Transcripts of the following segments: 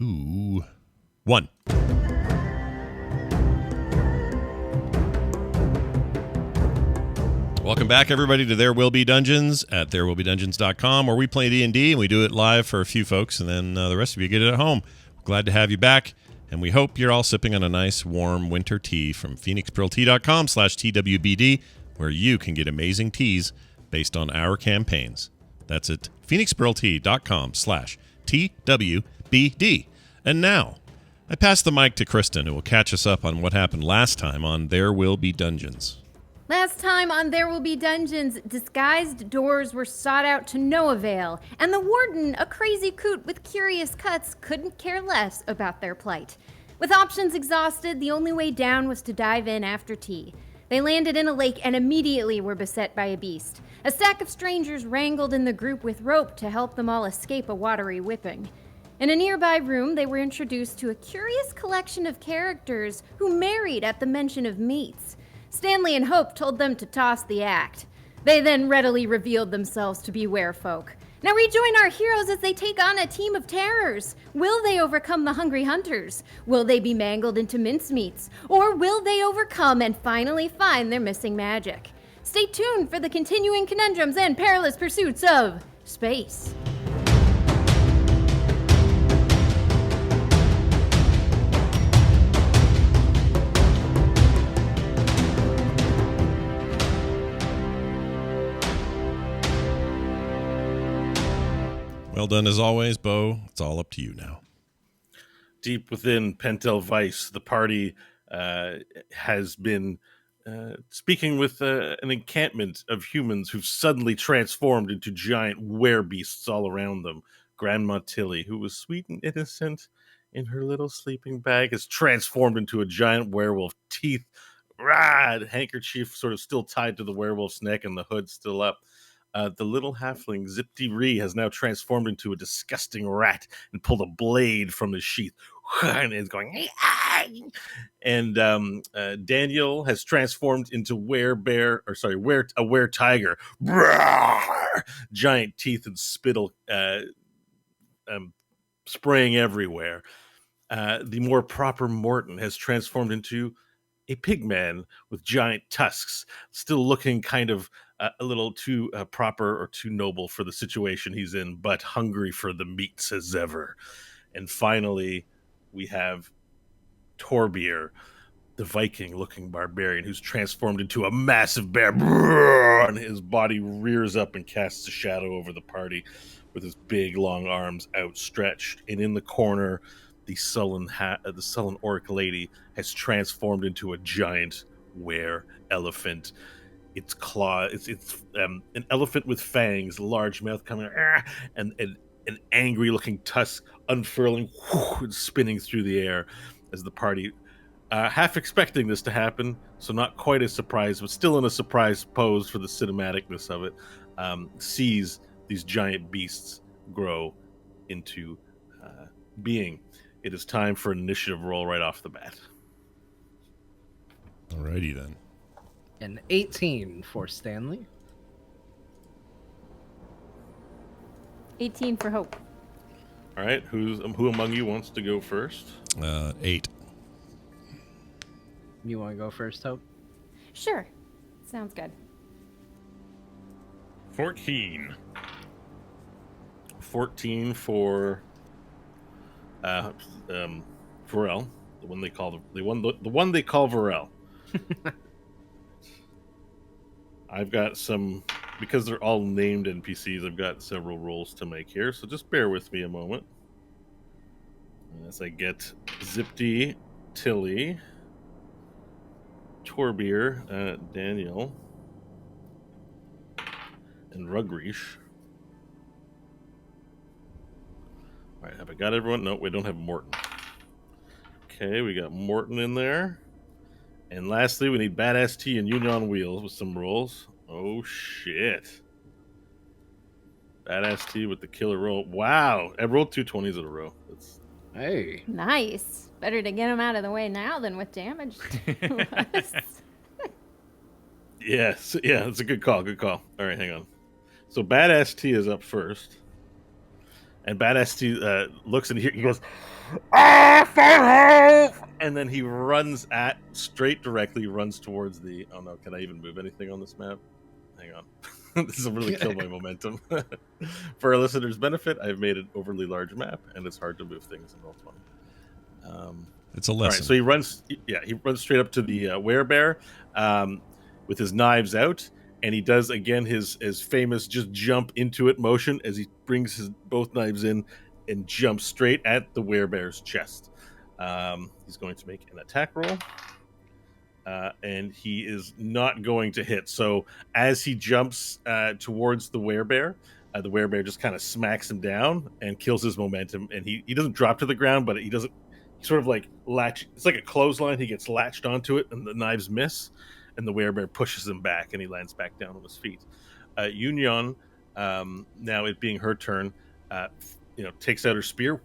2, 1. Welcome back, everybody, to There Will Be Dungeons at therewillbedungeons.com, where we play D&D, and we do it live for a few folks, and then the rest of you get it at home. We're glad to have you back, and we hope you're all sipping on a nice, warm winter tea from phoenixpearltea.com/TWBD, where you can get amazing teas based on our campaigns. That's at phoenixpearltea.com/TWBD. And now, I pass the mic to Kristen, who will catch us up on what happened last time on There Will Be Dungeons. Last time on There Will Be Dungeons, disguised doors were sought out to no avail, and the warden, a crazy coot with curious cuts, couldn't care less about their plight. With options exhausted, the only way down was to dive in after tea. They landed in a lake and immediately were beset by a beast. A stack of strangers wrangled in the group with rope to help them all escape a watery whipping. In a nearby room, they were introduced to a curious collection of characters who married at the mention of meats. Stanley and Hope told them to toss the act. They then readily revealed themselves to be werefolk. Now rejoin our heroes as they take on a team of terrors. Will they overcome the hungry hunters? Will they be mangled into mincemeats? Or will they overcome and finally find their missing magic? Stay tuned for the continuing conundrums and perilous pursuits of space. Well done as always, Bo. It's all up to you now. Deep within Pentel Vice, the party has been speaking with an encampment of humans who've suddenly transformed into giant werebeasts all around them. Grandma Tilly, who was sweet and innocent in her little sleeping bag, has transformed into a giant werewolf. Teeth, handkerchief sort of still tied to the werewolf's neck and the hood still up. The little halfling, Zip-Dee-Ree, has now transformed into a disgusting rat and pulled a blade from his sheath. And is going, and Daniel has transformed into a were-tiger. Giant teeth and spittle spraying everywhere. The more proper Morton has transformed into a pigman with giant tusks, still looking kind of a little too proper or too noble for the situation he's in, but hungry for the meats as ever. And finally, we have Torbeer, the Viking-looking barbarian, who's transformed into a massive bear, and his body rears up and casts a shadow over the party with his big, long arms outstretched. And in the corner, the sullen orc lady has transformed into a giant were-elephant. Its claw, it's an elephant with fangs, large mouth coming, and an angry-looking tusk unfurling and spinning through the air as the party, half expecting this to happen, so not quite a surprise, but still in a surprise pose for the cinematicness of it, sees these giant beasts grow into being. It is time for an initiative roll right off the bat. Alrighty then. An 18 for Stanley. 18 for Hope. All right, who among you wants to go first? 8. You want to go first, Hope? Sure. Sounds good. 14. 14 for Varel, the one they call Varel. I've got some, because they're all named NPCs, I've got several rolls to make here, so just bear with me a moment as I get Zip-Dee, Tilly, Torbeer, Daniel, and Rugreesh. All right, have I got everyone? No, we don't have Morton. Okay, we got Morton in there. And lastly, we need Badass T and Union on Wheels with some rolls. Oh, shit. Badass T with the killer roll. Wow. I rolled 2 20s in a row. Hey. Nice. Better to get him out of the way now than with damage. Yes. Yeah, it's a good call. Good call. All right, hang on. So Badass T is up first. And Badass looks and he goes, "Ah, for help!" And then he runs directly runs towards the. Oh no! Can I even move anything on this map? Hang on. This will really kill my momentum. For our listeners' benefit, I've made an overly large map, and it's hard to move things in Roll20. It's a All right, lesson. so he runs. Yeah, he runs straight up to the werebear with his knives out, and he does again his famous just jump into it motion as he brings his both knives in and jumps straight at the werebear's chest. He's going to make an attack roll. And he is not going to hit. So as he jumps towards the werebear just kind of smacks him down and kills his momentum. And he doesn't drop to the ground, but he doesn't. He sort of like it's like a clothesline. He gets latched onto it, and the knives miss, and the werebear pushes him back, and he lands back down on his feet. Union, now it being her turn, takes out her spear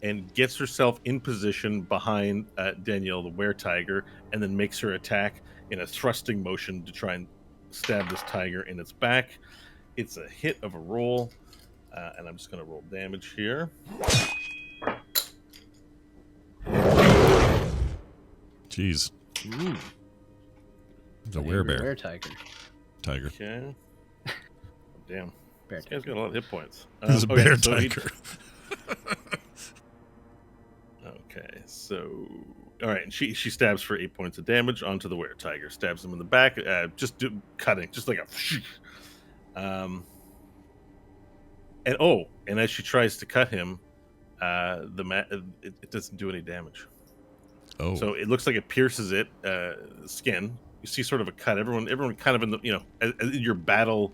and gets herself in position behind Danielle, the were-tiger, and then makes her attack in a thrusting motion to try and stab this tiger in its back. It's a hit of a roll, and I'm just going to roll damage here. Jeez. Ooh. The werebear. Were-tiger. Tiger. Okay. Oh, damn. Bear This guy's got a lot of hit points. This is a okay, bear so tiger. Okay, so all right, and she stabs for 8 points of damage onto the were-tiger. Stabs him in the back, cutting, just like a. And as she tries to cut him, it doesn't do any damage. Oh. So it looks like it pierces it skin. You see sort of a cut. Everyone kind of in the in your battle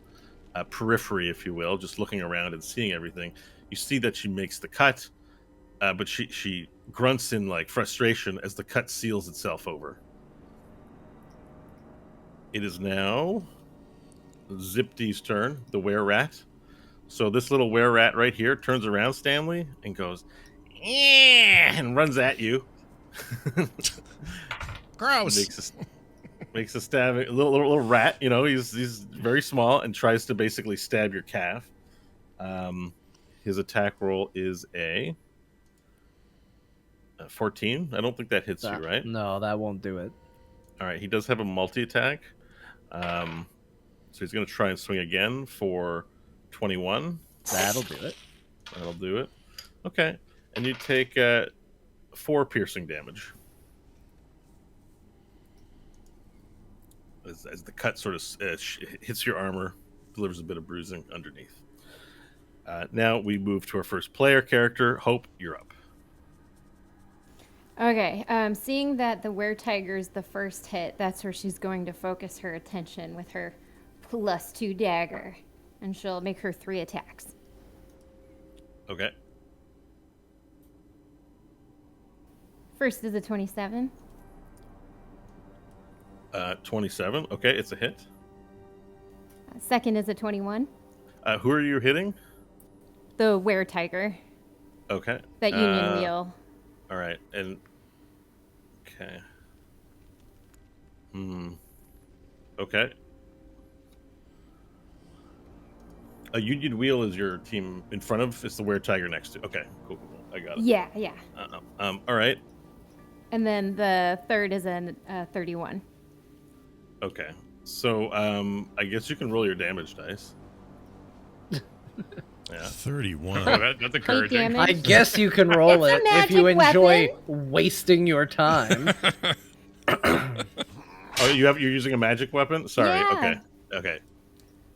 periphery, if you will, just looking around and seeing everything. You see that she makes the cut, but she grunts in like frustration as the cut seals itself over. It is now Zipty's turn, the were-rat. So this little were-rat right here turns around, Stanley, and goes, "Yeah," and runs at you. Gross. Makes a stab. A little rat. He's very small and tries to basically stab your calf. His attack roll is a 14. I don't think that hits you, right? No, that won't do it. All right. He does have a multi-attack. So he's going to try and swing again for 21. That'll do it. That'll do it. Okay. And you take 4 piercing damage. As the cut sort of hits your armor, delivers a bit of bruising underneath. Now we move to our first player character. Hope, you're up. Okay, seeing that the were-tiger's the first hit, that's where she's going to focus her attention with her +2 dagger. And she'll make her 3 attacks. Okay. First is a 27. 27. Okay, it's a hit. Second is a 21. Who are you hitting? The were-tiger. Okay. That union wheel. All right, and okay. Okay. A union wheel is your team in front of. It's the were-tiger next to. Okay, cool. I got it. Yeah. All right. And then the third is a 31. Okay. So I guess you can roll your damage dice. Yeah. 31. That's encouraging. damage. I guess you can roll It's a it if you magic enjoy weapon. wasting your time. Oh, you're using a magic weapon? Sorry. Yeah. Okay.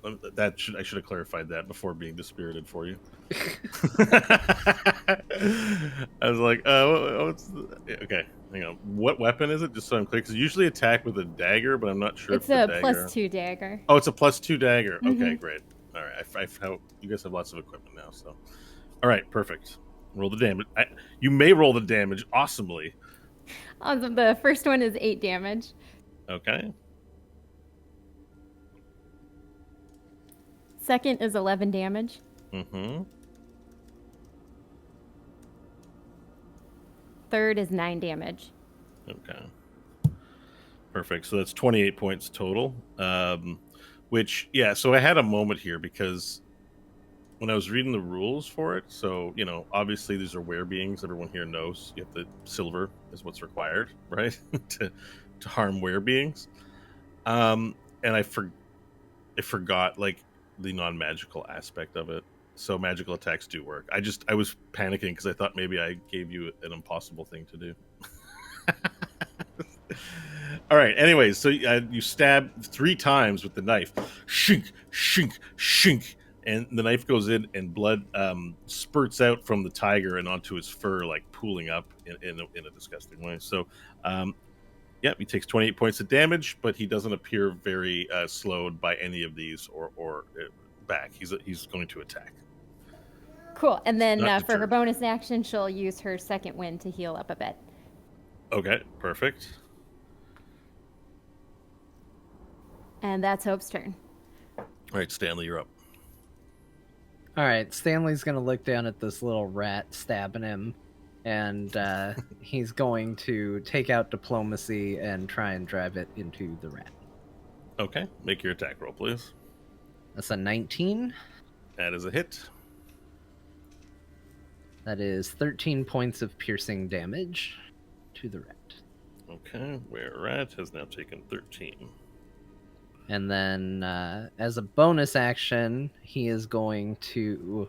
I should have clarified that before being dispirited for you. I was like, okay, hang on. What weapon is it? Just so I'm clear, because usually attack with a dagger, but I'm not sure. It's if a the dagger... +2 dagger. Oh, it's a +2 dagger. Okay, Mhm. great. All right, you guys have lots of equipment now, so. All right, perfect. Roll the damage. You may roll the damage awesomely. The first one is 8 damage. Okay. Second is 11 damage. Mm-hmm. Third is 9 damage. Okay. Perfect. So that's 28 points total. Which, yeah, so I had a moment here because when I was reading the rules for it, so obviously these are were beings. Everyone here knows you have the silver is what's required, right, to harm were beings. And I forgot like the non-magical aspect of it. So magical attacks do work. I was panicking because I thought maybe I gave you an impossible thing to do. All right. Anyways, so you stab 3 times with the knife. Shink, shink, shink. And the knife goes in, and blood spurts out from the tiger and onto his fur, like pooling up in a disgusting way. So, yeah, he takes 28 points of damage, but he doesn't appear very slowed by any of these or back. He's going to attack. Cool. And then Not for her deterred. bonus action, she'll use her second wind to heal up a bit. Okay, perfect. And that's Hope's turn. All right, Stanley, you're up. All right, Stanley's gonna look down at this little rat stabbing him, and he's going to take out diplomacy and try and drive it into the rat. Okay, make your attack roll, please. That's a 19. That is a hit. That is 13 points of piercing damage to the rat. Okay, where rat has now taken 13. And then, as a bonus action, he is going to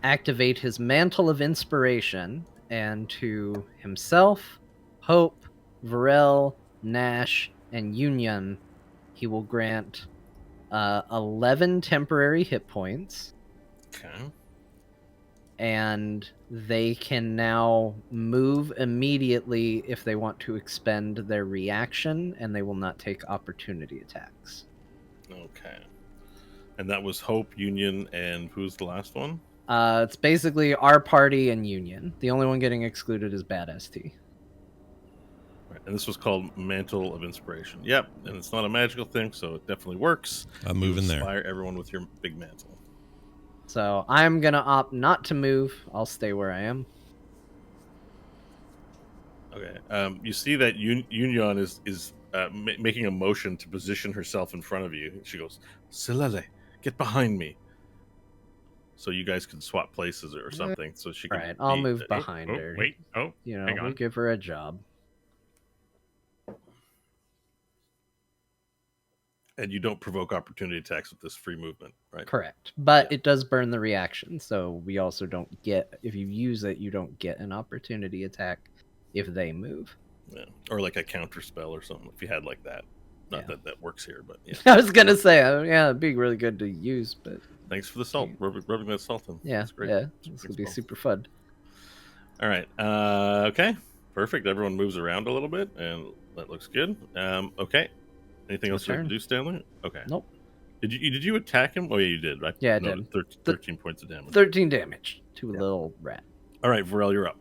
activate his Mantle of Inspiration, and to himself, Hope, Varel, Nash, and Union, he will grant 11 temporary hit points. Okay. And they can now move immediately if they want to expend their reaction, and they will not take opportunity attacks. Okay. And that was Hope, Union, and who's the last one? It's basically our party and Union. The only one getting excluded is Badass T. Right. And this was called Mantle of Inspiration. Yep, and it's not a magical thing, so it definitely works. I'm moving there. Inspire everyone with your big mantle. So I'm going to opt not to move. I'll stay where I am. Okay. You see that Union is making a motion to position herself in front of you. She goes, Silele, get behind me. So you guys can swap places or something. So she can. Right, I'll move behind her. Wait. Oh, You know, hang on. we'll give her a job. And you don't provoke opportunity attacks with this free movement, right? Correct. But it does burn the reaction, so we also don't get, if you use it, you don't get an opportunity attack if they move. Yeah. Or like a counter spell or something if you had like that. Not Yeah. that works here, but yeah. I was going to say, yeah, it'd be really good to use, but Thanks for the salt. Rubbing that salt in. yeah, That's great. yeah, this would be Thanks, super fun. All right. Okay. Perfect. Everyone moves around a little bit, and that looks good. Okay. Anything else you have to turn. do, Stanley? Okay. Nope. Did you attack him? Oh yeah, you did, right? Yeah, I No, did. 13 points of damage. 13 damage to a little rat. All right, Varel, you're up.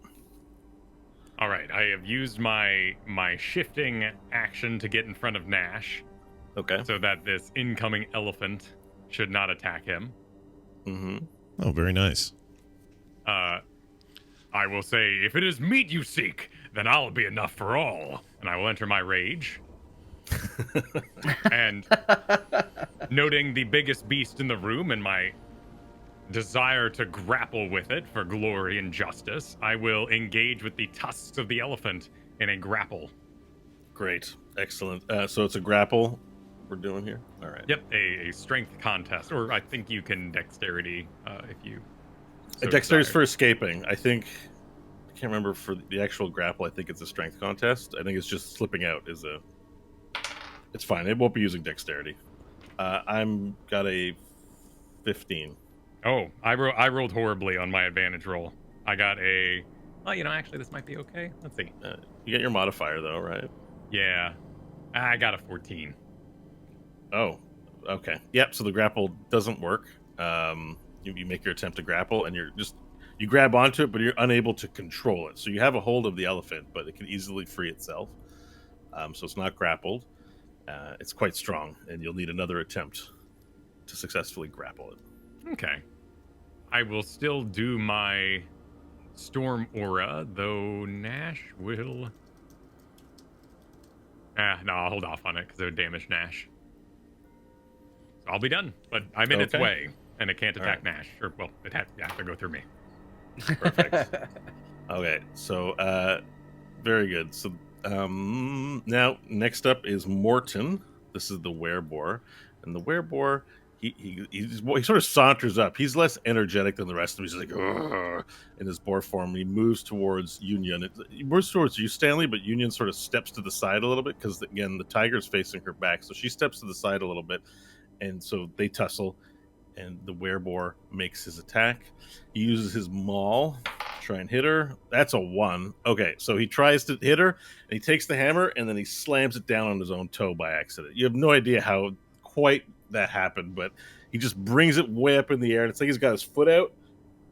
All right, I have used my shifting action to get in front of Nash, Okay. so that this incoming elephant should not attack him. Mm-hmm. Oh, very nice. I will say, if it is meat you seek, then I'll be enough for all. And I will enter my rage. And noting the biggest beast in the room and my desire to grapple with it for glory and justice, I will engage with the tusks of the elephant in a grapple. Great. Excellent. So it's a grapple we're doing here? All right. Yep, a strength contest, or I think you can dexterity if you. So Dexterity is desire. for escaping. I can't remember for the actual grapple. I think it's a strength contest. I think it's just slipping out is a. It's fine. It won't be using dexterity. I'm got a 15. Oh, I rolled horribly on my advantage roll. I got a. Oh, actually, this might be okay. Let's see. You get your modifier though, right? Yeah, I got a 14. Oh, okay. Yep. So the grapple doesn't work. You make your attempt to grapple, and you grab onto it, but you're unable to control it. So you have a hold of the elephant, but it can easily free itself. So it's not grappled. It's quite strong, and you'll need another attempt to successfully grapple it. Okay. I will still do my storm aura, though Nash will. No, I'll hold off on it because it would damage Nash. So I'll be done. But I'm in its Okay. way, and it can't All attack right. Nash. Or well, it has to go through me. Perfect. Okay, so very good. So now next up is Morton. This is the wereboar, and the wereboar he sort of saunters up. He's less energetic than the rest of them. He's like "Ugh," in his boar form. He moves towards Union. He moves towards you, Stanley, but Union sort of steps to the side a little bit because again the tiger's facing her back, so she steps to the side a little bit, and so they tussle. And the wereboar makes his attack. He uses his maul to try and hit her. That's a 1. Okay, so he tries to hit her, and he takes the hammer, and then he slams it down on his own toe by accident. You have no idea how quite that happened, but he just brings it way up in the air, and it's like he's got his foot out,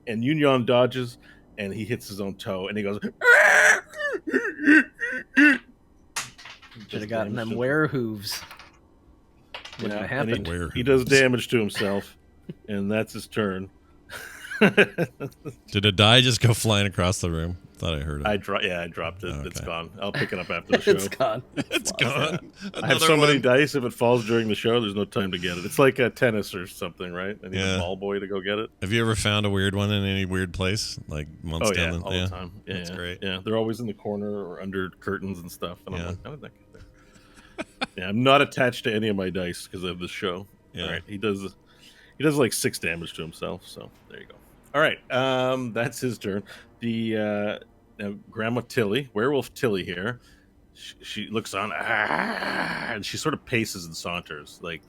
and Union dodges, and he hits his own toe, and he goes... Should have gotten them werehooves. Wouldn't have and happened. he does damage to himself, and that's his turn. Did a die just go flying across the room? Thought I heard it. I dropped it. Okay. It's gone. I'll pick it up after the show. It's gone. It's gone. I have so many dice. If it falls during the show, there's no time to get it. It's like a tennis or something, right? I need a ball boy to go get it. Have you ever found a weird one in any weird place? Like months down all the time. Yeah, that's great. Yeah, they're always in the corner or under curtains and stuff. And I'm like, how did that get there? Yeah, I'm not attached to any of my dice because of this show. Yeah. All right, he does like 6 damage to himself. So there you go. All right, that's his turn. The now Grandma Tilly, werewolf Tilly here. She looks on, and she sort of paces and saunters like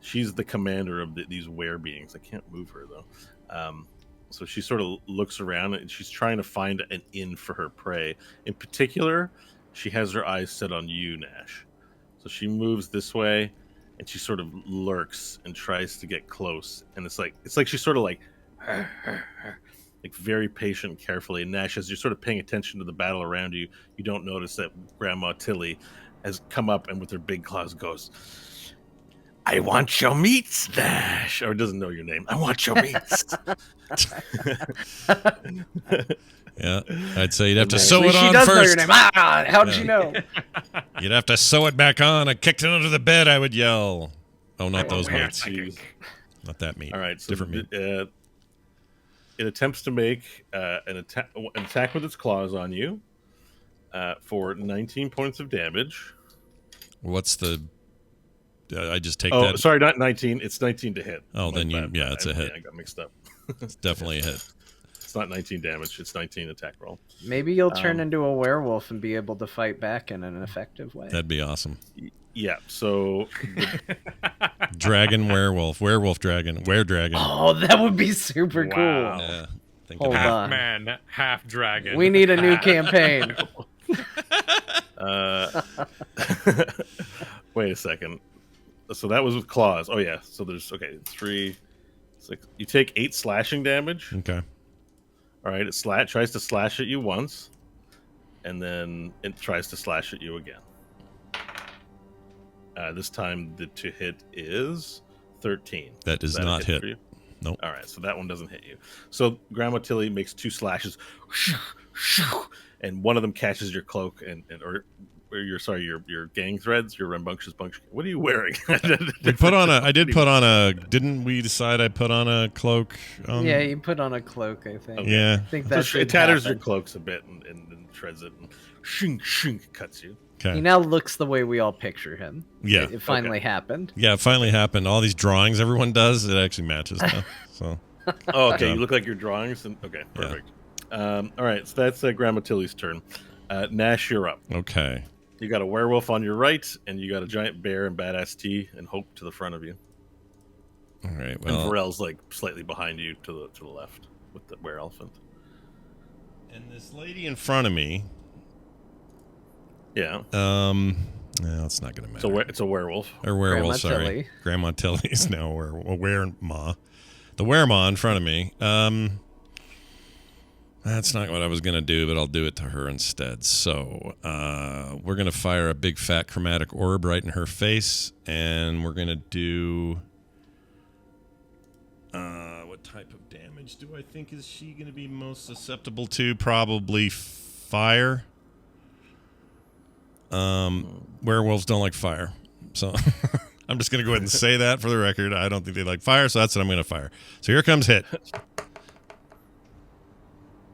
she's the commander of these were beings. I can't move her though. So she sort of looks around and she's trying to find an inn for her prey. In particular, she has her eyes set on you, Nash. So she moves this way, and she sort of lurks and tries to get close. And it's like she's sort of like very patient and carefully. And Nash, as you're sort of paying attention to the battle around you, you don't notice that Grandma Tilly has come up and with her big claws goes, "I want your meats, Nash." Or doesn't know your name. "I want your meats." Yeah, I'd say you'd have to At sew least it she on does first. know your name. How did she know? You'd have to sew it back on. I kicked it under the bed, I would yell. Oh, not those wait a meats. second. Not that meat. All right, so different meat. It attempts to make an attack with its claws on you for 19 points of damage. What's the... I just take Oh, that... sorry, not 19. It's 19 to hit. Oh, My then bad. it's a hit. I got mixed up. It's definitely a hit. It's not 19 damage. It's 19 attack roll. Maybe you'll turn into a werewolf and be able to fight back in an effective way. That'd be awesome. Yeah, so... Dragon, werewolf dragon, were-dragon. Oh, that would be super Wow. cool. Yeah. Think Hold about Half on. man, half dragon. We need a new campaign. Wait a second. So that was with claws. Oh, yeah. So there's... Okay, 3, 6... You take 8 slashing damage. it. Okay. All right, it tries to slash at you once, and then it tries to slash at you again. This time the to hit is 13. That does Is that a not hit. for you? Nope. All right, so that one doesn't hit you. So Grandma Tilly makes 2 slashes, and one of them catches your cloak or your gang threads, your rambunctious bunch. What are you wearing? Didn't we decide I put on a cloak? Yeah, you put on a cloak, I think. Yeah. I think So that it tatters happen. your cloaks a bit and shreds it, and shink cuts you. He Okay. now looks the way we all picture him. Yeah. It finally happened. Yeah, it finally happened. All these drawings everyone does, it actually matches now. So Oh, okay. Yeah. You look like your drawings. Okay, perfect. All right, so that's Grandma Tilly's turn. Nash, you're up. okay. You got a werewolf on your right, and you got a giant bear and badass T and Hope to the front of you. All right. And Well, Varel's like slightly behind you to the left with the were elephant. and this lady in front of me. Yeah, No, it's not gonna matter. it's a werewolf. Or werewolf, Grandma sorry. Tilly. Grandma Tilly is now a werema. The werema in front of me. That's not what I was going to do, but I'll do it to her instead. So we're going to fire a big fat chromatic orb right in her face, and we're going to do... what type of damage do I think is she going to be most susceptible to? Probably fire. Werewolves don't like fire. So I'm just going to go ahead and say that for the record. I don't think they like fire, so that's what I'm going to fire. So here comes hit.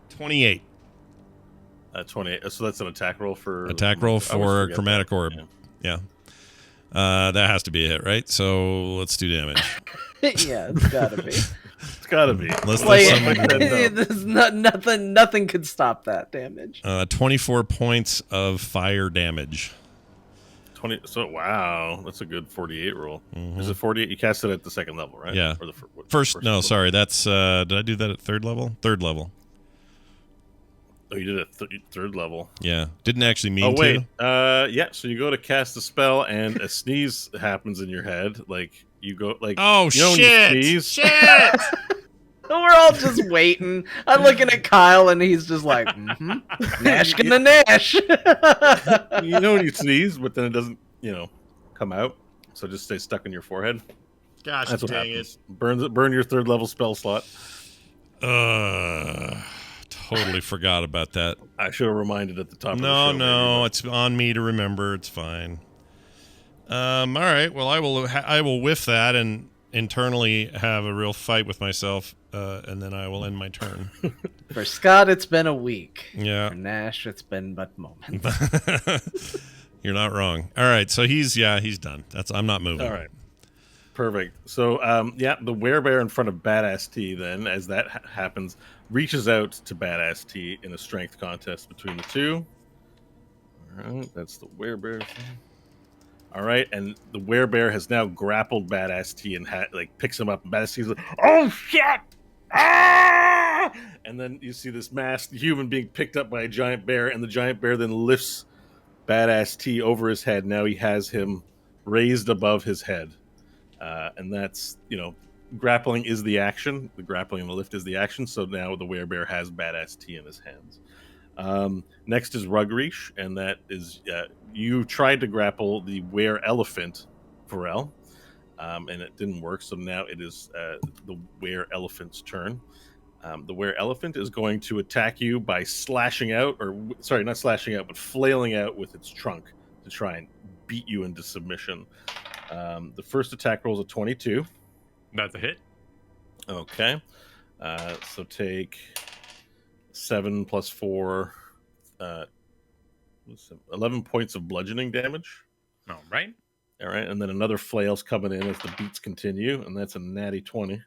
28. 28. So that's an attack roll for... Attack roll for Chromatic Orb. Yeah. That has to be a hit, right? So let's do damage. Yeah, it's gotta be. It's gotta be. Unless There's nothing could stop that damage. 24 points of fire damage. 20. So wow, that's a good 48 roll. Is it 48? You cast it at the second level, right? Yeah. Or the first no, level? sorry. That's did I do that at third level? Third level. Oh, you did it at third level. Yeah, didn't actually mean Oh wait, to. yeah. So you go to cast a spell, and a sneeze happens in your head. Like you go, like Oh you know shit! When you sneeze? Shit! We're all just waiting. I'm looking at Kyle, and he's just like, Nash can the Nash. You know when you sneeze, but then it doesn't, come out. So just stay stuck in your forehead. Gosh, That's what dang happens. Burn your third level spell slot. Totally forgot about that. I should have reminded at the top. No, of the show, it's on me to remember. It's fine. All right. Well, I will whiff that and internally have a real fight with myself, and then I will end my turn. For Scott, it's been a week. Yeah. For Nash, it's been but moments. You're not wrong. All right. So he's done. I'm not moving. All right. Perfect. So, the werebear in front of Badass T, then, as that happens, reaches out to Badass T in a strength contest between the two. All right, that's the werebear thing. All right, and the werebear has now grappled Badass T and picks him up. And Badass T's like, "Oh shit!" Ah! And then you see this masked human being picked up by a giant bear, and the giant bear then lifts Badass T over his head. Now he has him raised above his head. And that's, grappling is the action. The grappling and the lift is the action. So now the werebear has Badass T in his hands. Next is Rugreesh, and that is you tried to grapple the were elephant, Pharrell, and it didn't work. So now it is the were elephant's turn. The were elephant is going to attack you by slashing out, not slashing out, but flailing out with its trunk to try and beat you into submission. The first attack roll is a 22. That's a hit. Okay. So take 7 plus 4, 11 points of bludgeoning damage. All right. All right. And then another flail's coming in as the beats continue, and that's a natty 20.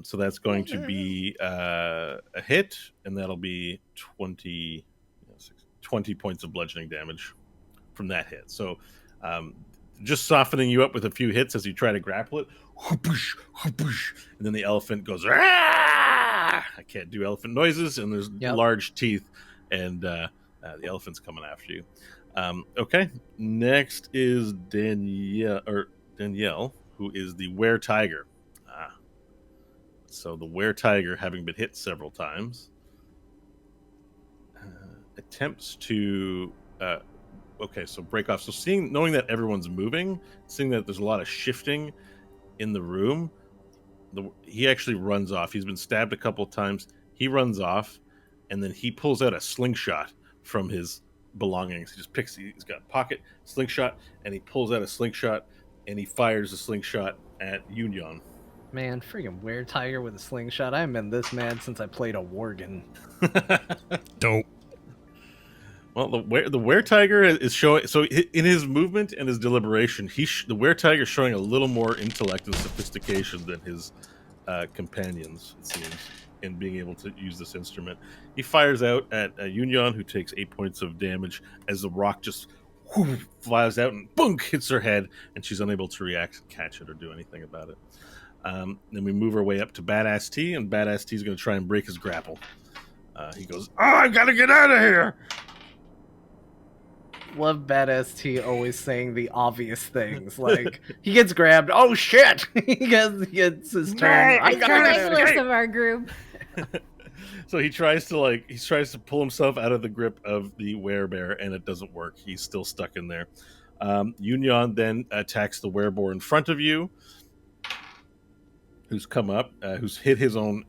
So that's going to be a hit, and that'll be 20 points of bludgeoning damage from that hit. So just softening you up with a few hits as you try to grapple it. And then the elephant goes, "Ah!" I can't do elephant noises, and there's large teeth, and the elephant's coming after you. Okay, next is Danielle, who is the were tiger. So the were tiger, having been hit several times, attempts to so break off. So knowing that everyone's moving, seeing that there's a lot of shifting in the room, he actually runs off. He's been stabbed a couple of times. He runs off, and then he pulls out a slingshot from his belongings. He's got a pocket slingshot, and he pulls out a slingshot, and he fires a slingshot at Union. Man, freaking were tiger with a slingshot. I haven't been this mad since I played a worgen. Dope. Well, the were tiger is showing. So in his movement and his deliberation, the were tiger is showing a little more intellect and sophistication than his companions, it seems, in being able to use this instrument. He fires out at Union, who takes 8 points of damage as the rock just flies out and bunk hits her head, and she's unable to react, catch it, or do anything about it. Then we move our way up to Badass T, and Badass T is going to try and break his grapple. He goes, "Oh, I gotta get out of here!" Love Badass T always saying the obvious things. Like, he gets grabbed. Oh, shit! he gets his turn. It's the regulars of our group. So he tries to pull himself out of the grip of the werebear, and it doesn't work. He's still stuck in there. Union then attacks the werebear in front of you, who's come up, who's hit his own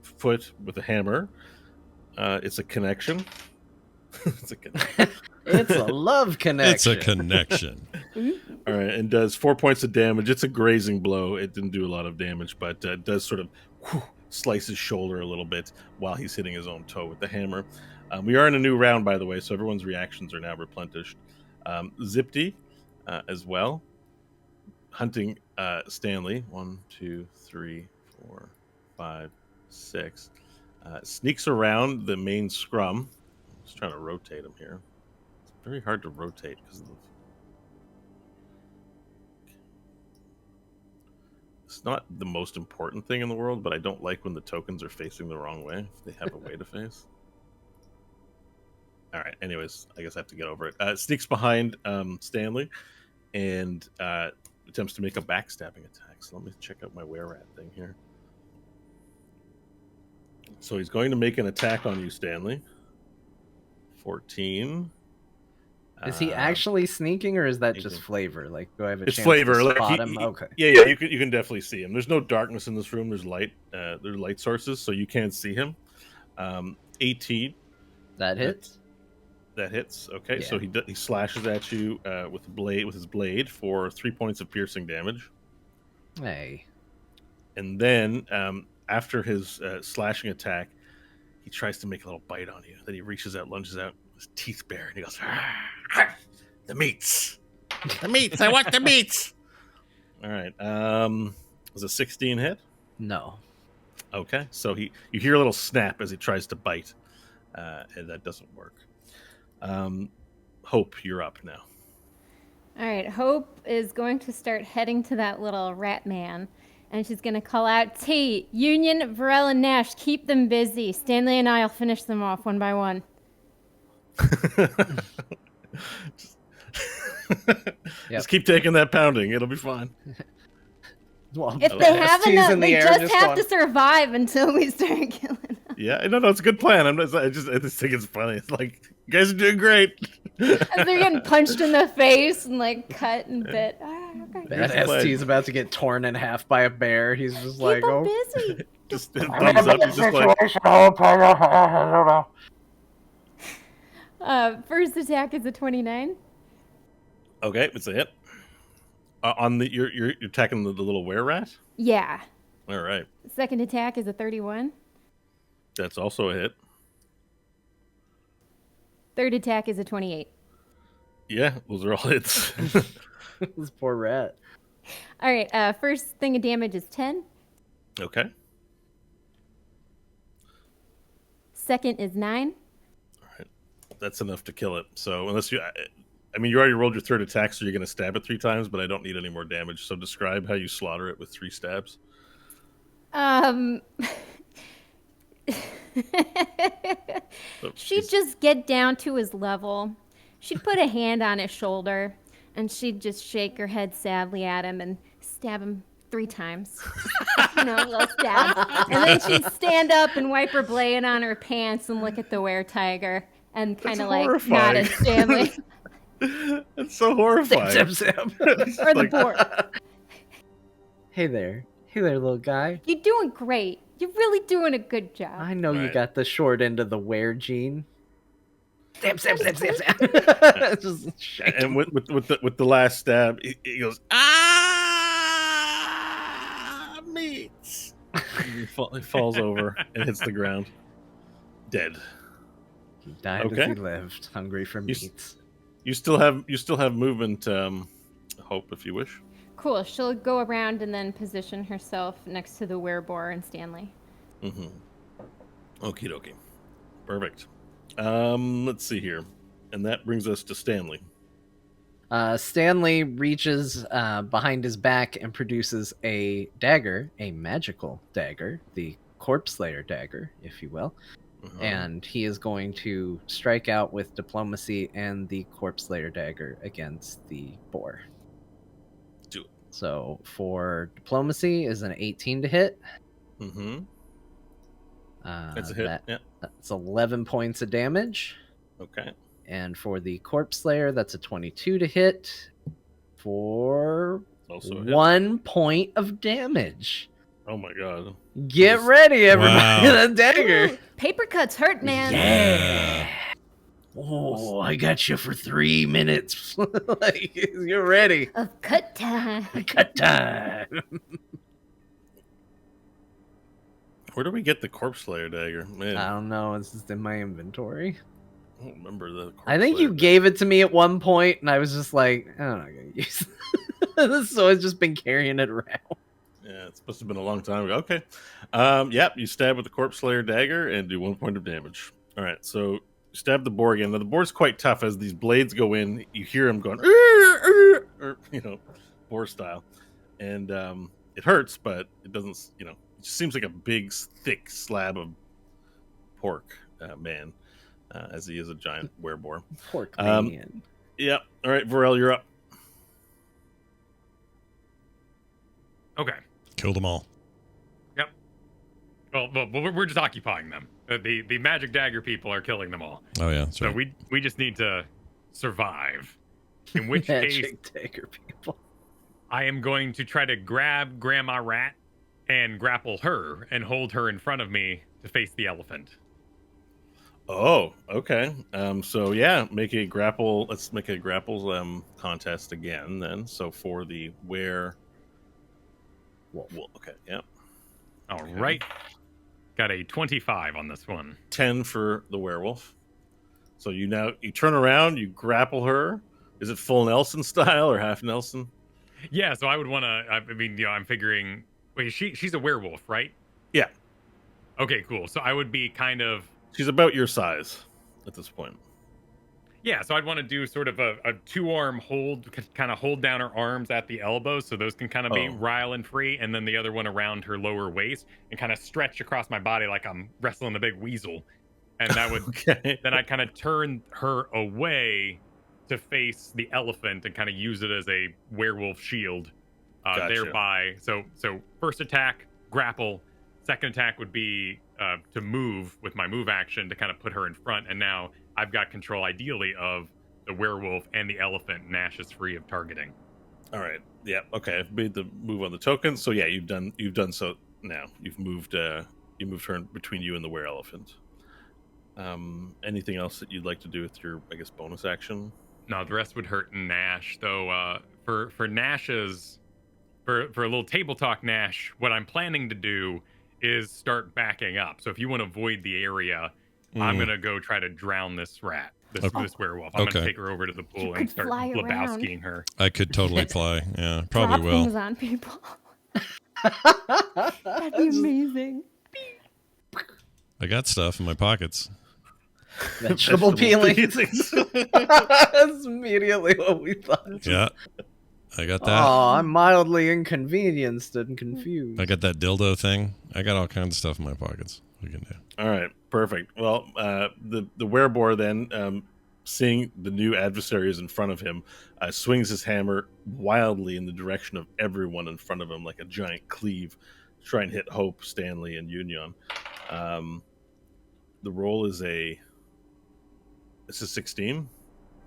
foot with a hammer. It's a connection. It's a love connection. It's a connection. All right, and does 4 points of damage. It's a grazing blow. It didn't do a lot of damage, but it does sort of slice his shoulder a little bit while he's hitting his own toe with the hammer. We are in a new round, by the way, so everyone's reactions are now replenished. Zipty as well, hunting Stanley. 1, 2, 3, 4, 5, 6. Sneaks around the main scrum. I'm just trying to rotate him here. It's very hard to rotate because of the... It's not the most important thing in the world, but I don't like when the tokens are facing the wrong way. If they have a way to face. All right. Anyways, I guess I have to get over it. Sneaks behind Stanley and attempts to make a backstabbing attack. So let me check out my were-rat thing here. So he's going to make an attack on you, Stanley. 14. Is he actually sneaking, or is that just flavor? Like, do I have a It's chance flavor. to Like spot him? Okay. Yeah. You can definitely see him. There's no darkness in this room. There's light. There's light sources, so you can't see him. 18. That hits. That hits. Okay, Yeah. so he slashes at you with his blade for 3 points of piercing damage, Hey. and then after his slashing attack, he tries to make a little bite on you. Then he reaches out, lunges out, his teeth bare, and he goes, "The meats, the meats! I want the meats!" All right. Was a 16 hit? No. Okay, so you hear a little snap as he tries to bite, and that doesn't work. Hope, you're up now. All right, Hope is going to start heading to that little rat man, and she's going to call out, T, Union, Varel, and Nash, keep them busy. Stanley and I will finish them off one by one. Just keep taking that pounding. It'll be fine. Well, If they have ST's enough, in the they air, just have going, to survive until we start killing them. Yeah, no, it's a good plan. I just think it's funny. It's like, you guys are doing great. As they're getting punched in the face and like cut and bit. Okay. That ST's about to get torn in half by a bear. He's just Keep like, them oh, busy. Just thumbs up. He's just like, First attack is a 29. okay, it's a hit. On the you're attacking the little were-rat. Yeah. All right, Second attack is a 31. that's also a hit. Third attack is a 28. Yeah, those are all hits. this poor rat. All right, first thing of damage is 10. Okay. Second is 9. All right, that's enough to kill it. So unless you, I mean, you already rolled your third attack, so you're going to stab it 3 times, but I don't need any more damage. So describe how you slaughter it with 3 stabs. She'd just get down to his level. She'd put a hand on his shoulder, and she'd just shake her head sadly at him and stab him 3 times. Little stabs. And then she'd stand up and wipe her blade on her pants and look at the were-tiger and kind of like nod at Stanley. It's so horrifying. Or the boar. Hey there, little guy. You're doing great. You're really doing a good job. I know you Right. got the short end of the were gene. Stab. Just shake And with the last stab, he goes, meats. He falls over and hits the ground, dead. He died Okay. as he lived, hungry for meats. You still have movement, Hope, if you wish. Cool. She'll go around and then position herself next to the wereboar and Stanley. Mm-hmm. Okie dokie. Perfect. Let's see here. And that brings us to Stanley. Stanley reaches behind his back and produces a dagger, a magical dagger, the Corpse Slayer dagger, if you will. Uh-huh. And he is going to strike out with diplomacy and the Corpse Slayer dagger against the boar. Do it. So for diplomacy is an 18 to hit. Mm-hmm. That's a hit. Yeah. That's 11 points of damage. Okay. And for the Corpse Slayer, that's a 22 to hit for Also a hit. 1 point of damage. Oh my god. Get ready, everybody. Wow. The dagger. Ooh, paper cuts hurt, man. Yeah. Oh, I got you for 3 minutes. Like, you're ready. Of cut time. Cut time. Where do we get the Corpse Slayer dagger? Man, I don't know. It's just in my inventory. I don't remember the Corpse I think Slayer you gave it to me at one point, and I was just like, I'm not going to use it. So I've just been carrying it around. Yeah, it's supposed to have been a long time ago. Okay. Yep, you stab with the Corpse Slayer dagger and do 1 point of damage. All right, so stab the boar again. Now, the boar's quite tough. As these blades go in, you hear him going, or, boar style. And it hurts, but it doesn't, it just seems like a big, thick slab of pork, man, as he is a giant wereboar. Pork man. Yep. All right, Varel, you're up. Okay. Killed them all. Yep. Well, we're just occupying them. The magic dagger people are killing them all. Oh yeah, that's So right. we just need to survive. In which case, Magic dagger people. I am going to try to grab Grandma Rat and grapple her and hold her in front of me to face the elephant. Oh, okay. So yeah, make a grapple. Let's make a grapples contest again then. So for the where. Well, okay, yeah. All right. Got a 25 on this one. 10 for the werewolf. So you turn around, you grapple her. Is it full Nelson style or half Nelson? Yeah, so I would want to. I mean, I'm figuring. Wait, she's a werewolf, right? Yeah, Okay, cool. So I would be kind of. she's about your size at this point. Yeah, so I'd want to do sort of a 2-arm hold, kind of hold down her arms at the elbows, so those can kind of be rile and free, and then the other one around her lower waist, and kind of stretch across my body like I'm wrestling a big weasel. And that would Okay. then I kind of turn her away to face the elephant and kind of use it as a werewolf shield. Gotcha. Thereby, so first attack, grapple. Second attack would be to move with my move action to kind of put her in front, and now I've got control, ideally, of the werewolf and the elephant. Nash is free of targeting. All right. Yeah. Okay. I've made the move on the token. So yeah, you've done so now. You've moved her in between you and the were elephant. Anything else that you'd like to do with your, I guess, bonus action? No, the rest would hurt Nash. Though for Nash's for a little table talk, Nash, what I'm planning to do is start backing up. So if you want to avoid the area, I'm gonna go try to drown this rat, this werewolf. I'm gonna take her over to the pool and start fly Lebowskiing her. I could totally fly. Yeah, probably Drop will. things on people. That'd be amazing. I got stuff in my pockets. Vegetable peelings. That's immediately what we thought. Yeah, I got that. Oh, I'm mildly inconvenienced and confused. I got that dildo thing. I got all kinds of stuff in my pockets. We can do. All right, perfect. Well, the wereboar then, seeing the new adversaries in front of him, swings his hammer wildly in the direction of everyone in front of him, like a giant cleave, to try and hit Hope, Stanley, and Union. The roll is a 16.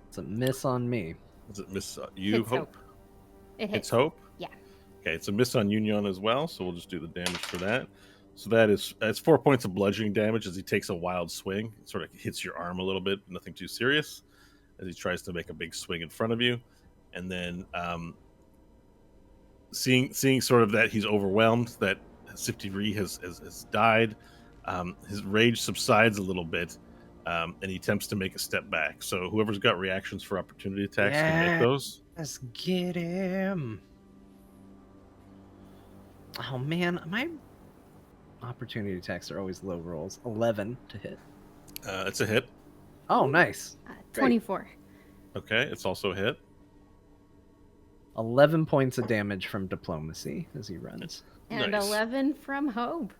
It's a miss on me. Is it miss you, Hits Hope? It It's hits. Hope. Yeah. Okay, it's a miss on Union as well, so we'll just do the damage for that. So that's 4 points of bludgeoning damage as he takes a wild swing. It sort of hits your arm a little bit, nothing too serious, as he tries to make a big swing in front of you. And then seeing sort of that he's overwhelmed, that Sifty has died, his rage subsides a little bit, and he attempts to make a step back. So whoever's got reactions for opportunity attacks can make those. Let's get him. Oh man, my opportunity attacks are always low rolls. 11 to hit. It's a hit. Oh, nice. 24. Okay, it's also a hit. 11 points of damage from diplomacy as he runs. And Nice. 11 from Hope.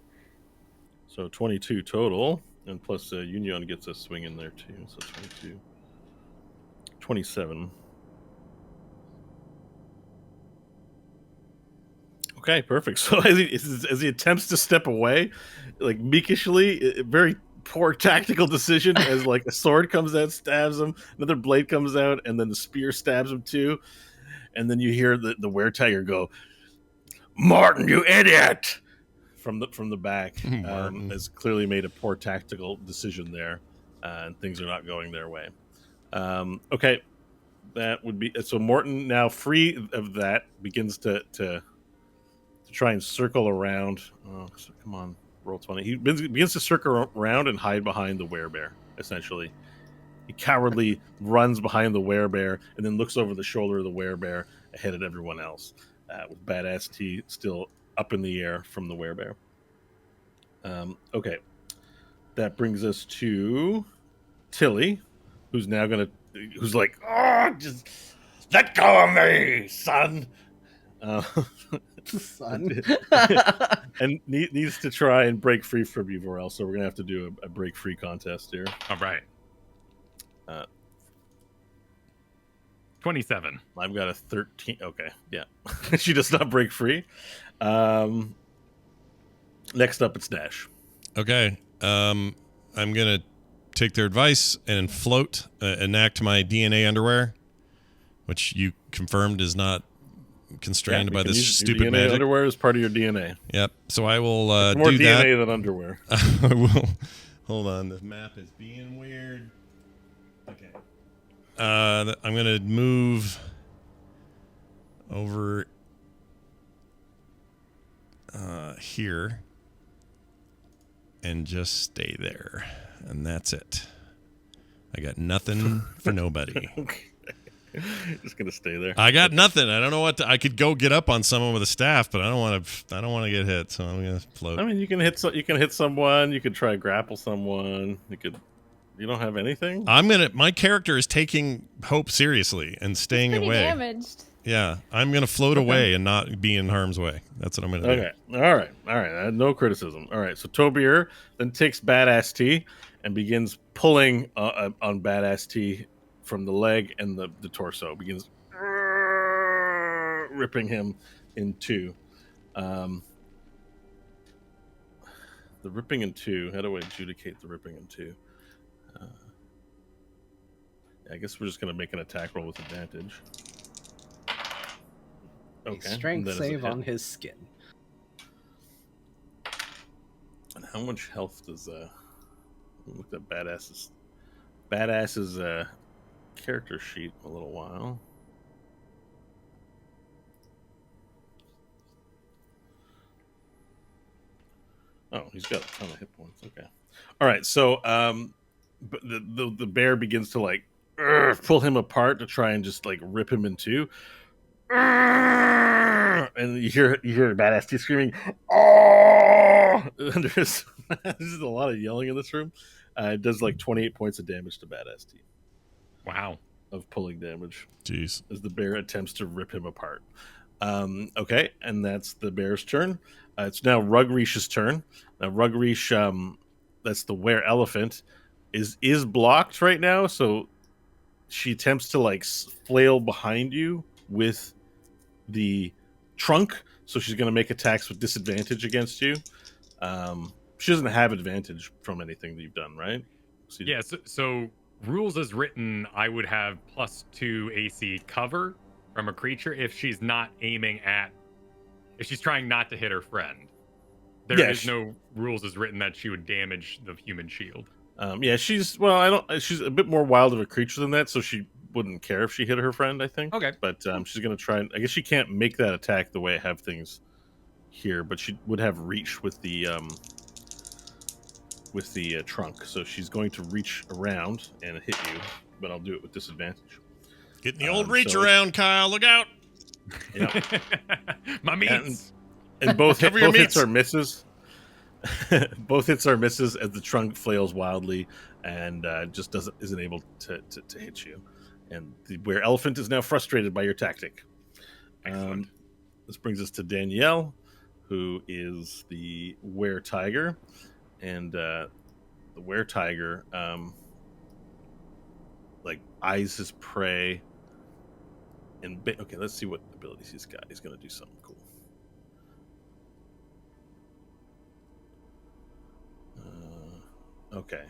So 22 total, and plus Union gets a swing in there too. So 22. 27. Okay, perfect. So as he attempts to step away, like meekishly, very poor tactical decision, as like a sword comes out, stabs him, another blade comes out, and then the spear stabs him too. And then you hear the were-tiger go, "Martin, you idiot!" from the back. Martin. Has clearly made a poor tactical decision there. and things are not going their way. Okay, that would be so. Morton, now free of that, begins to try and circle around. Oh, so come on, roll 20. He begins to circle around and hide behind the werebear. Essentially, he cowardly runs behind the werebear and then looks over the shoulder of the werebear ahead at everyone else, with Badass T still up in the air from the werebear. Okay, that brings us to Tilly, who's now who's like, oh, just let go of me, son. Son. And needs to try and break free from you, Vorel. So we're gonna have to do a break free contest here. All right. 27. I've got a 13. Okay, yeah. She does not break free. Next up, it's Dash. Okay. I'm gonna take their advice and float, enact my DNA underwear, which you confirmed is not constrained by this stupid DNA magic. Underwear is part of your DNA. Yep. So I will More do DNA that. than underwear. I will. Hold on. The map is being weird. Okay. I'm gonna move over here and just stay there, and that's it. I got nothing for nobody. Okay. Just gonna stay there. I got nothing. I don't know what I could go get up on someone with a staff, but I don't want to get hit, so I'm gonna float. I mean, you can hit someone. You could try to grapple someone. You don't have anything. My character is taking Hope seriously and staying Pretty away. damaged. Yeah, I'm gonna float away and not be in harm's way. That's what I'm gonna do. Okay. All right. No criticism. All right. So Tobier then takes Badass T and begins pulling on Badass T from the leg and the torso. Begins ripping him in two. The ripping in two. How do I adjudicate the ripping in two? I guess we're just going to make an attack roll with advantage. Okay. A strength save on his skin. And how much health does look at Badass's character sheet in a little while. Oh, he's got a ton of hit points. Okay. All right. So, but the bear begins to like pull him apart to try and just like rip him in two. And you hear Badass T screaming, "Oh!" There's a lot of yelling in this room. It does like 28 points of damage to Badass T. Wow. Of pulling damage. Jeez. As the bear attempts to rip him apart. Okay, and that's the bear's turn. It's now Rugreesh's turn. Now Rugreesh, that's the were-elephant, is blocked right now, so she attempts to like flail behind you with the trunk, so she's going to make attacks with disadvantage against you. She doesn't have advantage from anything that you've done, right? Yeah, so rules as written, I would have +2 AC cover from a creature if she's trying not to hit her friend. There is no rules as written that she would damage the human shield. She's a bit more wild of a creature than that, so she wouldn't care if she hit her friend, I think. Okay. But she's going to try and I guess she can't make that attack the way I have things here, but she would have reach with the trunk. So she's going to reach around and hit you, but I'll do it with disadvantage. Getting the old reach around, Kyle. Look out. Yep. My meats. And both meats. hits are misses. Both hits are misses as the trunk flails wildly and just isn't able to hit you. And the were-elephant is now frustrated by your tactic. This brings us to Danielle, who is the were-tiger. And the were-tiger eyes his prey. And okay, let's see what abilities he's got. He's going to do something cool. Okay.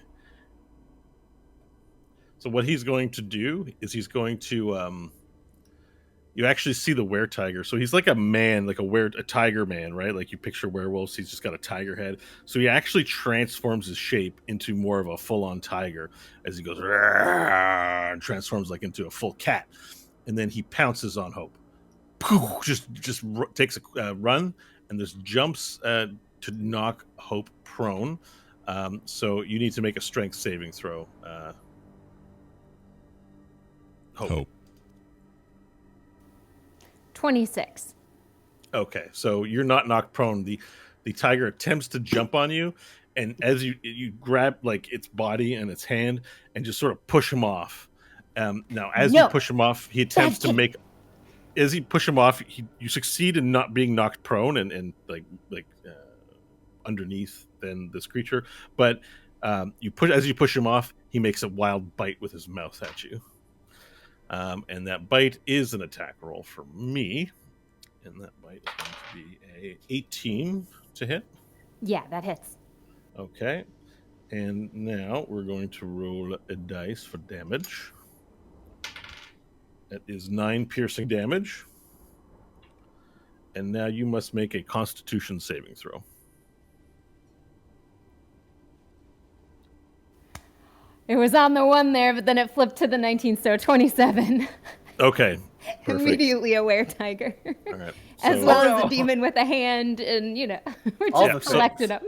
So what he's going to do is he's going to you actually see the were-tiger. So he's like a man, like a tiger man, right? Like you picture werewolves. He's just got a tiger head. So he actually transforms his shape into more of a full-on tiger as he goes and transforms like into a full cat, and then he pounces on Hope. Just takes a run and just jumps to knock Hope prone. So you need to make a strength saving throw. Hope. 26. Okay, so you're not knocked prone. The tiger attempts to jump on you, and as you grab like its body and its hand and just sort of push him off. Now, as you push him off, he attempts to make. As you push him off, you succeed in not being knocked prone and underneath than this creature. But as you push him off, he makes a wild bite with his mouth at you. And that bite is an attack roll for me. And that bite is going to be a 18 to hit. Yeah, that hits. Okay. And now we're going to roll a dice for damage. That is 9 piercing damage. And now you must make a Constitution saving throw. It was on the 1 there, but then it flipped to the 19, so 27. Okay. Perfect. Immediately aware tiger. All right. As well as a demon with a hand, and, we're just collecting them.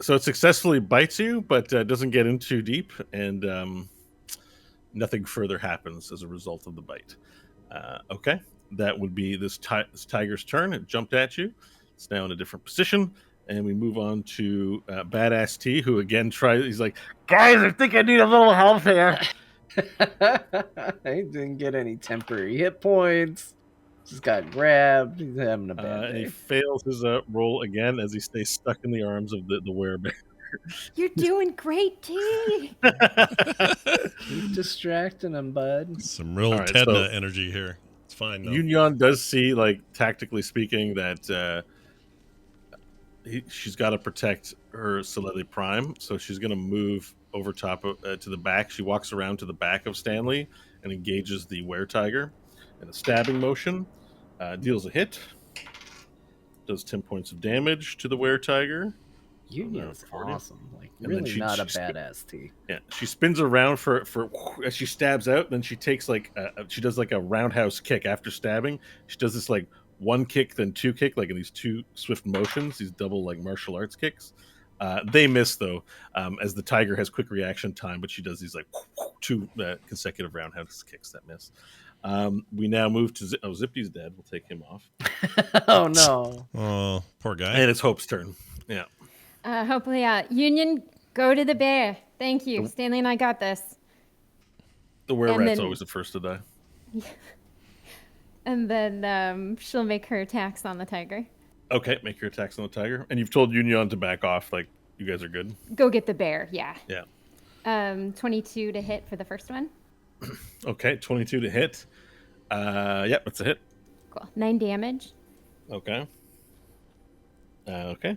So it successfully bites you, but doesn't get in too deep, and nothing further happens as a result of the bite. Okay. That would be this tiger's turn. It jumped at you. It's now in a different position. And we move on to Badass T, who again tries. He's like, guys, I think I need a little help here. I didn't get any temporary hit points. Just got grabbed. He's having a bad day. He fails his roll again as he stays stuck in the arms of the werebear. You're doing great, T. Keep distracting him, bud. Some real Tedna energy here. It's fine, though. Union does see, like, tactically speaking, that she's got to protect her Solidity Prime, so she's going to move over top of, to the back. She walks around to the back of Stanley and engages the were-tiger in a stabbing motion. Deals a hit. Does 10 points of damage to the were-tiger. Union's awesome. Like, really not a badass T. Yeah, she spins around for as she stabs out. Then she takes she does like a roundhouse kick after stabbing. She does this like 1 kick, then 2 kick, like in these 2 swift motions, these double like martial arts kicks. They miss though, as the tiger has quick reaction time, but she does these like 2 consecutive roundhouse kicks that miss. We now move to Zippy's dead. We'll take him off. Oh no! Oh, poor guy. And it's Hope's turn. Yeah. Hopefully, Union, go to the bear. Thank you. Stanley and I got this. The were-rat's always the first to die. And then she'll make her attacks on the tiger. Okay, make your attacks on the tiger. And you've told Union to back off, like, you guys are good? Go get the bear, yeah. Yeah. 22 to hit for the first one. Okay, 22 to hit. Yep, that's a hit. Cool. 9 damage. Okay. Okay.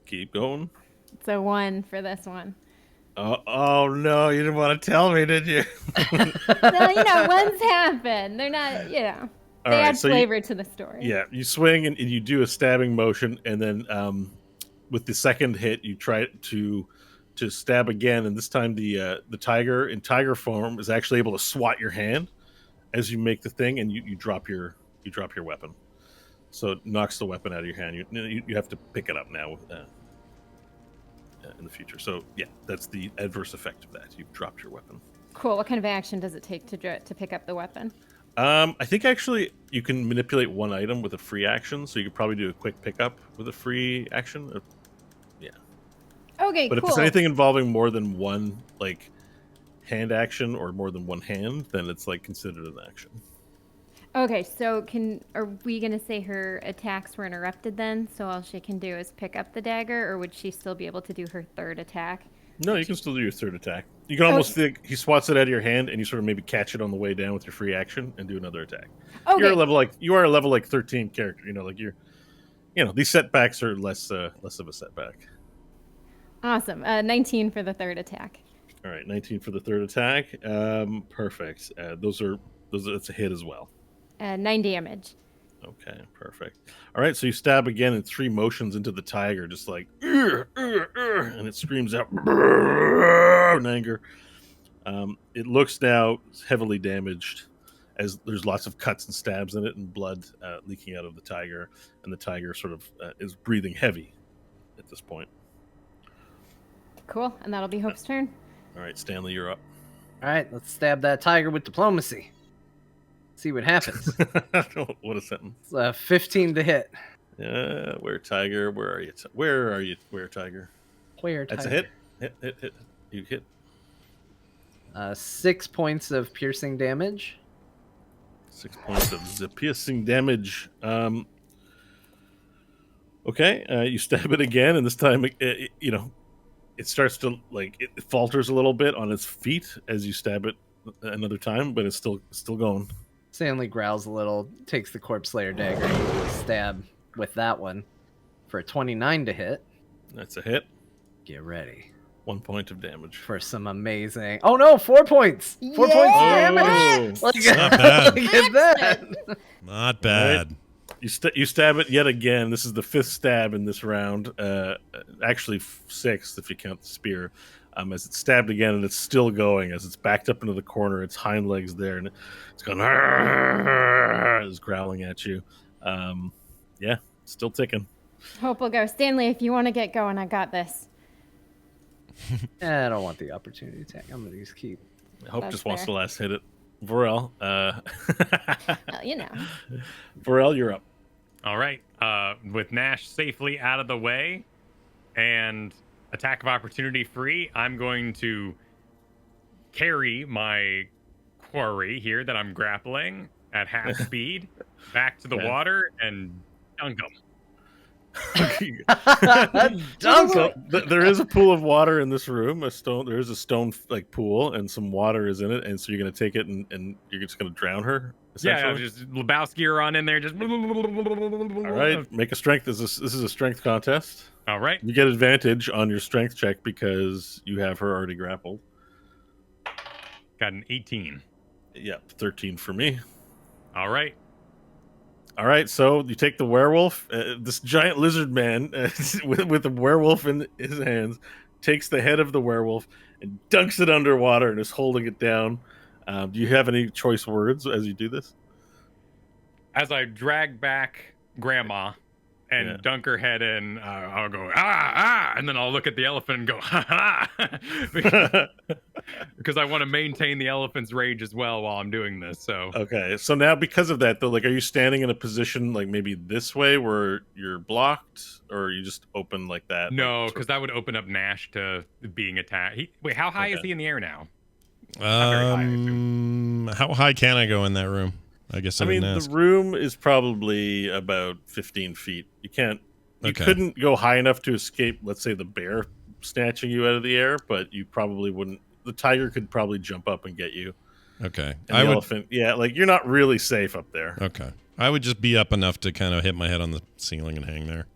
Keep going. It's a 1 for this one. Oh no, you didn't want to tell me, did you? Well, ones happen. They're not, they add flavor to the story. Yeah, you swing and you do a stabbing motion, and then with the second hit, you try to stab again, and this time the tiger in tiger form is actually able to swat your hand as you make the thing, and you drop your weapon. So it knocks the weapon out of your hand. You have to pick it up now in the future. So yeah, that's the adverse effect of that. You've dropped your weapon. Cool. What kind of action does it take to pick up the weapon? I think actually you can manipulate 1 item with a free action, so you could probably do a quick pickup with a free action. Yeah. Okay, but cool. if it's anything involving more than 1 like hand action or more than 1 hand, then it's like considered an action. Okay, so are we gonna say her attacks were interrupted then? So all she can do is pick up the dagger, or would she still be able to do her 3rd attack? No, you can still do your 3rd attack. You can almost think he swats it out of your hand, and you sort of maybe catch it on the way down with your free action and do another attack. Okay. You are a level 13 character. These setbacks are less of a setback. Awesome. 19 for the 3rd attack. All right, 19 for the 3rd attack. Perfect. Those It's a hit as well. 9 damage. Okay, perfect. All right, so you stab again in 3 motions into the tiger, just like, and it screams out in anger. It looks now heavily damaged, as there's lots of cuts and stabs in it, and blood leaking out of the tiger, and the tiger sort of is breathing heavy at this point. Cool, and that'll be Hope's turn. All right, Stanley, you're up. All right, let's stab that tiger with diplomacy. See what happens. What a sentence. It's 15 to hit. Where tiger? Where are you? Where are you? Where tiger? Where That's tiger? a hit. Hit. You hit. 6 points of piercing damage. 6 points of the piercing damage. Okay, you stab it again, and this time, it starts to it falters a little bit on its feet as you stab it another time, but it's still going. Stanley growls a little, takes the Corpse Slayer dagger, and stab with that one for a 29 to hit. That's a hit. Get ready 1 point of damage. for some amazing. Oh no, 4 points. 4 points of damage. Oh, Look Not bad. Look at that. Not bad. you stab it yet again. This is the 5th stab in this round. Actually 6th if you count the spear. As it's stabbed again, and it's still going. As it's backed up into the corner, its hind legs there, and it's going. It's growling at you. Yeah, still ticking. Hope will go. Stanley, if you want to get going, I got this. I don't want the opportunity attack. I'm gonna just keep. Hope That's just wants fair. to last hit it. Vorel, Well, Vorel, you're up. All right. With Nash safely out of the way and attack of opportunity free, I'm going to carry my quarry here that I'm grappling at half speed back to the Okay. water and dunk him. So there is a pool of water in this room. There is a stone pool, and some water is in it. And so you're going to take it, and you're just going to drown her. Yeah, essentially? just Lebowski her on in there. Just All right, make a strength. This is a strength contest. All right. You get advantage on your strength check because you have her already grappled. Got an 18. Yep, 13 for me. All right. All right, so you take the werewolf, this giant lizard man with a werewolf in his hands, takes the head of the werewolf and dunks it underwater and is holding it down. Do you have any choice words as you do this? As I drag back Grandma and dunk her head in, I'll go, and then I'll look at the elephant and go, ha, ha, because I want to maintain the elephant's rage as well while I'm doing this. So Okay, so now because of that, though, are you standing in a position maybe this way where you're blocked, or are you just open like that? no, because that would open up Nash to being attacked. Wait, how high is he in the air now? How high can I go in that room? I guess I didn't ask. The room is probably about 15 feet. You can't. You Okay. couldn't go high enough to escape, let's say, the bear snatching you out of the air, but you probably wouldn't. The tiger could probably jump up and get you. Okay. And the elephant, you're not really safe up there. Okay. I would just be up enough to kind of hit my head on the ceiling and hang there.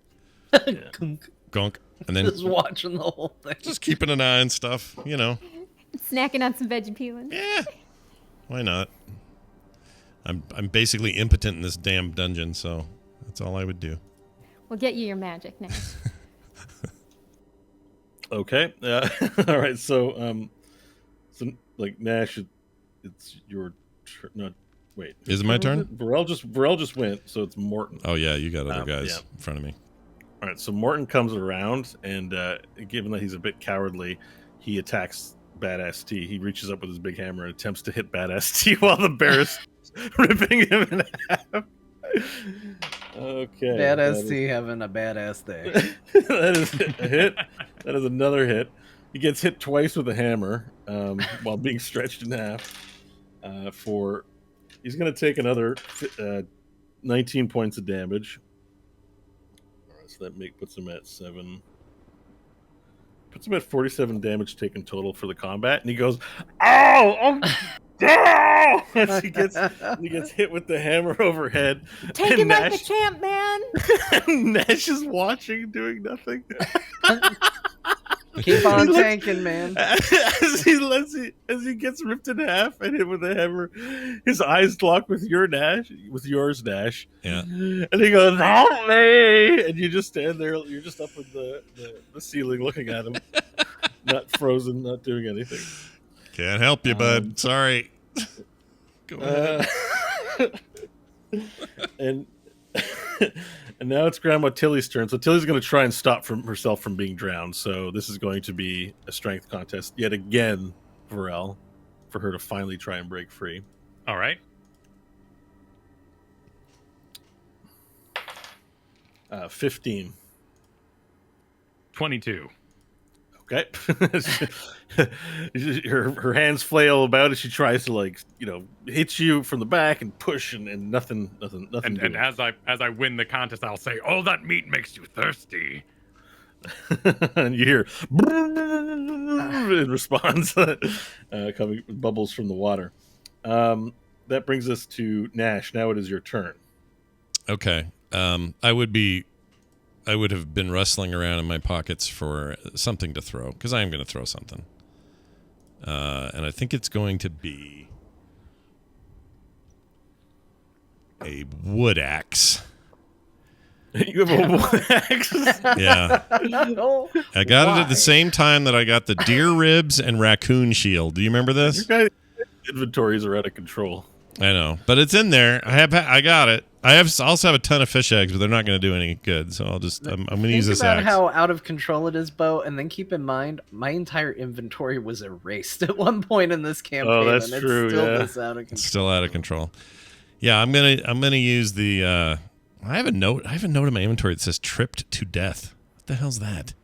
Gunk. And then Just watching the whole thing. just keeping an eye on stuff, snacking on some veggie peelings. Yeah. Why not? I'm basically impotent in this damn dungeon, so that's all I would do. We'll get you your magic now. Okay. All right. So Nash, it's your turn. Not wait. Is it my turn? Burrell just went, so it's Morton. Oh yeah, you got other guys yeah. in front of me. All right. So Morton comes around, and given that he's a bit cowardly, he attacks Badass T. He reaches up with his big hammer and attempts to hit Badass T while the bear is ripping him in half. Okay. Badass T having a badass day. That is a hit. That is another hit. He gets hit twice with a hammer while being stretched in half. He's going to take another 19 points of damage. All right, so that puts him at 7. Puts him at 47 damage taken total for the combat, and he goes, "Ow! Oh, ow!" As he gets hit with the hammer overhead. Take And it like a champ, man. Nash is watching, doing nothing. Keep on tanking, man. As he gets ripped in half and hit with a hammer, his eyes lock with yours, Nash. Yeah. And he goes, "Help me!" And you just stand there. You're just up in the ceiling, looking at him, not frozen, not doing anything. Can't help you, bud. Sorry. Go ahead. And now it's Grandma Tilly's turn. So Tilly's going to try and stop herself from being drowned. So this is going to be a strength contest yet again, Varel, for her to finally try and break free. All right. 15. 22. Okay. her hands flail about as she tries to hit you from the back and push and nothing. And as I win the contest, I'll say, "Oh, that meat makes you thirsty." And you hear in response, coming bubbles from the water. That brings us to Nash. Now it is your turn. Okay. I would have been rustling around in my pockets for something to throw, because I am going to throw something. And I think it's going to be a wood axe. You have a wood axe? Yeah. I got it at the same time that I got the deer ribs and raccoon shield. Do you remember this? Your guys' inventories are out of control. I know, but it's in there. I got it. I also have a ton of fish eggs, but they're not going to do any good. So I'm going to use this axe. Think about how out of control it is, Bo, and then keep in mind my entire inventory was erased at one point in this campaign. Oh, that's and true. It's still Yeah, this out of control. It's still out of control. Yeah, I'm gonna use the. I have a note in my inventory that says "tripped to death." What the hell's that?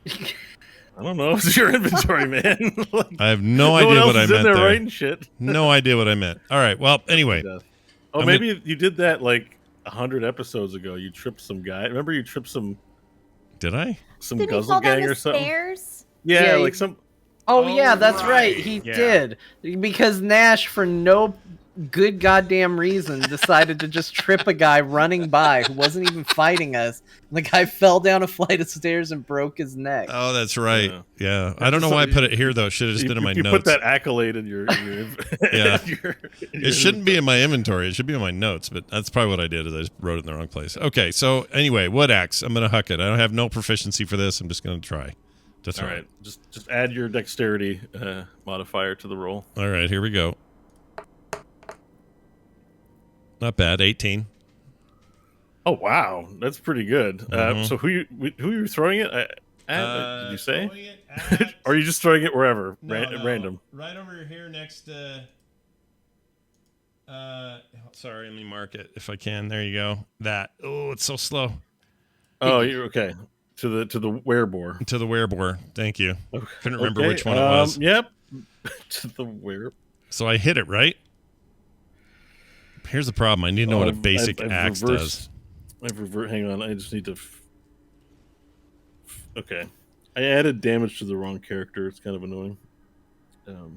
I don't know. It's your inventory, man. I have no idea what I meant there. Writing shit. No idea what I meant. All right. Well, anyway. Oh, maybe you did that 100 episodes ago. You tripped some guy. Remember you tripped some... Did I? Some Did guzzle he fall down gang the or something? stairs? Yeah, some... Oh, yeah, that's right. He Yeah. did. Because Nash, for no good goddamn reason, decided to just trip a guy running by who wasn't even fighting us. And the guy fell down a flight of stairs and broke his neck. Oh, that's right. Yeah. I don't know why I put it here, though. It should have just been in my you notes. put that accolade in your Yeah. It shouldn't be in my inventory. It should be in my notes, but that's probably what I did is I just wrote it in the wrong place. Okay, so anyway, wood axe. I'm going to huck it. I don't have no proficiency for this. I'm just going to try to throw All right. it. Just add your dexterity modifier to the roll. All right, here we go. Not bad, 18. Oh, wow. That's pretty good. So who you throwing it at? Did you say? Or are you just throwing it wherever? Random? Right over here next to... sorry, let me mark it if I can. There you go. That. Oh, it's so slow. Oh, you're okay. To the wereboar. To the wereboar. Thank you. Okay. Couldn't remember which one it was. Yep. To the were. So I hit it, right? Here's the problem. I need to know what a basic axe does. Hang on. I just need to... Okay. I added damage to the wrong character. It's kind of annoying.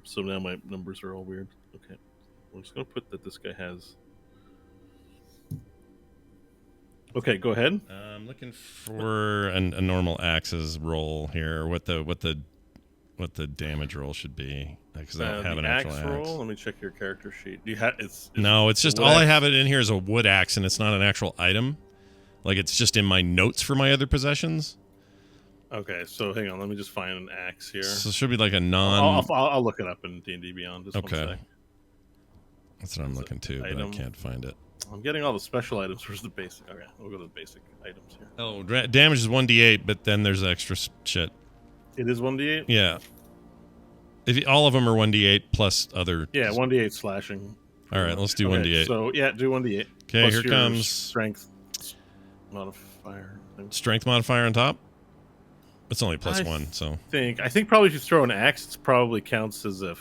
So now my numbers are all weird. Okay. I'm just going to put that this guy has... Okay, go ahead. I'm looking for a normal axes roll here. What the damage roll should be, because I don't have an actual axe. Roll? Let me check your character sheet. Do you have? It's just all I have it in here is a wood axe, and it's not an actual item. Like it's just in my notes for my other possessions. Okay, so hang on. Let me just find an axe here. So it should be like a non. I'll look it up in D&D Beyond. Just okay. 1 sec. That's what I'm looking to, but I can't find it. I'm getting all the special items. Where's the basic? Okay, we'll go to the basic items here. Oh, damage is 1d8, but then there's extra shit. It is 1d8? Yeah. All of them are 1d8 plus other. Yeah, 1d8 slashing. All right, let's do 1d8. So, yeah, do 1d8. Okay, plus here your comes... Strength modifier. Strength modifier on top? It's only +1, so... I think probably if you throw an axe, it probably counts as a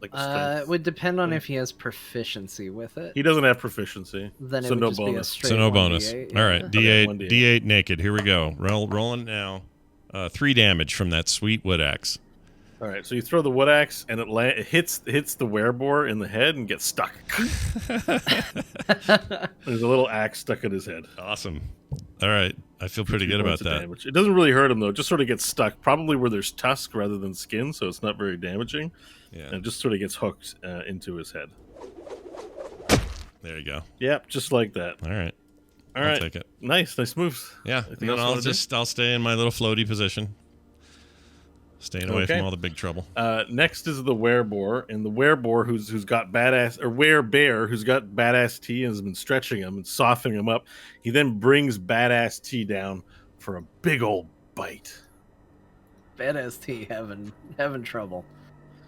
it would depend on if he has proficiency with it. He doesn't have proficiency. Then it so would no just bonus. Be a straight so no bonus. 1d8, All right, yeah. D8, D8 naked. Here we go. Rolling now. 3 damage from that sweet wood axe. All right, so you throw the wood axe, and it hits the wereboar in the head and gets stuck. There's a little axe stuck in his head. Awesome. All right. I feel pretty good about that. Damage. It doesn't really hurt him, though. It just sort of gets stuck, probably where there's tusk rather than skin, so it's not very damaging. Yeah. And it just sort of gets hooked into his head. There you go. Yep, just like that. All right. All I'll right. take it. Nice moves. Yeah. Anything And else you wanna I'll stay in my little floaty position. Staying away Okay. from all the big trouble. Next is the wereboar, and the wereboar who's got badass, or werebear who's got badass tea and has been stretching him and softening him up. He then brings badass tea down for a big old bite. Badass T having trouble.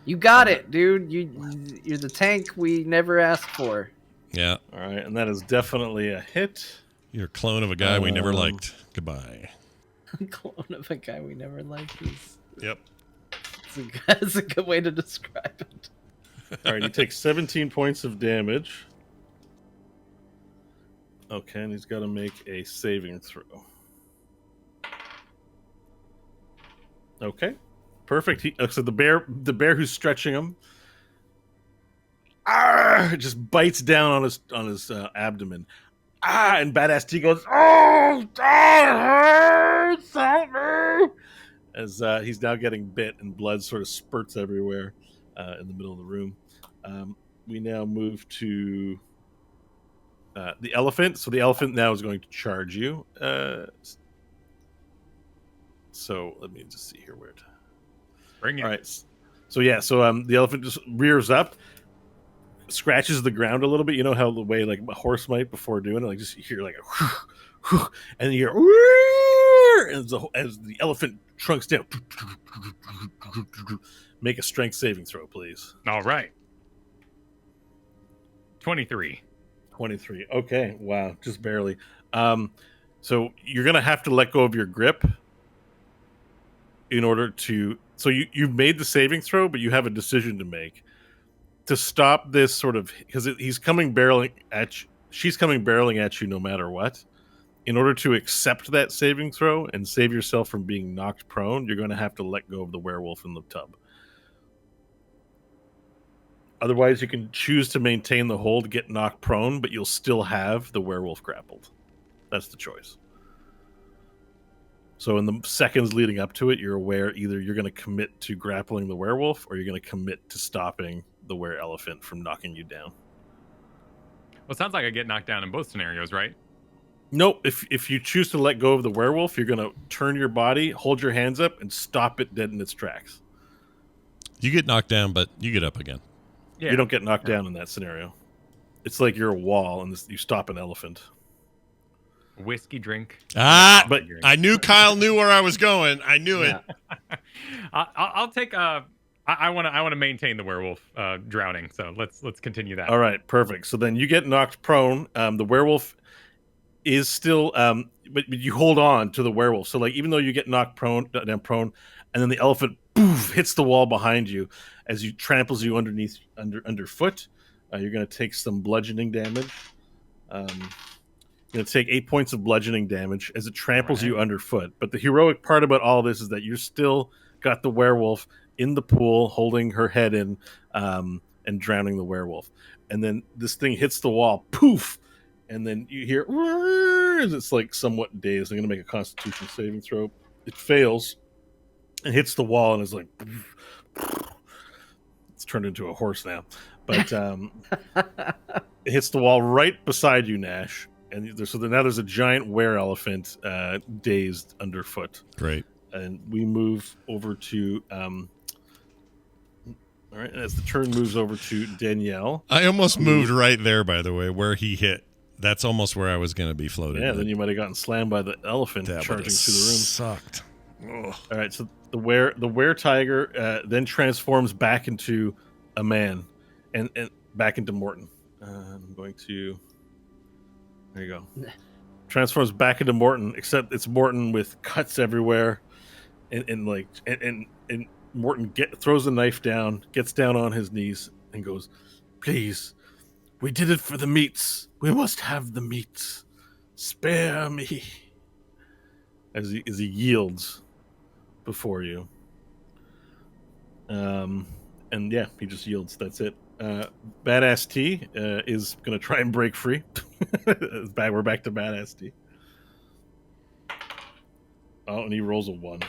You got it, dude. You're the tank we never asked for. Yeah. All right, and that is definitely a hit. You're a clone of a guy we never liked. Goodbye. Clone of a guy we never liked. Yep. That's a good way to describe it. All right, he takes 17 points of damage. Okay, and he's got to make a saving throw. Okay, perfect. So the bear who's stretching him, just bites down on his abdomen. And badass T goes, "Oh, that hurts! Help me!" As he's now getting bit and blood sort of spurts everywhere in the middle of the room. We now move to the elephant. So the elephant now is going to charge you. So let me just see here where it. Bring it. All right. So the elephant just rears up, scratches the ground a little bit. You know how the way like a horse might before doing it, like just you hear like a, and you hear as the elephant trunks down. Make a strength saving throw, please. All right. 23. 23. Okay. Wow. Just barely. So you're gonna have to let go of your grip in order to. So you've made the saving throw, but you have a decision to make to stop this sort of, because he's coming barreling at you. She's coming barreling at you no matter what. In order to accept that saving throw and save yourself from being knocked prone, you're going to have to let go of the werewolf in the tub. Otherwise, you can choose to maintain the hold, get knocked prone, but you'll still have the werewolf grappled. That's the choice. So in the seconds leading up to it, you're aware either you're going to commit to grappling the werewolf or you're going to commit to stopping the were-elephant from knocking you down. Well, it sounds like I get knocked down in both scenarios, right? Nope. If you choose to let go of the werewolf, you're going to turn your body, hold your hands up, and stop it dead in its tracks. You get knocked down, but you get up again. Yeah. You don't get knocked down in that scenario. It's like you're a wall and you stop an elephant. Whiskey drink. But I knew Kyle knew where I was going. I knew it. I'll take I want to maintain the werewolf drowning. So let's continue that. All right, perfect. So then you get knocked prone. The werewolf is still, but you hold on to the werewolf. So like even though you get knocked prone, and then the elephant poof, hits the wall behind you as you tramples you underfoot. You're going to take some bludgeoning damage. You're going to take 8 points of bludgeoning damage as it tramples you underfoot. But the heroic part about all this is that you're still got the werewolf in the pool, holding her head in and drowning the werewolf. And then this thing hits the wall, poof, and then you hear as it's like somewhat dazed. I'm going to make a Constitution saving throw. It fails and hits the wall and is like, it's turned into a horse now. But it hits the wall right beside you, Nash. And now there's a giant were-elephant dazed underfoot. Great. And we move over to all right, and as the turn moves over to Danielle. I almost moved right there, by the way, where he hit. That's almost where I was going to be floated. Yeah, then you might have gotten slammed by the elephant charging through the room. Sucked. Ugh. All right, so the were tiger then transforms back into a man and back into Morton. I'm going to. There you go. Transforms back into Morton, except it's Morton with cuts everywhere, and Morton throws the knife down, gets down on his knees, and goes, "Please, we did it for the meats. We must have the meats. Spare me." As he yields before you, and yeah, he just yields. That's it. Badass T is going to try and break free. We're back to Badass T. Oh, and he rolls a 1.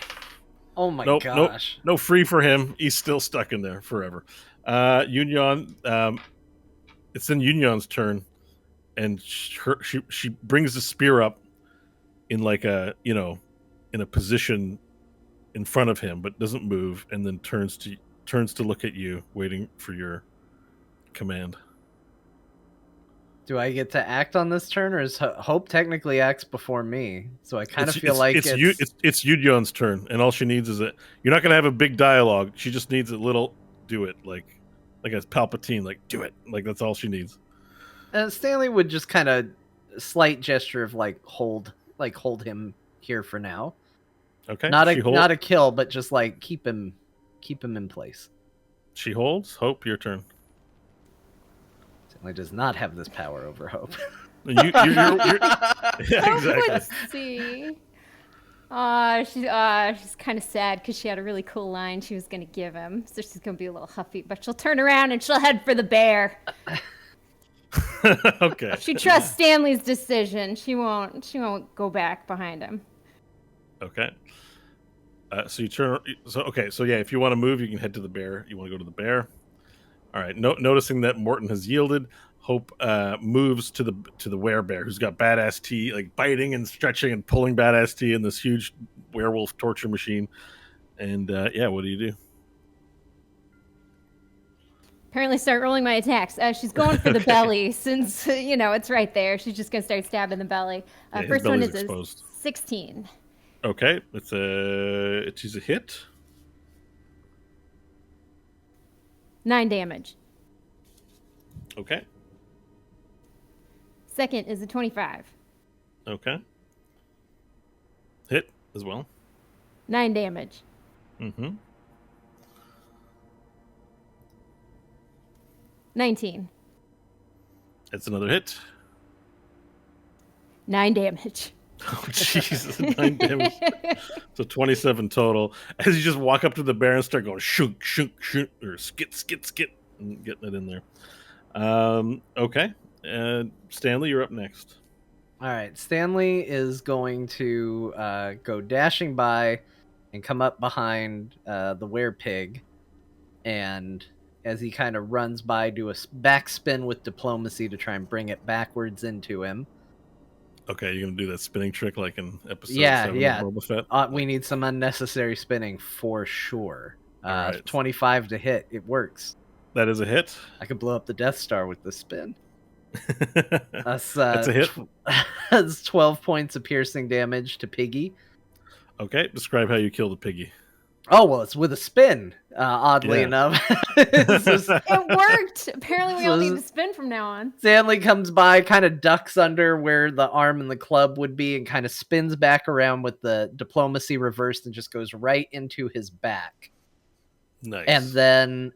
Oh my Nope, gosh. no free for him. He's still stuck in there forever. Union, it's then Union's turn, and she brings the spear up in like a in a position in front of him, but doesn't move, and then turns to look at you, waiting for your command. Do I get to act on this turn, or is Hope technically acts before me? So I kind of feel like it's Yudion's turn, and all she needs is you're not gonna have a big dialogue. She just needs a little do it, like a Palpatine, like do it, like that's all she needs. Stanley would just kind of slight gesture of like hold him here for now. Okay, not a kill, but just like keep him in place. She holds. Hope, your turn. Stanley does not have this power over Hope. you're yeah, exactly. Let's see. She's kind of sad because she had a really cool line she was going to give him. So she's going to be a little huffy, but she'll turn around and she'll head for the bear. Okay. She trusts Stanley's decision. She won't go back behind him. Okay. So you turn. So yeah, if you want to move, you can head to the bear. You want to go to the bear. All right. Noticing that Morton has yielded, Hope moves to the werebear, who's got badass tea, like biting and stretching and pulling badass tea in this huge werewolf torture machine. And yeah, what do you do? Apparently start rolling my attacks. She's going for the belly since, it's right there. She's just going to start stabbing the belly. First one is exposed. 16. Okay. It's a hit. 9 damage. Okay. Second is a 25. Okay. Hit as well. 9 damage. Mm-hmm. 19. That's another hit. 9 damage. Oh, Jesus. 9 damage. So 27 total. As you just walk up to the bear and start going shunk, shunk, shunk, or skit, skit, skit, and getting it in there. Okay. Stanley, you're up next. All right. Stanley is going to go dashing by and come up behind the werepig, and as he kind of runs by, do a backspin with diplomacy to try and bring it backwards into him. Okay, you're gonna do that spinning trick like in episode 7 of Boba Fett? We need some unnecessary spinning for sure. Right. 25 to hit. It works. That is a hit. I could blow up the Death Star with the spin. That's a hit. That's 12 points of piercing damage to Piggy. Okay, describe how you kill the piggy. Oh, well, it's with a spin, oddly enough. It worked. Apparently, we all need to spin from now on. Stanley comes by, kind of ducks under where the arm and the club would be, and kind of spins back around with the diplomacy reversed and just goes right into his back. Nice. And then,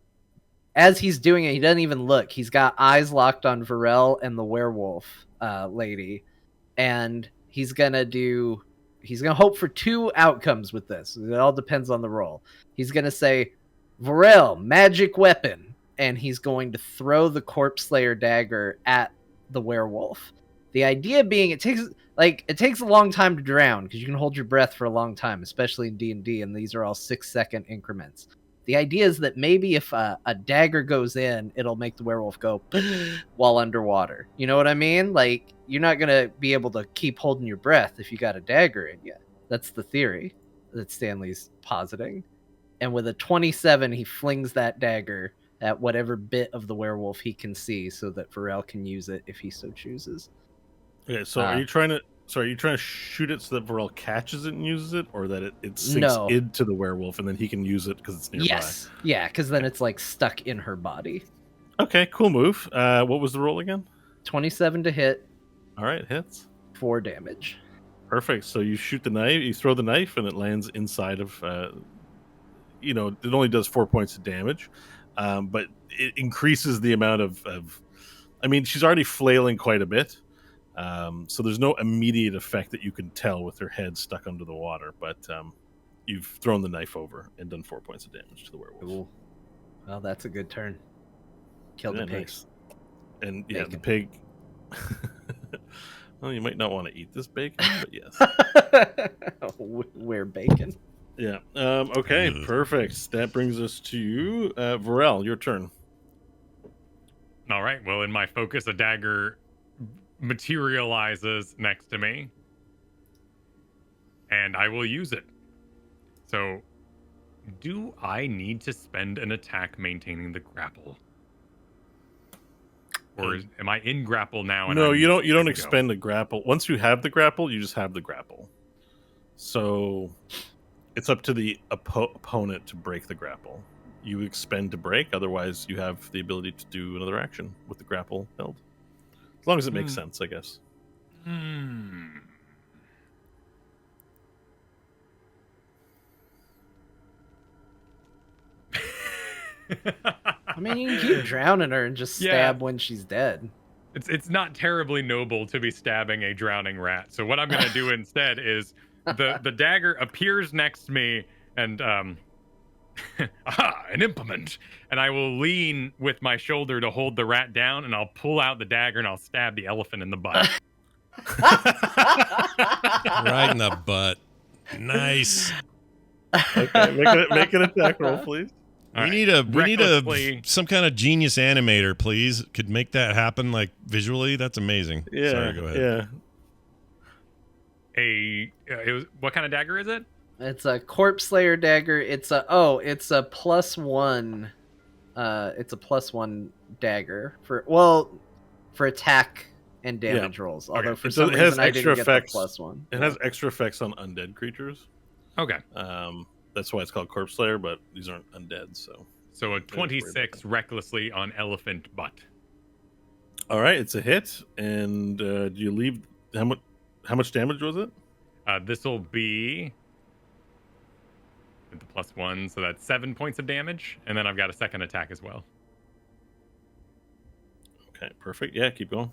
as he's doing it, he doesn't even look. He's got eyes locked on Varel and the werewolf lady. And he's going to hope for 2 outcomes with this. It all depends on the roll. He's going to say, Varel, magic weapon. And he's going to throw the Corpse Slayer dagger at the werewolf. The idea being it takes a long time to drown because you can hold your breath for a long time, especially in D&D, and these are all 6-second increments. The idea is that maybe if a dagger goes in, it'll make the werewolf go while underwater. You know what I mean? Like, you're not going to be able to keep holding your breath if you got a dagger in you. That's the theory that Stanley's positing. And with a 27, he flings that dagger at whatever bit of the werewolf he can see so that Varel can use it if he so chooses. Okay, so are you trying to shoot it so that Varel catches it and uses it, or that it sinks into the werewolf and then he can use it because it's nearby? Yes. Yeah, because then it's like stuck in her body. Okay, cool move. What was the roll again? 27 to hit. All right, hits. 4 damage. Perfect. So you shoot the knife, you throw the knife, and it lands inside of, it only does 4 points of damage, but it increases the amount of I mean, she's already flailing quite a bit. So there's no immediate effect that you can tell with her head stuck under the water, but you've thrown the knife over and done 4 points of damage to the werewolf. Cool. Well, that's a good turn. Killed the pig. Nice. And yeah, the pig Well, you might not want to eat this bacon, but yes. We're bacon. Yeah. Okay, perfect. That brings us to Varel, your turn. All right. Well, in my focus, a dagger materializes next to me, and I will use it. So, do I need to spend an attack maintaining the grapple? Or am I in grapple now? And No, I'm you don't good to go? expend the grapple. Once you have the grapple, you just have the grapple. So it's up to the opponent to break the grapple. You expend to break, otherwise you have the ability to do another action with the grapple held. As long as it makes sense, I guess. I mean, you can keep drowning her and just stab when she's dead. It's not terribly noble to be stabbing a drowning rat. So what I'm going to do instead is the dagger appears next to me and aha, an implement. And I will lean with my shoulder to hold the rat down, and I'll pull out the dagger and I'll stab the elephant in the butt. Right in the butt. Nice. Okay, make an attack roll, please. We need some kind of genius animator, please. Could make that happen like visually. That's amazing. Yeah. Sorry, go ahead. Yeah. What kind of dagger is it? It's a corpse slayer dagger. It's a +1. It's a +1 dagger for attack and damage rolls. Although for some reason I didn't get the +1. It has extra effects on undead creatures. Okay. That's why it's called corpse slayer, but these aren't undead. So a 26 recklessly on elephant butt. All right, it's a hit. And do you leave? How much damage was it? This will be with the +1, so that's 7 points of damage, and then I've got a second attack as well. Okay, perfect. Yeah, keep going.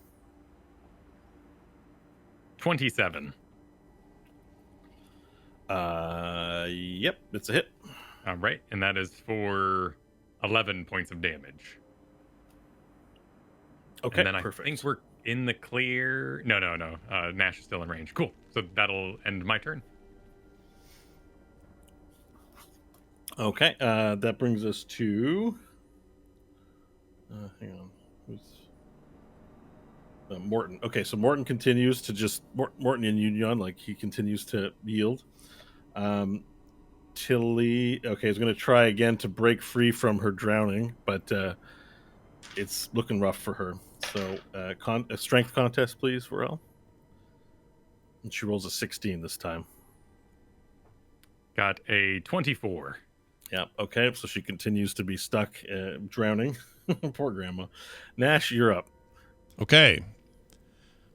27. Yep, it's a hit. All right, and that is for 11 points of damage. Okay, and then perfect. I think we're in the clear. No. Nash is still in range. Cool. So that'll end my turn. Okay, that brings us to. Hang on. Who's Morton? Okay, so Morton continues to just Morton and Union, like he continues to yield. Tilly, is going to try again to break free from her drowning, but it's looking rough for her. So, a strength contest, please, Varel. And she rolls a 16 this time. Got a 24. Yeah, okay, so she continues to be stuck drowning. Poor grandma. Nash, you're up. Okay.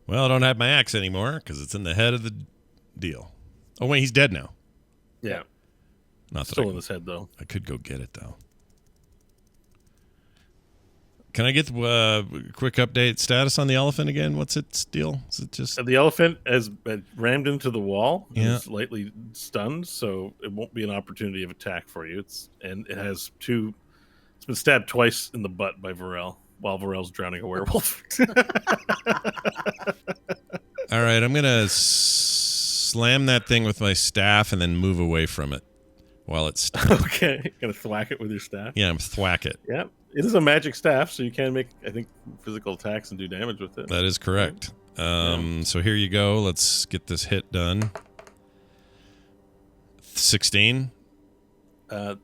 Well, I don't have my axe anymore because it's in the head of the deal. Oh, wait, he's dead now. Yeah. Not that Still in his head, though. I could go get it, though. Can I get the quick update status on the elephant again? What's its deal? Is it just... The elephant has rammed into the wall and Yeah. is lightly stunned, so it won't be an opportunity of attack for you. It's been stabbed twice in the butt by Varel while Varel's drowning a werewolf. All right, I'm going to slam that thing with my staff and then move away from it while it's stunned. Okay. Gonna thwack it with your staff? Yeah, I'm thwack it. Yeah. It is a magic staff, so you can make, I think, physical attacks and do damage with it. That is correct. So here you go. Let's get this hit done. 16. That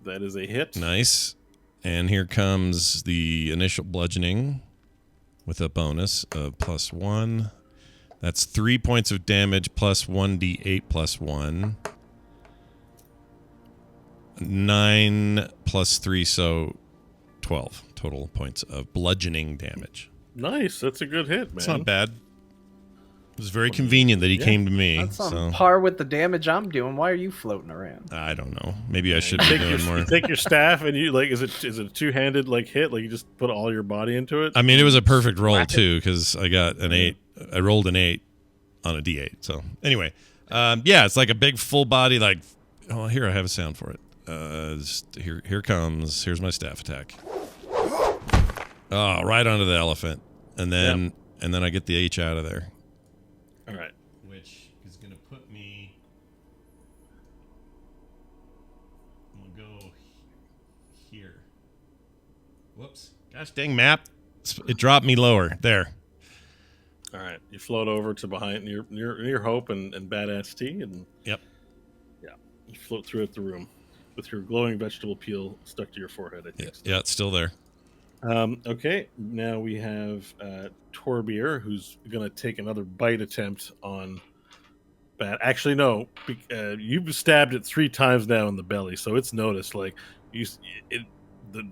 is a hit. Nice. And here comes the initial bludgeoning with a bonus of +1. That's 3 points of damage plus 1d8 plus 1. 9 plus 3, so 12 total points of bludgeoning damage. Nice. That's a good hit, man. It's not bad. It was very convenient that he came to me. That's on par with the damage I'm doing. Why are you floating around? I don't know. Maybe I should be doing more. You take your staff and you is it a two-handed hit? Like you just put all your body into it? I mean, it was a perfect roll too because I got an 8. I rolled an 8 on a d8. So anyway, it's like a big full body. Like, oh, here I have a sound for it. Here comes. Here's my staff attack. Oh, right onto the elephant, and then and then I get the H out of there. All right. Which is going to put me... I'm going to go here. Whoops. Gosh dang map. It dropped me lower. There. All right. You float over to behind near Hope and Badass T, and Yep. yeah, you float through the room with your glowing vegetable peel stuck to your forehead, I think. Yeah, it's still there. Okay, now we have Torbier, who's going to take another bite attempt on Bat. Actually, no, you've stabbed it 3 times now in the belly, so it's noticed. Like the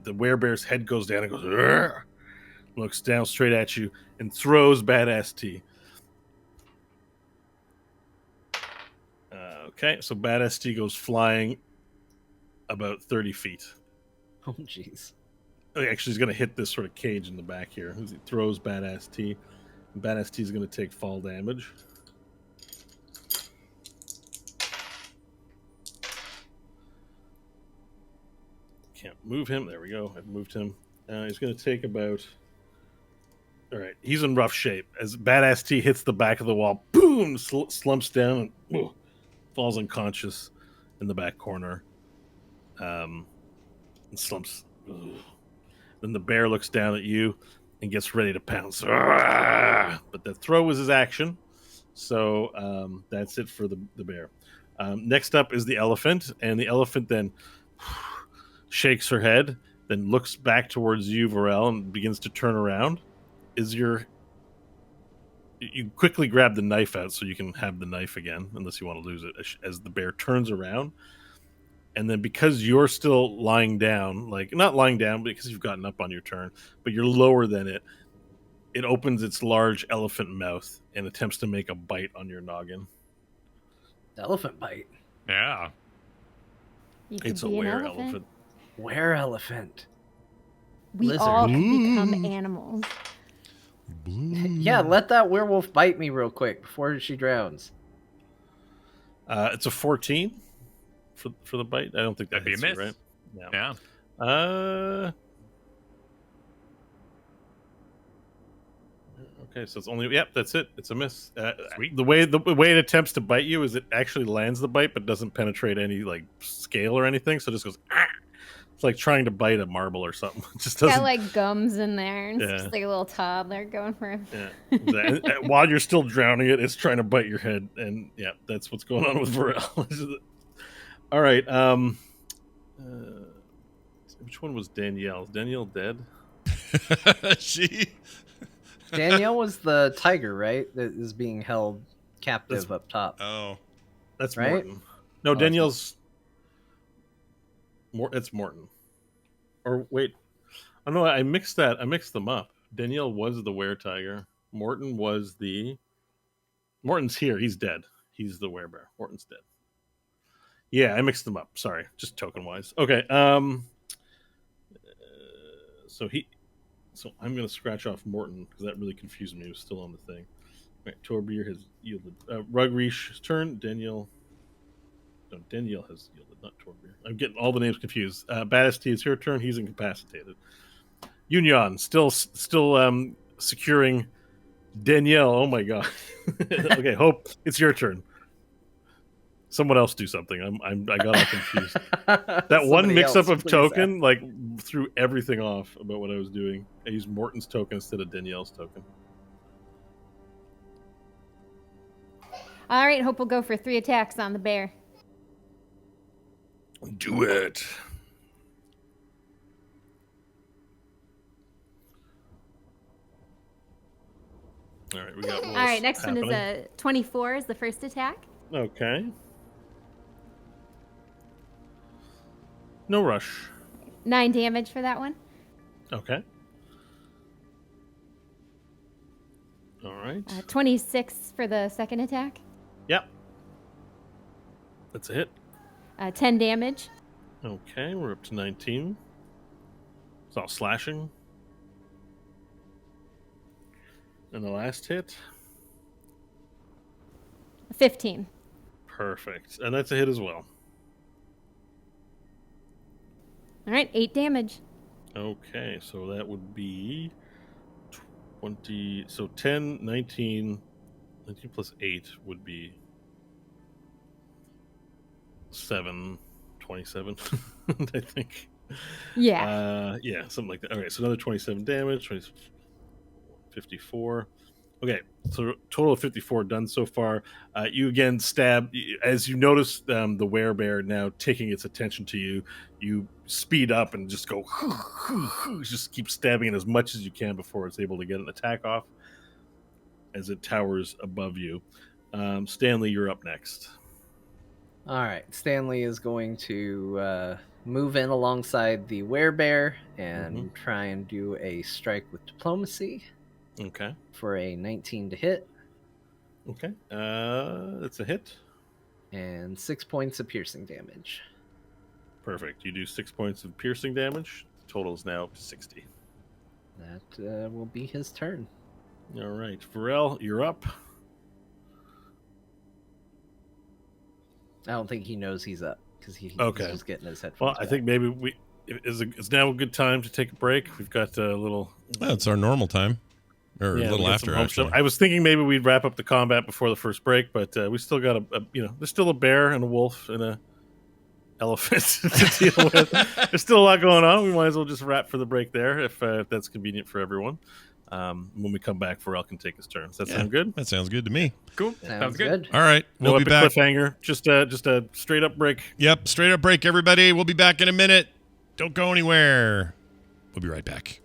werebear's head goes down and goes, "Argh!" Looks down straight at you and throws Badass T. Okay, so Badass T goes flying about 30 feet. Oh, jeez. Actually, he's going to hit this sort of cage in the back here. He throws Badass T. Badass T is going to take fall damage. Can't move him. There we go. I've moved him. He's going to take about... All right. He's in rough shape. As Badass T hits the back of the wall, boom, slumps down and falls unconscious in the back corner. And slumps... Then the bear looks down at you and gets ready to pounce. But the throw was his action. So that's it for the bear. Next up is the elephant. And the elephant then shakes her head, then looks back towards you, Varel, and begins to turn around. You quickly grab the knife out so you can have the knife again, unless you want to lose it, as the bear turns around. And then because you're still lying down, like not lying down because you've gotten up on your turn, but you're lower than it, it opens its large elephant mouth and attempts to make a bite on your noggin. Elephant bite. Yeah. It's a were elephant. Were elephant. We Lizard. all could become animals. Yeah, let that werewolf bite me real quick before she drowns. It's a 14 for the bite. I don't think That'd be a miss, right? No. Yeah. Okay, so it's only... Yep, that's it. It's a miss. Sweet. The way it attempts to bite you is it actually lands the bite, but doesn't penetrate any like scale or anything. So it just goes... Ah! It's like trying to bite a marble or something. It just doesn't... Got like gums in there, and Yeah. it's just like a little toddler going for him. Yeah. While you're still drowning it, it's trying to bite your head, and yeah, that's what's going on with Varel. All right. Which one was Danielle? Is Danielle dead? Danielle was the tiger, right? That is being held captive up top. Oh. That's Right? Morton. No, Danielle's... It's Morton. Or wait. Oh no, I mixed them up. Danielle was the were-tiger. Morton was the... Morton's here. He's dead. He's the werebear. Morton's dead. Yeah, I mixed them up. Sorry. Just token-wise. Okay. So I'm going to scratch off Morton because that really confused me. He was still on the thing. Right, Torbier has yielded. Rugreish's turn. Danielle has yielded, not Torbier. I'm getting all the names confused. Badass T, it's your turn. He's incapacitated. Union still securing Danielle. Oh my god. Okay, Hope, it's your turn. Someone else do something. I got all confused. That one mix-up of token like threw everything off about what I was doing. I used Morton's token instead of Danielle's token. All right, Hope will go for 3 attacks on the bear. Do it. All right, we got. All right, next one is a 24 is the first attack. Okay. No rush. 9 damage for that one. Okay. All right. 26 for the second attack. Yep. That's a hit. 10 damage. Okay, we're up to 19. It's all slashing. And the last hit. 15. Perfect. And that's a hit as well. All right, 8 damage. Okay, so that would be 20. So 10, 19 plus 8 would be 7, 27, I think. Yeah. Something like that. Okay, so another 27 damage, 54. Okay, so total of 54 done so far. You again stab as you notice the werebear now taking its attention to you. You speed up and just go, just keep stabbing it as much as you can before it's able to get an attack off as it towers above you. Stanley, you're up next. All right, Stanley is going to move in alongside the werebear and try and do a strike with diplomacy. Okay. For a 19 to hit. Okay. That's a hit. And 6 points of piercing damage. Perfect. You do 6 points of piercing damage. The total is now 60. That will be his turn. All right. Varel, you're up. I don't think he knows he's up because he's just getting his headphones Well, I back. think maybe it's now a good time to take a break. We've got a little... It's our normal time. Or a little after, actually. I was thinking maybe we'd wrap up the combat before the first break, but we still got there's still a bear and a wolf and a elephant to deal with. There's still a lot going on. We might as well just wrap for the break there if that's convenient for everyone. When we come back, Pharrell can take his turn. Does that sound good? That sounds good to me. Cool. Sounds good. All right. No We'll be back. cliffhanger. Just a straight up break. Yep. Straight up break, everybody. We'll be back in a minute. Don't go anywhere. We'll be right back.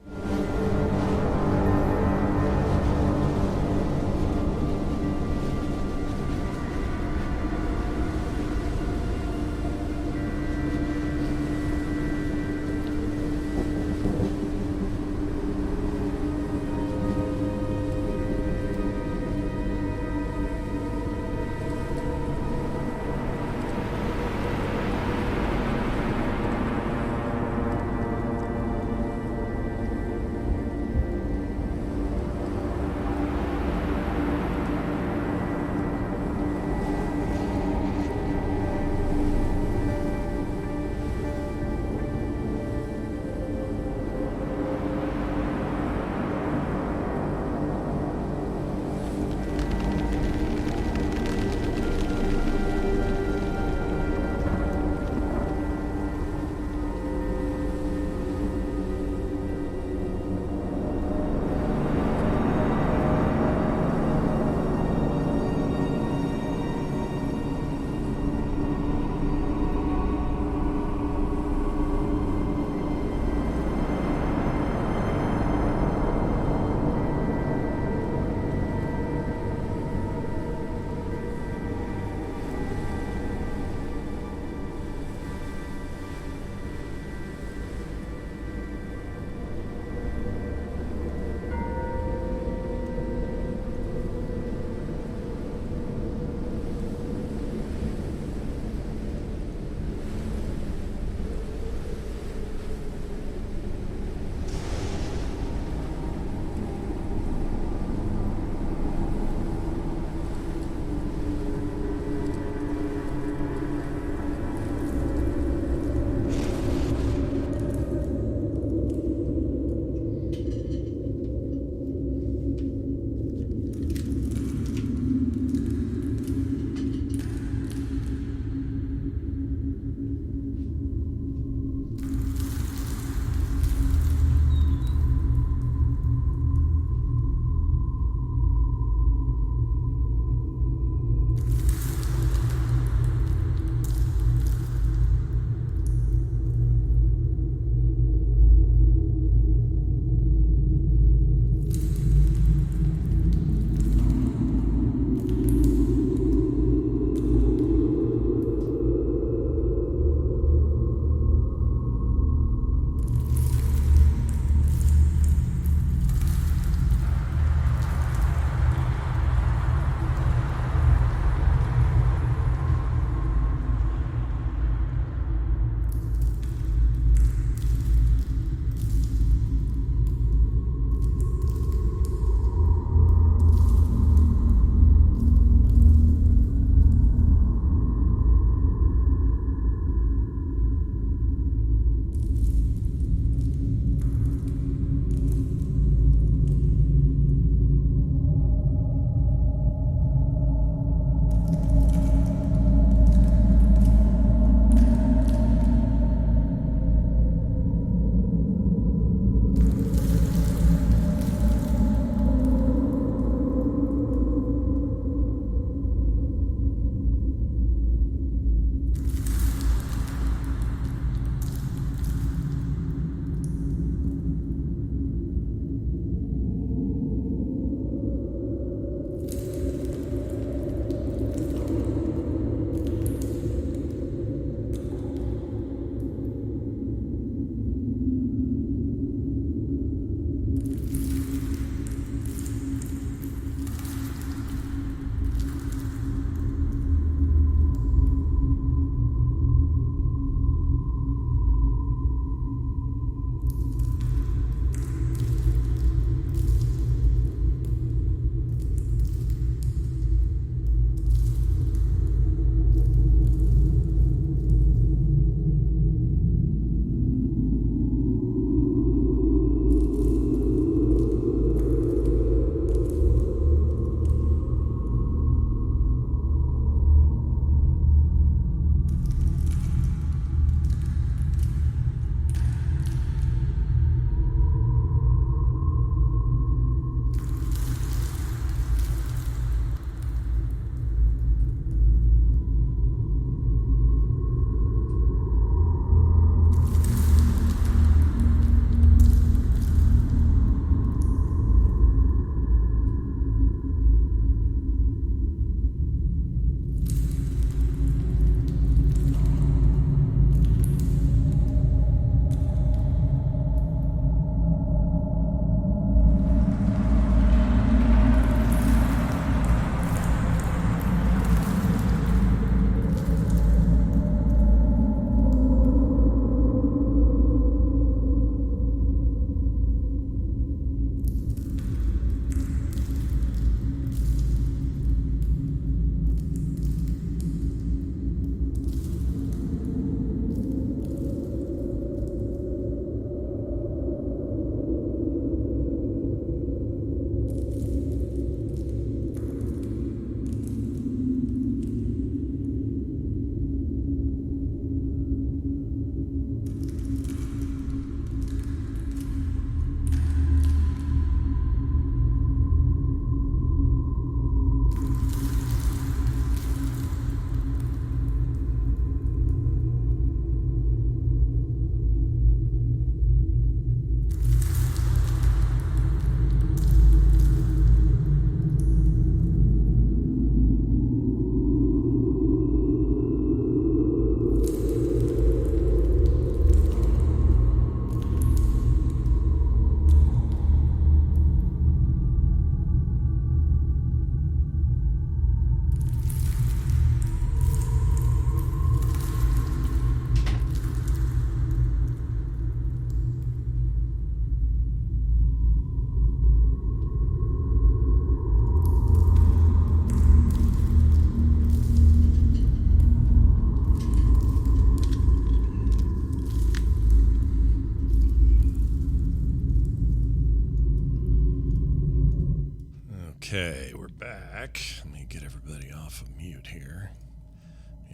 Okay, we're back. Let me get everybody off of mute here.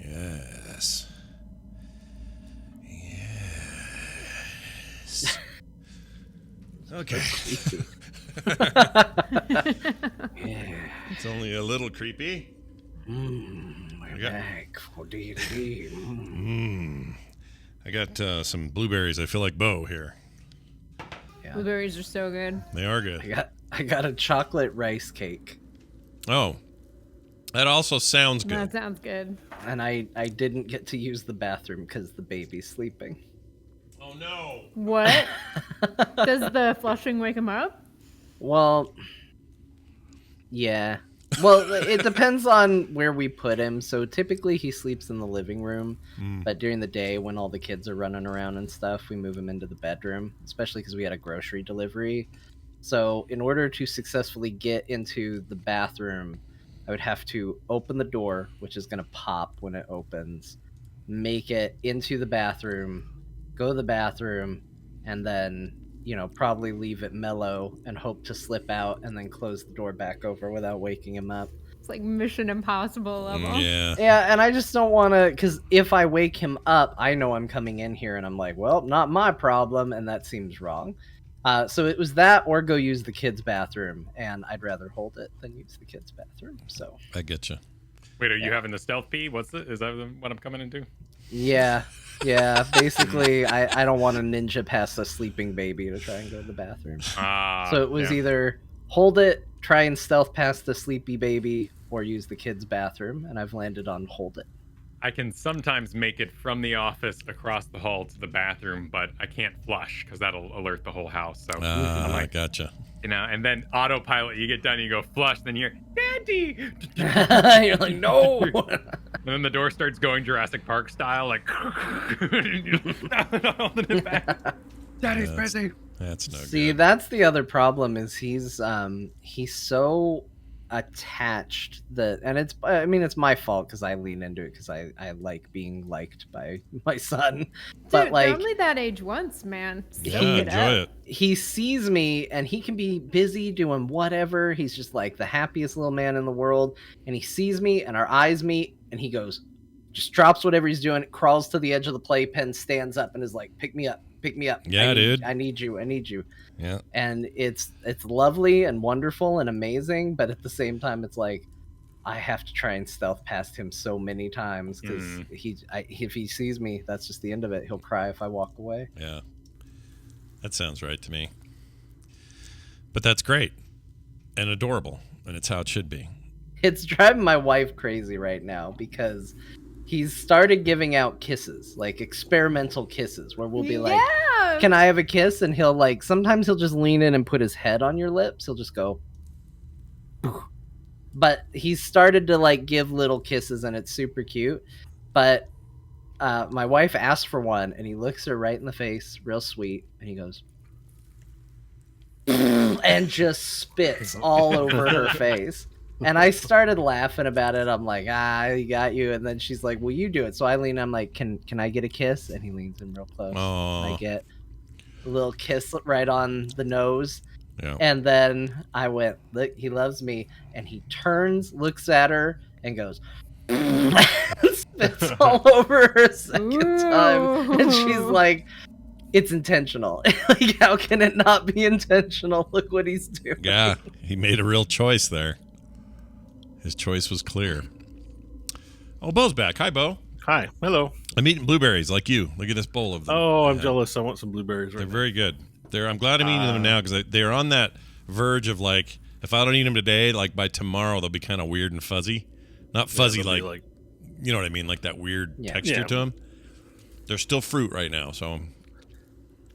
Yes. Yes. Okay. Yeah. It's only a little creepy. We're got- back for D&D. I got some blueberries. I feel like Bo here. Yeah. Blueberries are so good. They are good. I got a chocolate rice cake, Oh, that also sounds good. That sounds good. and I didn't get to use the bathroom because the baby's sleeping. Oh no. What? Does the flushing wake him up? Well, yeah. Well, it depends on where we put him. So typically he sleeps in the living room, but during the day when all the kids are running around and stuff, we move him into the bedroom, especially because we had a grocery delivery. So in order to successfully get into the bathroom, I would have to open the door, which is going to pop when it opens, make it into the bathroom, go to the bathroom, and then, probably leave it mellow and hope to slip out and then close the door back over without waking him up. It's like Mission Impossible level. Yeah. Yeah, and I just don't want to, because if I wake him up, I know I'm coming in here and I'm like, well, not my problem, and that seems wrong. So it was that or go use the kids' bathroom, and I'd rather hold it than use the kids' bathroom. So I get you. Wait, are you having the stealth pee? Is that what I'm coming into? yeah, basically, I don't want to ninja past a sleeping baby to try and go to the bathroom. So it was either hold it, try and stealth past the sleepy baby, or use the kids' bathroom, and I've landed on hold it. I can sometimes make it from the office across the hall to the bathroom, but I can't flush because that'll alert the whole house. So I'm I like, gotcha. and then autopilot, you get done, you go flush, then you're Daddy. You're like, no. And then the door starts going Jurassic Park style, like holding it back. Daddy's busy. That's no See, good. that's the other problem is he's so attached and it's my fault because I lean into it because I like being liked by my son. Dude, But like, they're only that age once, man. Yeah, Soak it enjoy up. it. he sees me and he can be busy doing whatever. He's just like the happiest little man in the world. And he sees me and our eyes meet and he goes, just drops whatever he's doing, crawls to the edge of the playpen, stands up and is like, pick me up. Yeah, dude. I need you. Yeah. And it's lovely and wonderful and amazing. But at the same time, it's like, I have to try and stealth past him so many times because if he sees me, that's just the end of it. He'll cry if I walk away. Yeah. That sounds right to me. But that's great and adorable, and it's how it should be. It's driving my wife crazy right now because he's started giving out kisses, like experimental kisses, where we'll be like, Yeah. can I have a kiss? And he'll like, sometimes he'll just lean in and put his head on your lips. He'll just go. But he's started to like give little kisses and it's super cute. But my wife asked for one and he looks her right in the face, real sweet, and he goes, and just spits all over her face. And I started laughing about it. I'm like, I got you. And then she's like, will you do it? So I lean, I'm like, can I get a kiss? And he leans in real close. Aw. And I get a little kiss right on the nose. Yeah. And then I went, look, he loves me. And he turns, looks at her, and goes, and spits all over her a second time. And she's like, it's intentional. Like, how can it not be intentional? Look what he's doing. Yeah. He made a real choice there. His choice was clear. Oh, Bo's back. Hi, Bo. Hi. Hello. I'm eating blueberries like you. Look at this bowl of them. Oh, I'm Yeah. jealous. I want some blueberries right They're now. very good. I'm glad I'm eating them now because they're on that verge of like, if I don't eat them today, like by tomorrow they'll be kind of weird and fuzzy. Not fuzzy they'll be like, you know what I mean, like that weird texture Yeah. to them. They're still fruit right now, so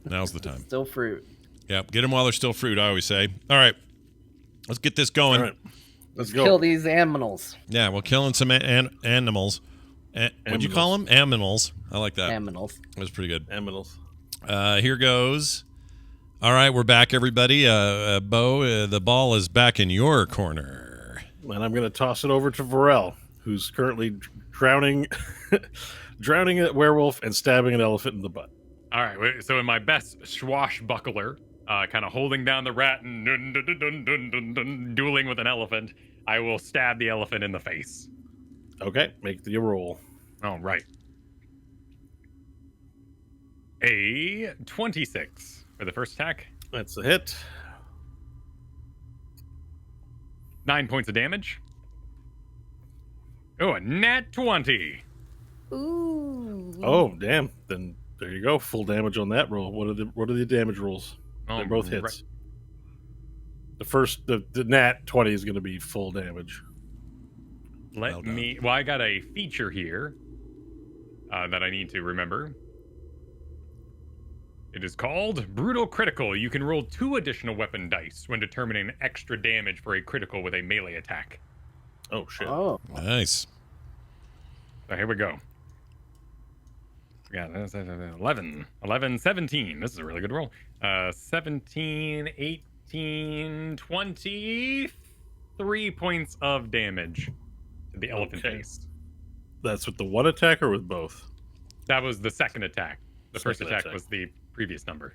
now's the time. Still fruit. Yeah, get them while they're still fruit. I always say. All right, let's get this going. All right. Let's go. Kill these animals. Yeah, we're killing some animals. What'd you call them? Aminals. I like that. Aminals. That was pretty good. Aminals. Here goes. All right, we're back, everybody. Bo, the ball is back in your corner. And I'm going to toss it over to Varel, who's currently drowning a werewolf and stabbing an elephant in the butt. All right. So in my best swashbuckler kind of holding down the rat and dueling with an elephant, I will stab the elephant in the face. Okay, make the roll. All right. A 26 for the first attack. That's a hit. 9 points of damage. Oh, a nat 20. Ooh. Oh, damn. Then there you go. Full damage on that roll. What are the damage rolls? They're both hits. Right. The first, the nat 20 is going to be full damage. Well, I got a feature here that I need to remember. It is called Brutal Critical. You can roll 2 additional weapon dice when determining extra damage for a critical with a melee attack. Oh, shit. Oh, Nice. So here we go. Yeah, 11, 17. This is a really good roll. 17, 18, 23 points of damage to the elephant Okay. face. That's with the one attack or with both? That was the second attack. The first Second attack attack. was the previous number.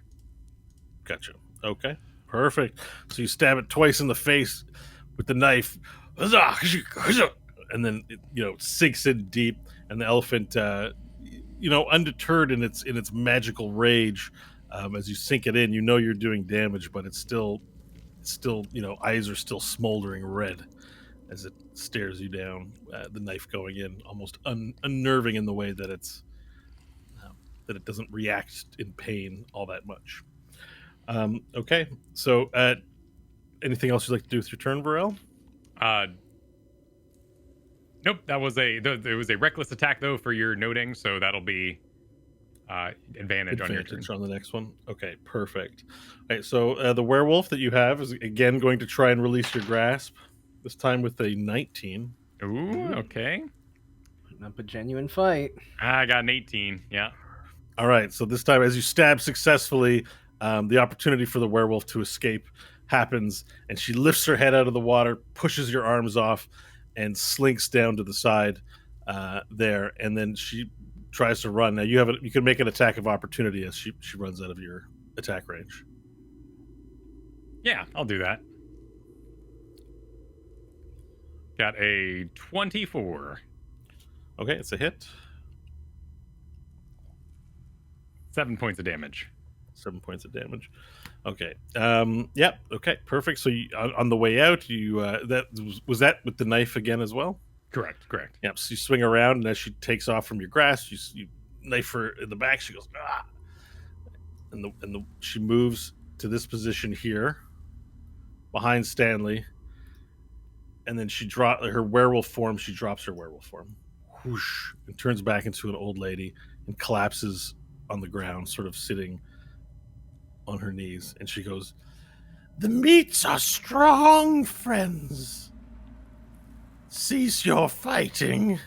Gotcha. Okay. Perfect. So you stab it twice in the face with the knife. And then it sinks in deep, and the elephant undeterred in its magical rage, as you sink it in, you're doing damage, but it's still eyes are still smoldering red as it stares you down, the knife going in, almost unnerving in the way that that it doesn't react in pain all that much. Okay, so anything else you'd like to do with your turn, Varel? Nope, that was it was a reckless attack though for your noting, so that'll be advantage on your turn. On the next one. Okay, perfect. All right, so the werewolf that you have is again going to try and release your grasp, this time with a 19. Ooh, okay. putting up a genuine fight. I got an 18. Yeah. All right, so this time as you stab successfully, the opportunity for the werewolf to escape happens, and she lifts her head out of the water, pushes your arms off, and slinks down to the side there, and then she tries to run. Now you can make an attack of opportunity as she runs out of your attack range. Yeah, I'll do that. Got a 24. Okay, it's a hit. 7 points of damage. 7 points of damage. Okay. Yep. Okay. Perfect. So on the way out, that was that with the knife again as well. Correct. Yep. So you swing around, and as she takes off from your grasp, you knife her in the back. She goes, ah, and she moves to this position here, behind Stanley, and then she drops her werewolf form. She drops her werewolf form, whoosh, and turns back into an old lady and collapses on the ground, sort of sitting on her knees, and she goes, "The meats are strong, friends. Cease your fighting."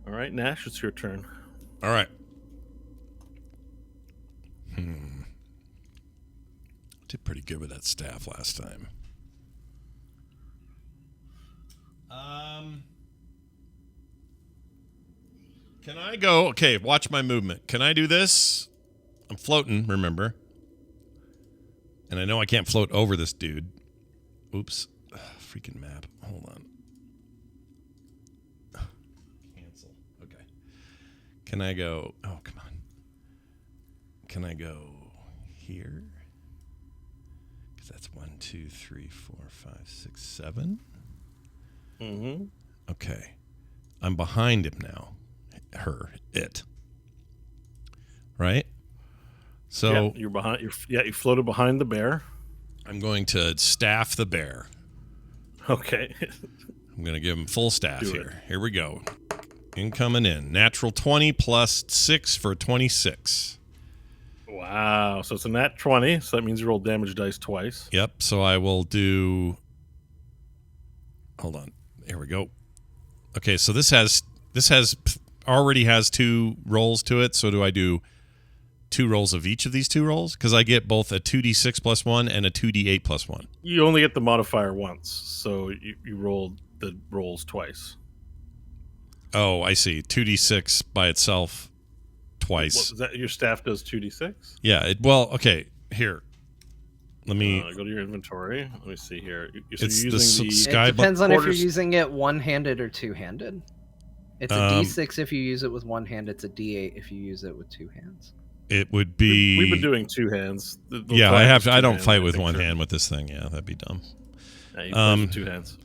All right, Nash, it's your turn. All right. Did pretty good with that staff last time. Can I go? Okay, watch my movement. Can I do this? I'm floating, remember? And I know I can't float over this dude. Oops. Ugh, freaking map. Hold on. Cancel. Okay. Can I go? Oh, come on. Can I go here? Because that's 1, 2, 3, 4, 5, 6, 7. Mm-hmm. Okay. I'm behind him now. It. Right? So yeah, you're behind. You floated behind the bear. I'm going to staff the bear. Okay. I'm going to give him full staff Do here. Here we go. Incoming in. Natural 20 plus 6 for 26. Wow. So it's a nat 20. So that means you roll damage dice twice. Yep. So I will do. Hold on. Here we go. Okay. So this already has 2 rolls to it. So do I do 2 rolls of each of these 2 rolls? Because I get both a 2d6 plus 1 and a 2d8 plus 1. You only get the modifier once, so you rolled the rolls twice. Oh, I see. 2d6 by itself twice. What, was that your staff does 2d6? Yeah. Well, okay. Here, let me. Go to your inventory. Let me see here. So It's you're the using the sky. It depends on if you're quarters- using it one-handed or two-handed. It's a D6 if you use it with one hand. It's a D8 if you use it with two hands. It would be. We've been doing two hands. The Yeah, flag I is have to. I two don't hands, fight with think, one so- hand with this thing. Yeah, that'd be dumb. Yeah, you play with two hands.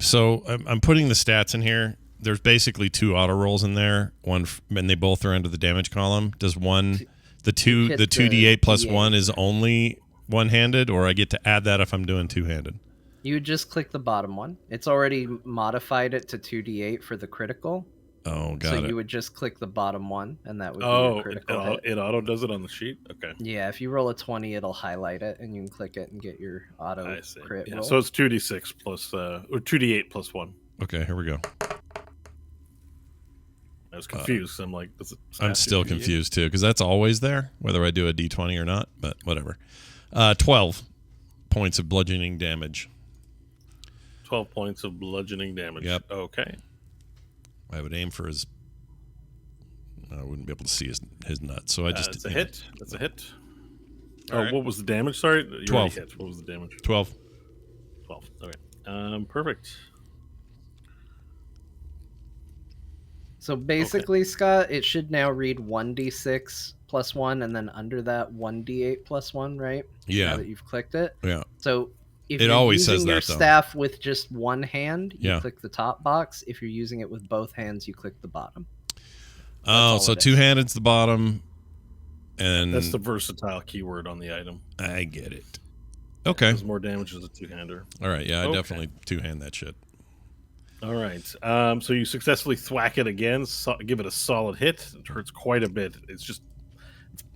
So I'm putting the stats in here. There's basically 2 auto rolls in there. And they both are under the damage column. Does one, the 2d8 plus D8. 1 is only one-handed, or I get to add that if I'm doing two-handed? You would just click the bottom one. It's already modified it to 2d8 for the critical. Oh, got So it. you would just click the bottom one, and that would be Oh, your critical hit. it auto does it on the sheet? Okay. Yeah, if you roll a 20, it'll highlight it, and you can click it and get your auto I see. crit Yeah, roll. so it's 2d6 plus, or 2d8 plus 1. Okay, here we go. I was confused. I'm like, does it I'm have still 2d8? confused too, because that's always there, whether I do a d20 or not. But whatever. 12 points of bludgeoning damage. 12 points of bludgeoning damage. Yep. Okay. I would aim for his. I wouldn't be able to see his nuts, so I just. That's a hit. That's a hit. All right. What was the damage? Sorry, you 12. already hit. What was the damage? 12. 12. Okay. Perfect. So basically, Scott, it should now read 1d6 plus 1, and then under that 1d8 plus 1, right? Yeah. Now that you've clicked it. Yeah. So if It you're always using says your that, though. staff with just one hand, you Yeah. click the top box. If you're using it with both hands, you click the bottom. Oh, all so it is. two-handed's the bottom, and That's the versatile keyword on the item. I get it. Okay. Does more damage as a two-hander. All right. Yeah, I Okay. definitely two-hand that shit. All right. So you successfully thwack it again. Give it a solid hit. It hurts quite a bit. It's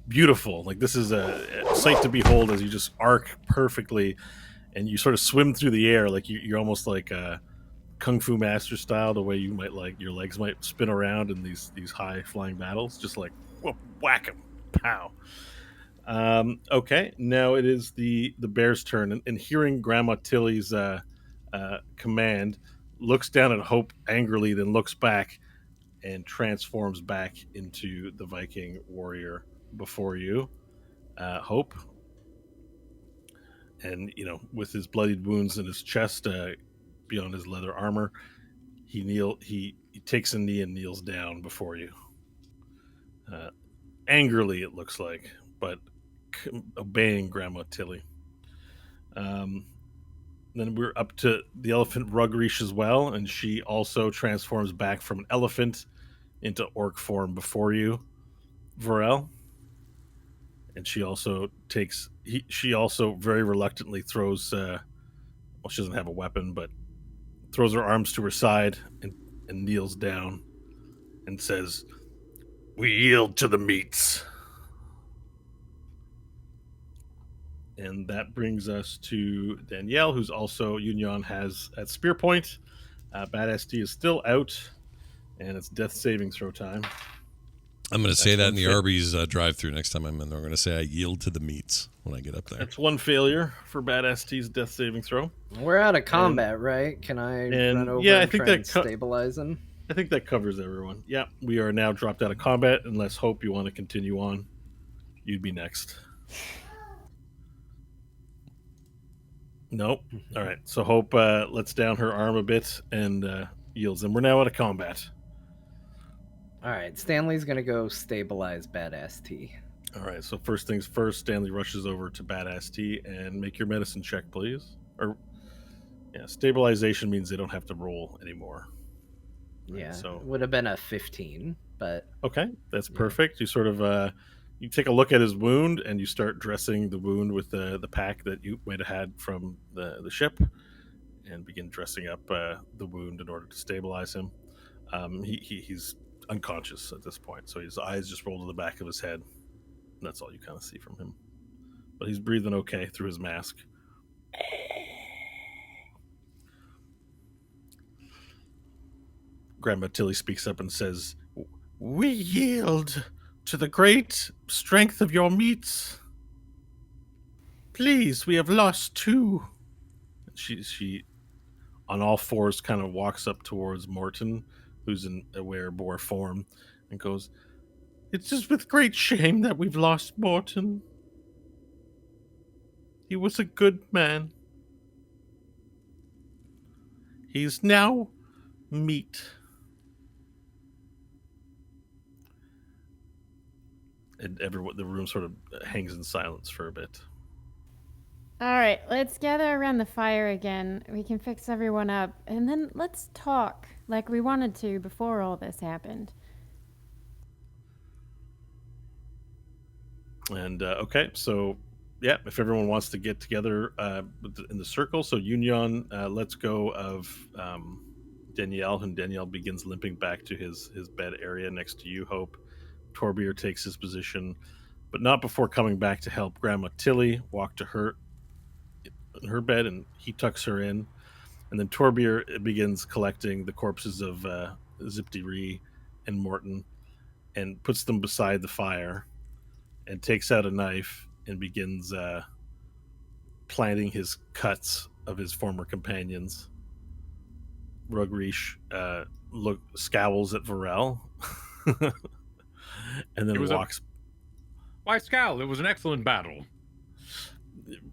beautiful. Like, this is a sight to behold as you just arc perfectly, and you sort of swim through the air like you're almost like Kung Fu Master style. The way you might like your legs might spin around in these high flying battles, just like whack 'em, pow. Okay. Now it is the bear's turn, and hearing Grandma Tilly's command, looks down at Hope angrily, then looks back and transforms back into the Viking warrior before you, Hope. And, with his bloodied wounds in his chest, beyond his leather armor, he takes a knee and kneels down before you. Angrily, it looks like, but obeying Grandma Tilly. Then we're up to the elephant Rugreesh as well, and she also transforms back from an elephant into orc form before you, Varel. And she also she also very reluctantly throws, she doesn't have a weapon, but throws her arms to her side and kneels down and says, "We yield to the meats." And that brings us to Danielle, who's also Union has at spear point. Badass T is still out, and it's death saving throw time. I'm going to say that in the one Arby's drive-through next time I'm in there. I'm going to say I yield to the meats when I get up there. That's one failure for Badass T's death saving throw. We're out of combat, right? Can I run over yeah, I and think try that and stabilize him? I think that covers everyone. Yeah, we are now dropped out of combat. Unless Hope you want to continue on, you'd be next. Nope. All right. So Hope lets down her arm a bit and yields, and we're now out of combat. All right, Stanley's gonna go stabilize Badass T. All right. So first things first, Stanley rushes over to Badass T and make your medicine check, please. Or yeah, stabilization means they don't have to roll anymore. Yeah, so- would have been a 15, but Okay, that's perfect. You sort of you take a look at his wound and you start dressing the wound with the pack that you might have had from the ship, and begin dressing up the wound in order to stabilize him. He's unconscious at this point, so his eyes just roll to the back of his head. And that's all you kind of see from him. But he's breathing okay through his mask. Grandma Tilly speaks up and says, "We yield to the great strength of your meats. Please, we have lost 2." She on all fours kind of walks up towards Morton, who's in a wereboar form, and goes, It's just with great shame that we've lost Morton. He was a good man. He's now meat. And everyone, the room sort of hangs in silence for a bit. All right, let's gather around the fire again. We can fix everyone up, and then let's talk like we wanted to before all this happened. And okay, so yeah, if everyone wants to get together in the circle, so Union lets go of Danielle, and Danielle begins limping back to his bed area next to you, Hope. Torbier takes his position, but not before coming back to help Grandma Tilly walk to her bed, and he tucks her in. And then Torbier begins collecting the corpses of Zipti and Morton and puts them beside the fire and takes out a knife and begins planting his cuts of his former companions. Rugrish scowls at Varel and then walks. Why scowl? It was an excellent battle.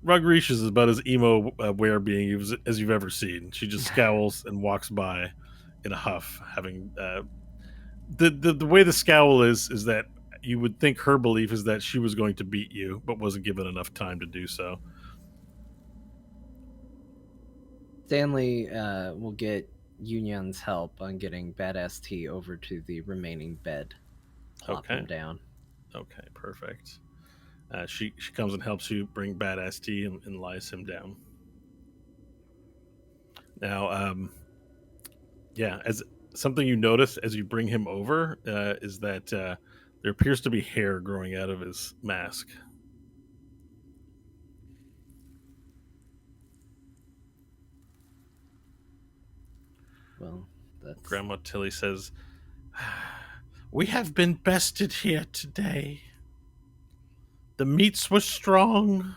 Rugrish is about as emo were being as you've ever seen. She just scowls and walks by in a huff, having the way the scowl is that you would think her belief is that she was going to beat you, but wasn't given enough time to do so. Stanley will get Union's help on getting Badass T over to the remaining bed. Plop him down. Okay, perfect. She comes and helps you bring Badass T and lies him down. Now, as something you notice as you bring him over is that there appears to be hair growing out of his mask. Well, that's... Grandma Tilly says, "We have been bested here today. The meats were strong.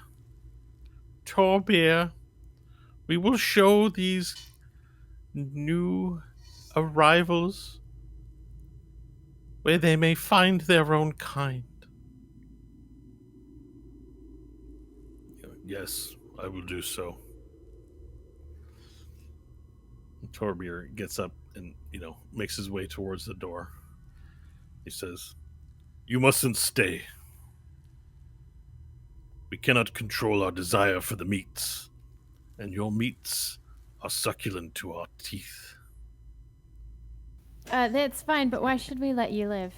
Torbier, we will show these new arrivals where they may find their own kind." Yes, I will do so. Torbier gets up and, makes his way towards the door. He says, "You mustn't stay. We cannot control our desire for the meats, and your meats are succulent to our teeth." That's fine, but why should we let you live?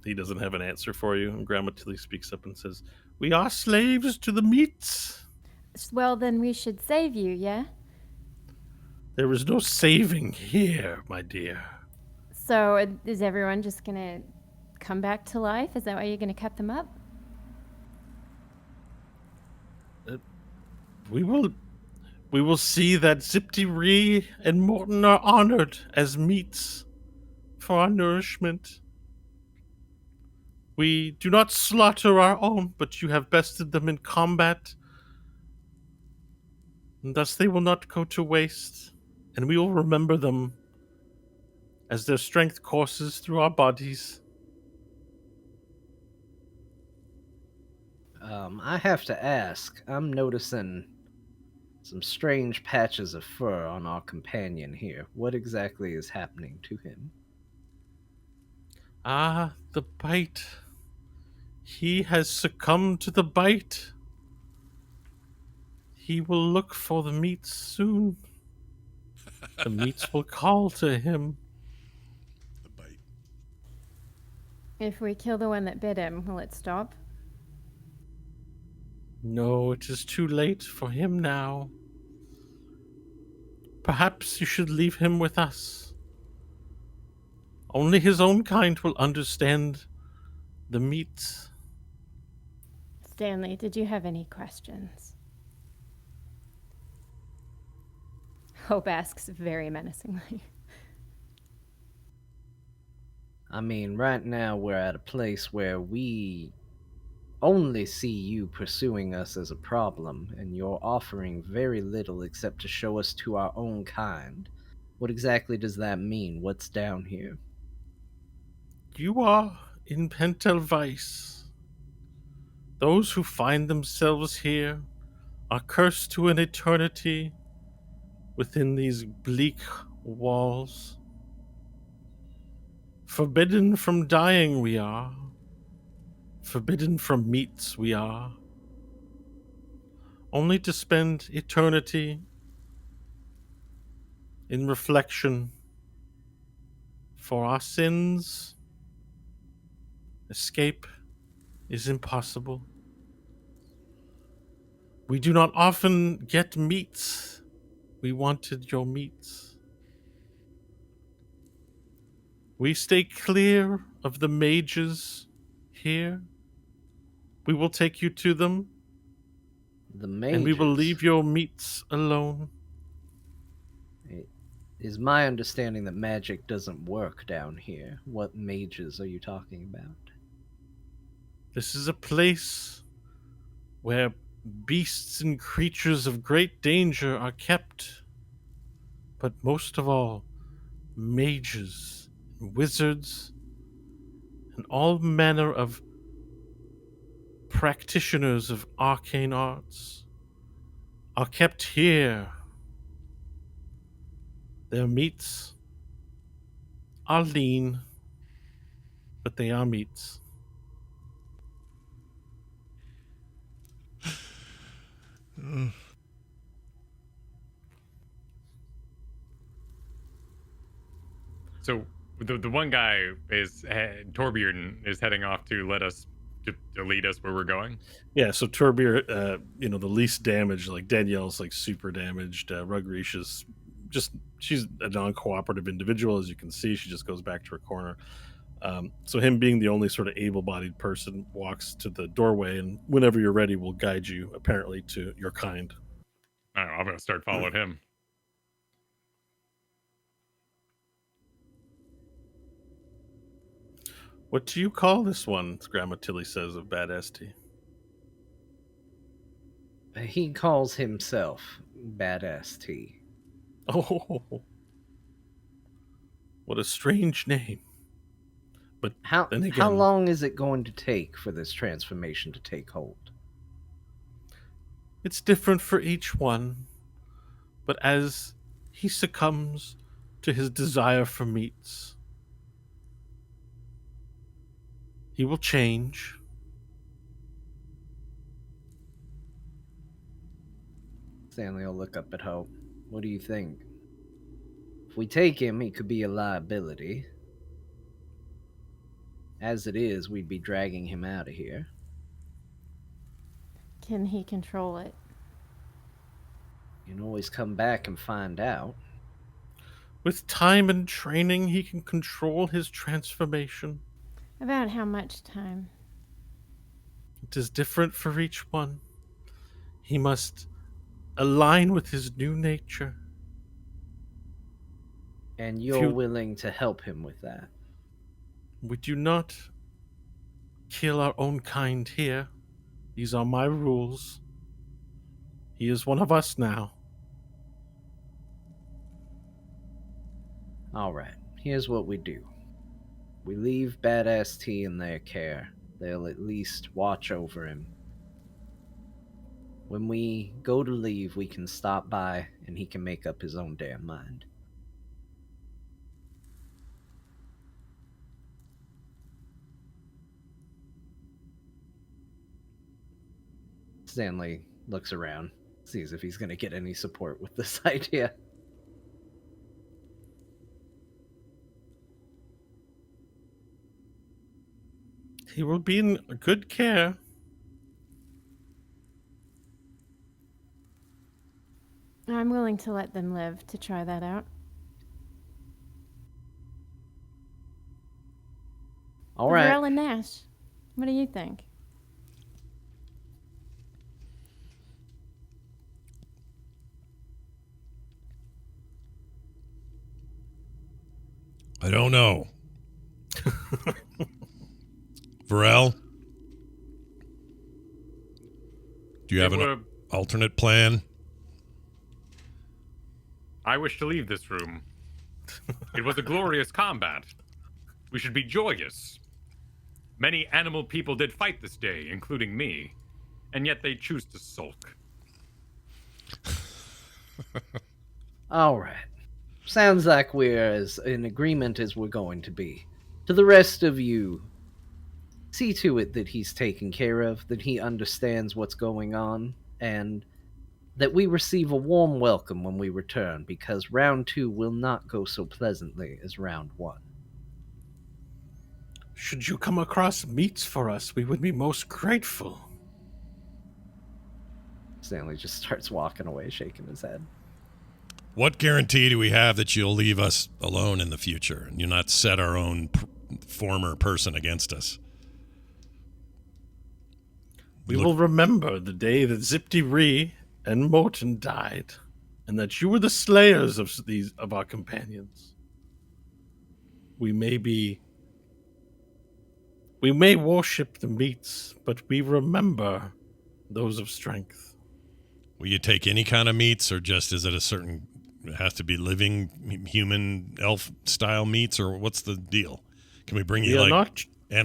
He doesn't have an answer for you, and Grandma Tilly speaks up and says, "We are slaves to the meats." Well, then we should save you, yeah? There is no saving here, my dear. So is everyone just gonna come back to life? Is that why you're gonna cut them up? We will see that Zipti and Morton are honored as meats for our nourishment. We do not slaughter our own, but you have bested them in combat, and thus they will not go to waste, and we will remember them as their strength courses through our bodies. I have to ask, I'm noticing some strange patches of fur on our companion here. What exactly is happening to him? Ah, the bite. He has succumbed to the bite. He will look for the meats soon. The meats will call to him. The bite. If we kill the one that bit him, will it stop? No, it is too late for him now. Perhaps you should leave him with us. Only his own kind will understand the meats. Stanley, did you have any questions? Hope asks very menacingly. I mean, right now we're at a place where we only see you pursuing us as a problem, and you're offering very little except to show us to our own kind. What exactly does that mean? What's down here? You are in Pentelweiss. Those who find themselves here are cursed to an eternity within these bleak walls. Forbidden from dying we are. Forbidden from meats we are. Only to spend eternity in reflection for our sins. Escape is impossible. We do not often get meats. We wanted your meats. We stay clear of the mages here. We will take you to them, The and we will mages. leave your meats alone. It is my understanding that magic doesn't work down here. What mages are you talking about? This is a place where beasts and creatures of great danger are kept. But most of all, mages, and wizards, and all manner of practitioners of arcane arts are kept here. Their meats are lean, but they are meats. So the one guy is Torbjorn is heading off to lead us where we're going. Yeah, so Turbir, the least damaged, like Danielle's like super damaged. Rugrisha's she's a non-cooperative individual, as you can see. She just goes back to her corner. So him being the only sort of able-bodied person walks to the doorway, and whenever you're ready, will guide you apparently to your kind. I don't know, I'm gonna start following him. What do you call this one? Grandma Tilly says of Badass Tea. He calls himself Badass T. Oh, what a strange name. But How then again, how long is it going to take for this transformation to take hold? it's different for each one. But as he succumbs to his desire for meats, he will change. Stanley will look up at Hope. What do you think? If we take him, he could be a liability. As it is, we'd be dragging him out of here. Can he control it? You can always come back and find out. With time and training, he can control his transformation. About how much time? It is different for each one. He must align with his new nature. And you're willing to help him with that. We do not kill our own kind here. These are my rules. He is one of us now. Alright, here's what we do. We leave Badass T in their care. They'll at least watch over him. When we go to leave, we can stop by and he can make up his own damn mind. Stanley looks around, sees if he's going to get any support with this idea. He will be in good care. I'm willing to let them live to try that out. All right. Varel and Nash, what do you think? I don't know. Varel, do you have an alternate plan? I wish to leave this room. It was a glorious combat. We should be joyous. Many animal people did fight this day, including me, and yet they choose to sulk. All right. Sounds like we're as in agreement as we're going to be. To the rest of you, see to it that he's taken care of, that he understands what's going on, and that we receive a warm welcome when we return, because round 2 will not go so pleasantly as round 1. Should you come across meats for us, we would be most grateful. Stanley just starts walking away, shaking his head. What guarantee do we have that you'll leave us alone in the future and you'll not set our own former person against us? We will remember the day that Zipty Ree and Morton died, and that you were the slayers of our companions. We may worship the meats, but we remember those of strength. Will you take any kind of meats, or just is it it has to be living human elf style meats, or what's the deal? Can we bring you animal?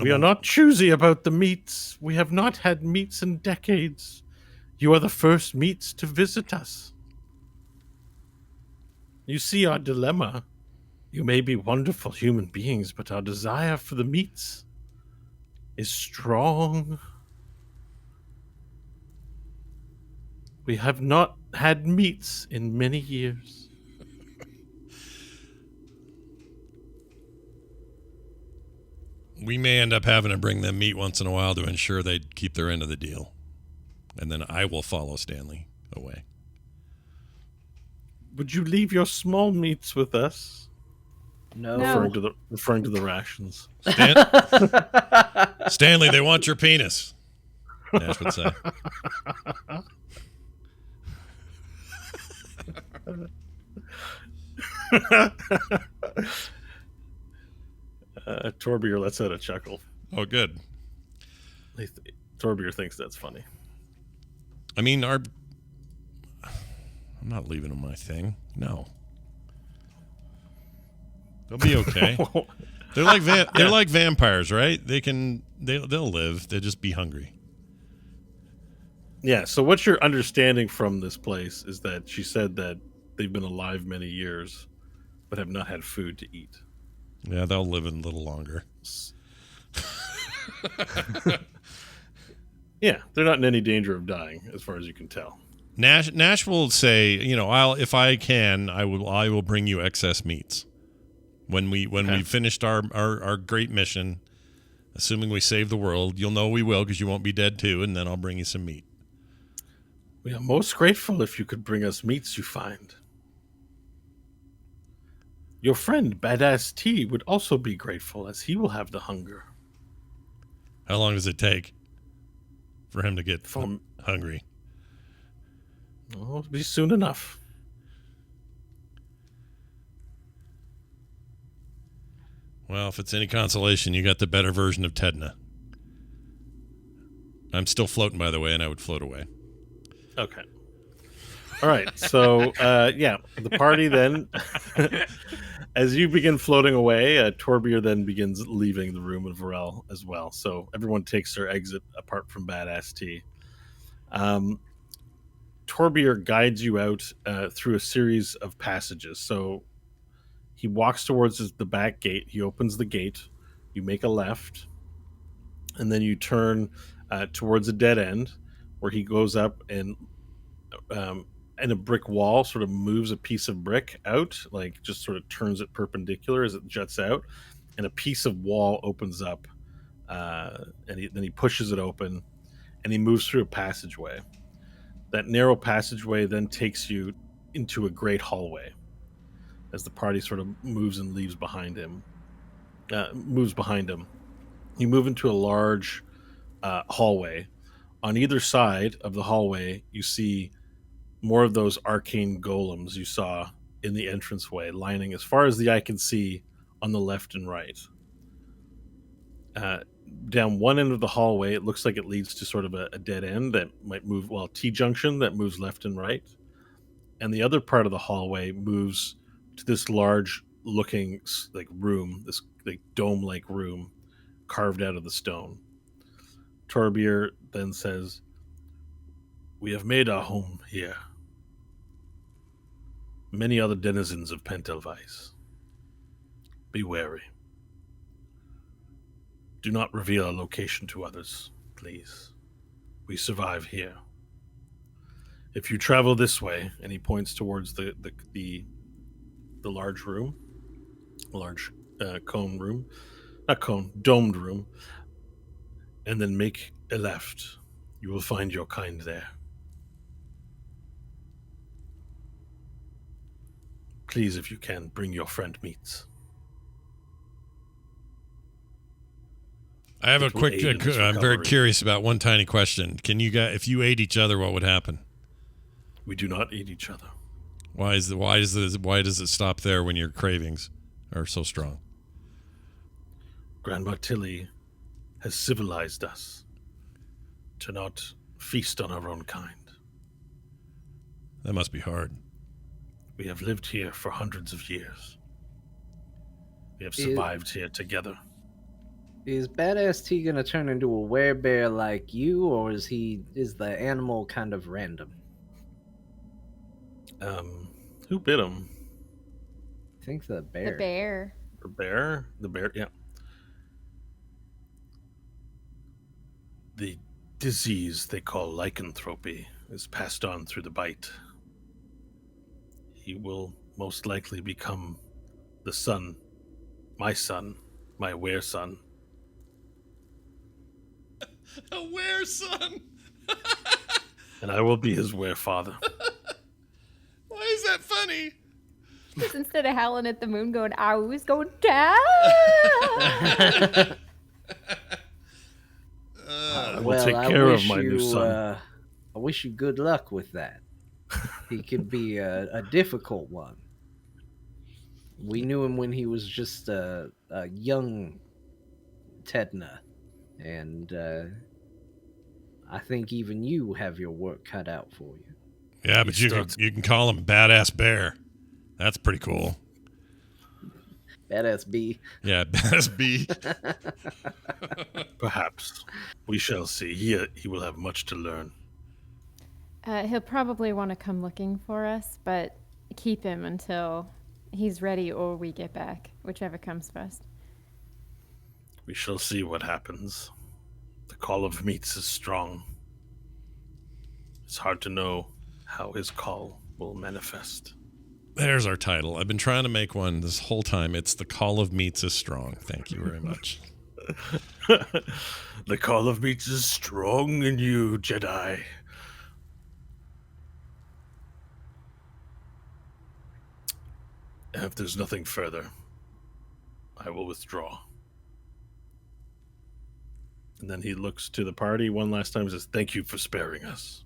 We are not choosy about the meats. We have not had meats in decades. You are the first meats to visit us. You see our dilemma. You may be wonderful human beings, but our desire for the meats is strong. We have not had meats in many years. We may end up having to bring them meat once in a while to ensure they keep their end of the deal. And then I will follow Stanley away. Would you leave your small meats with us? No. Referring to the rations. Stanley, they want your penis, Nash would say. Torbier lets out a chuckle. Oh, good. Torbier thinks that's funny. I mean, I'm not leaving them my thing. No. They'll be okay. They're like vampires, right? They'll live. They'll just be hungry. Yeah, so what you're understanding from this place is that she said that they've been alive many years, but have not had food to eat. Yeah, they'll live a little longer. Yeah, they're not in any danger of dying, as far as you can tell. Nash will say, if I can, I will bring you excess meats. When we finished our great mission, assuming we save the world, you'll know we will because you won't be dead too, and then I'll bring you some meat. We are most grateful if you could bring us meats you find. Your friend, Badass T, would also be grateful, as he will have the hunger. How long does it take for him to get hungry? Oh, it'll be soon enough. Well, if it's any consolation, you got the better version of Tedna. I'm still floating, by the way, and I would float away. Okay. All right. So, the party then, as you begin floating away, Torbier then begins leaving the room with Varel as well. So everyone takes their exit apart from Badass T. Torbier guides you out through a series of passages. So he walks towards the back gate. He opens the gate. You make a left. And then you turn towards a dead end where he goes up and a brick wall sort of moves a piece of brick out, like just sort of turns it perpendicular as it juts out. And a piece of wall opens up. Then he pushes it open and he moves through a passageway. That narrow passageway then takes you into a great hallway as the party sort of moves and leaves behind him. You move into a large hallway. On either side of the hallway, you see more of those arcane golems you saw in the entranceway, lining as far as the eye can see on the left and right. Down one end of the hallway, it looks like it leads to sort of a dead end that might move, T-junction that moves left and right. And the other part of the hallway moves to this large looking like room, this like dome-like room carved out of the stone. Torbier then says, "We have made our home here. Many other denizens of Pentelweiss. Be wary. Do not reveal our location to others, please. We survive here. If you travel this way," and he points towards the large room, large cone room, not cone, domed room, and then make a left, you will find your kind there. Please, if you can, bring your friend meats. I have a It will quick. aid in his I'm very recovery. curious about one tiny question. Can you guys, if you ate each other, what would happen? We do not eat each other. Why does it stop there when your cravings are so strong? Grandma Tilly has civilized us to not feast on our own kind. That must be hard. We have lived here for hundreds of years. We have survived here together. Is Badass T gonna turn into a werebear like you, or is the animal kind of random? Who bit him? I think the bear. The bear. The bear? The bear, yeah. The disease they call lycanthropy is passed on through the bite. He will most likely become the son, my were son. A were son? And I will be his were father. Why is that funny? Just instead of howling at the moon going, I was going down. I will take care of my new son. I wish you good luck with that. He could be a difficult one. We knew him when he was just a young Tedna, and I think even you have your work cut out for you. Yeah, but you can call him Badass Bear. That's pretty cool. Badass B. Yeah, Badass B. Perhaps. We shall see. He will have much to learn. He'll probably want to come looking for us, but keep him until he's ready or we get back, whichever comes first. We shall see what happens. The call of meats is strong. It's hard to know how his call will manifest. There's our title. I've been trying to make one this whole time. It's The Call of Meats is Strong. Thank you very much. The call of meats is strong in you, Jedi. If there's nothing further, I will withdraw. And then he looks to the party one last time and says, "Thank you for sparing us."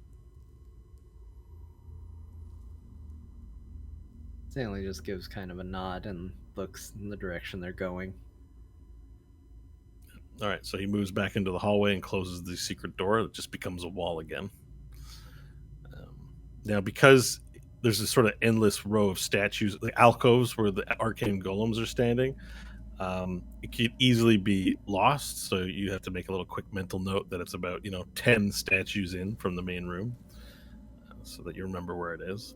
Stanley just gives kind of a nod and looks in the direction they're going. All right, so he moves back into the hallway and closes the secret door. It just becomes a wall again. Now, because there's this sort of endless row of statues, the alcoves where the arcane golems are standing, it could easily be lost. So you have to make a little quick mental note that it's about 10 statues in from the main room, so that you remember where it is.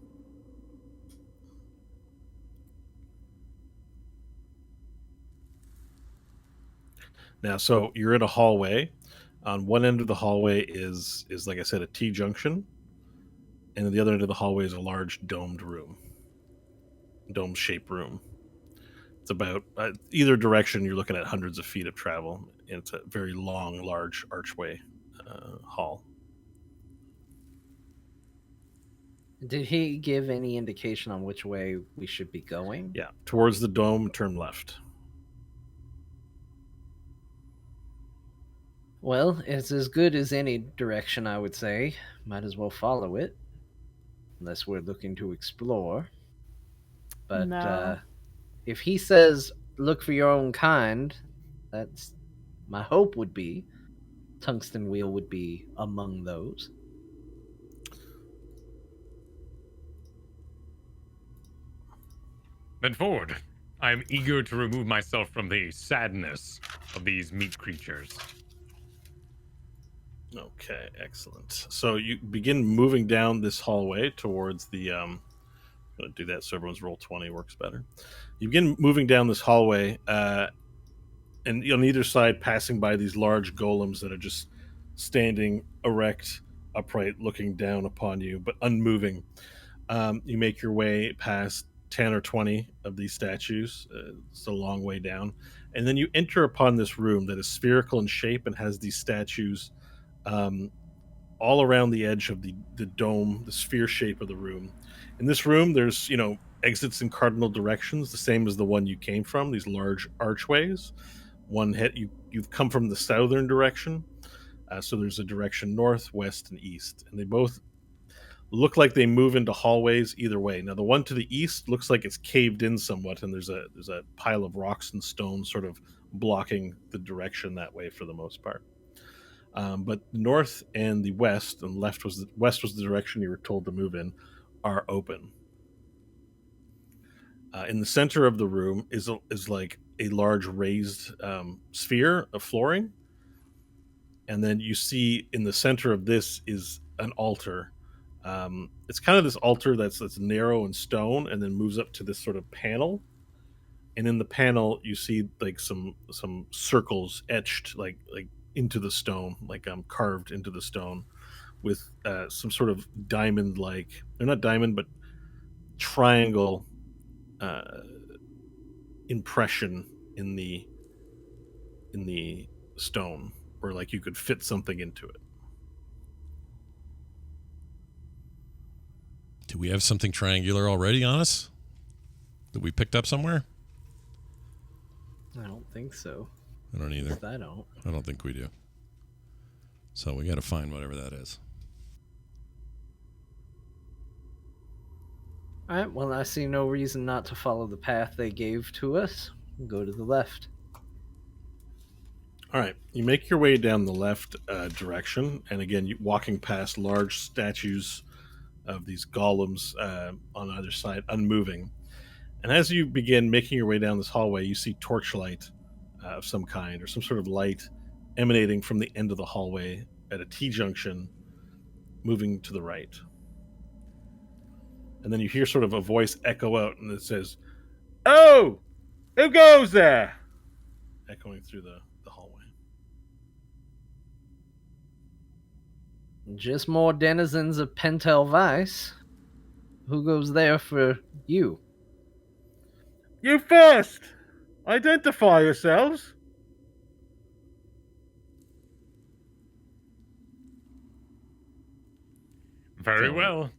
Now, so you're in a hallway. On one end of the hallway is like I said, a T-junction. And at the other end of the hallway is a large dome-shaped room. It's about, either direction, you're looking at hundreds of feet of travel. And it's a very long, large archway hall. Did he give any indication on which way we should be going? Yeah, towards the dome, turn left. Well, it's as good as any direction, I would say. Might as well follow it. Unless we're looking to explore. But No. if he says, look for your own kind, that's my hope would be. Tungsten Wheel would be among those. Then forward. I'm eager to remove myself from the sadness of these meat creatures. Okay, excellent. So you begin moving down this hallway towards the. I'm going to do that so everyone's roll 20 works better. You begin moving down this hallway, and on either side, passing by these large golems that are just standing erect, upright, looking down upon you, but unmoving. You make your way past 10 or 20 of these statues. It's a long way down. And then you enter upon this room that is spherical in shape and has these statues um, all around the edge of the dome, the sphere shape of the room. In this room, there's, exits in cardinal directions, the same as the one you came from, these large archways. One hit, you've come from the southern direction. So there's a direction north, west, and east. And they both look like they move into hallways either way. Now the one to the east looks like it's caved in somewhat, and there's a pile of rocks and stones sort of blocking the direction that way for the most part. But the north and the west, and west was the direction you were told to move in, are open. In the center of the room is like a large raised sphere of flooring, and then you see in the center of this is an altar. It's kind of this altar that's narrow and stone, and then moves up to this sort of panel. And in the panel, you see like some circles etched like into the stone, like carved into the stone, with some sort of diamond like, they're not diamond but triangle impression in the stone, where like you could fit something into it. Do we have something triangular already on us that we picked up somewhere? I don't think so. I don't either. I don't. I don't think we do. So we got to find whatever that is. All right, well, I see no reason not to follow the path they gave to us. Go to the left. All right, you make your way down the left direction, and again, you walking past large statues of these golems on either side, unmoving. And as you begin making your way down this hallway, you see torchlight of some kind, or some sort of light emanating from the end of the hallway at a T-junction, moving to the right. And then you hear sort of a voice echo out, and it says, "Oh, who goes there?" Echoing through the hallway. Just more denizens of Pentel Vice. Who goes there for you? You first! Identify yourselves! Very well.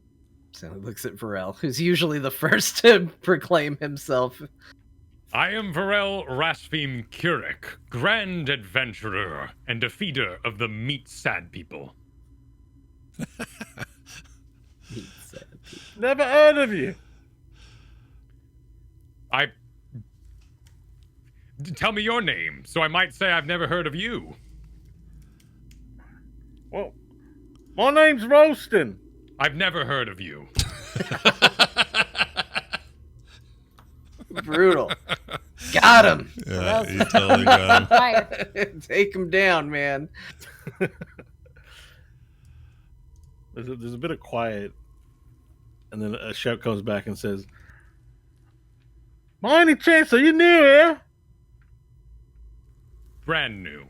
So he looks at Varel, who's usually the first to proclaim himself. I am Varel Rasfim Kurik, Grand Adventurer and Defeater of the Meat Sad People. Never heard of you. Tell me your name, so I might say I've never heard of you. Well, my name's Ralston. I've never heard of you. Brutal. Got him. Yeah, he totally got him. Fire. Take him down, man. There's a bit of quiet, and then a shout comes back and says, "By any chance, are you new here?" Brand new.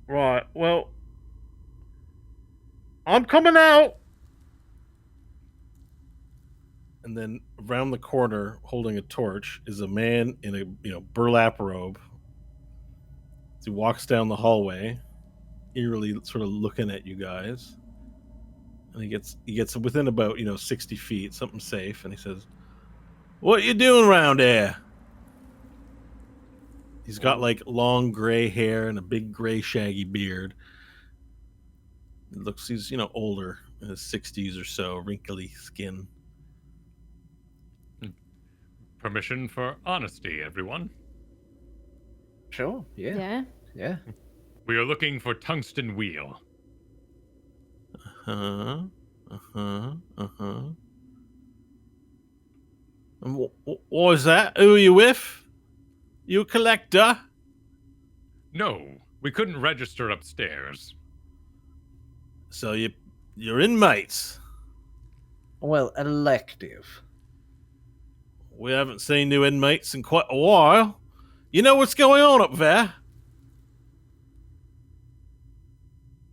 Right, well, I'm coming out. And then around the corner, holding a torch, is a man in a burlap robe. As he walks down the hallway, eerily sort of looking at you guys. And he gets within about 60 feet, something safe, and he says, "What you doing around here?" He's got like long gray hair and a big gray shaggy beard. It looks he's older, in his 60s or so, wrinkly skin. Permission for honesty, everyone. Sure, yeah. We are looking for Tungsten Wheel. And what is that? Who are you with? You a collector? No, we couldn't register upstairs. So you're inmates. Well, elective. We haven't seen new inmates in quite a while. You know what's going on up there?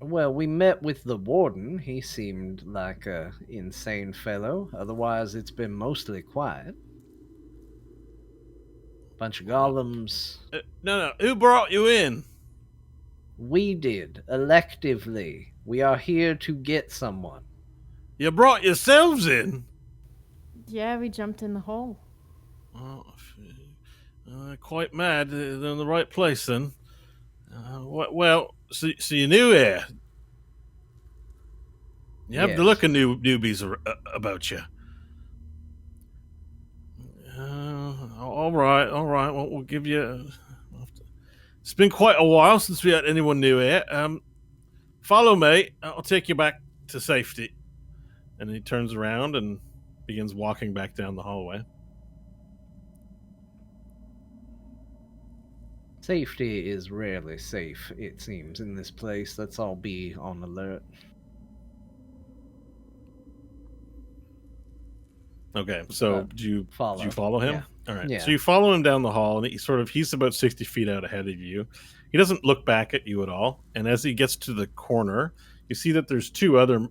Well, we met with the warden. He seemed like a insane fellow. Otherwise, it's been mostly quiet. Bunch of golems. No. Who brought you in? We did, electively. We are here to get someone. You brought yourselves in? Yeah, we jumped in the hole. Oh, quite mad. They're in the right place then. Well, so you knew here. You have the Yes. look of newbies about you. All right. Well, we'll give you. It's been quite a while since we had anyone new here. Follow me. I'll take you back to safety. And he turns around and begins walking back down the hallway. Safety is rarely safe, it seems, in this place. Let's all be on alert. Okay, so do you follow him? Yeah. All right. Yeah. So you follow him down the hall, and he's about 60 feet out ahead of you. He doesn't look back at you at all. And as he gets to the corner, you see that there's two other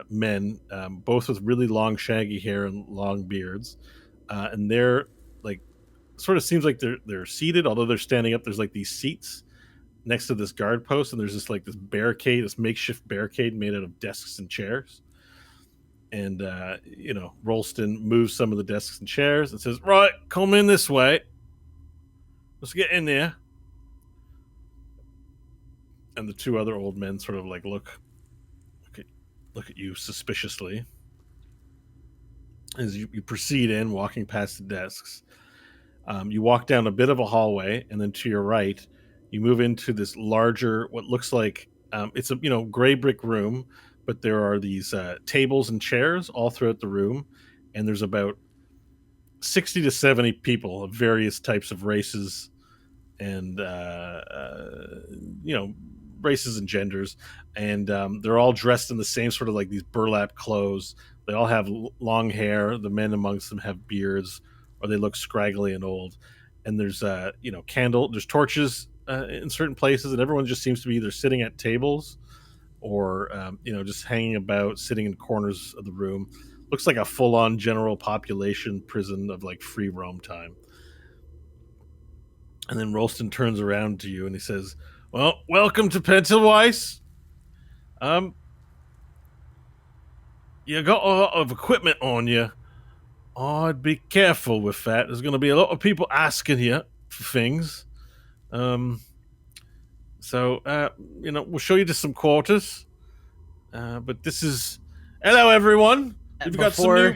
men, both with really long, shaggy hair and long beards, and they're like, sort of seems like they're seated, although they're standing up. There's like these seats next to this guard post, and there's this barricade, this makeshift barricade made out of desks and chairs. And Rolston moves some of the desks and chairs and says, "Right, come in this way. Let's get in there." And the two other old men sort of like look at you suspiciously as you proceed in, walking past the desks. You walk down a bit of a hallway, and then to your right, you move into this larger, what looks like it's a gray brick room, but there are these tables and chairs all throughout the room, and there's about 60 to 70 people of various types of races and races and genders, and they're all dressed in the same sort of like these burlap clothes. They all have long hair. The men amongst them have beards, or they look scraggly and old. And there's there's torches in certain places, and everyone just seems to be either sitting at tables or just hanging about, sitting in corners of the room. Looks like a full-on general population prison of like free roam time. And then Rolston turns around to you and he says, "Well, welcome to Pentelweiss. You got a lot of equipment on you. I'd be careful with that. There's going to be a lot of people asking you for things. We'll show you to some quarters. But this is... Hello, everyone. We've got some new...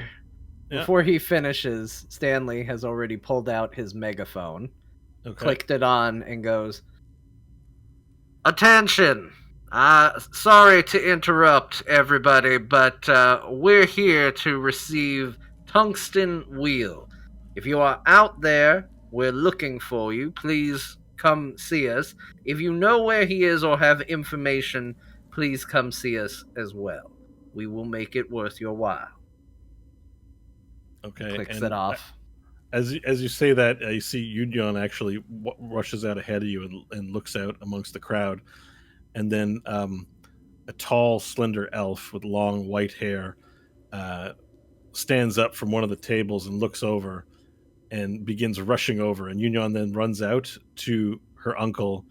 Before he finishes, Stanley has already pulled out his megaphone, clicked it on, and goes, "Attention! Sorry to interrupt, everybody, but we're here to receive Tungsten Wheel. If you are out there, we're looking for you. Please come see us. If you know where he is or have information, please come see us as well. We will make it worth your while." Okay. Clicks it off. As you say that, you see Yunyon actually rushes out ahead of you and looks out amongst the crowd. And then a tall, slender elf with long white hair stands up from one of the tables and looks over and begins rushing over. And Yunyon then runs out to her uncle,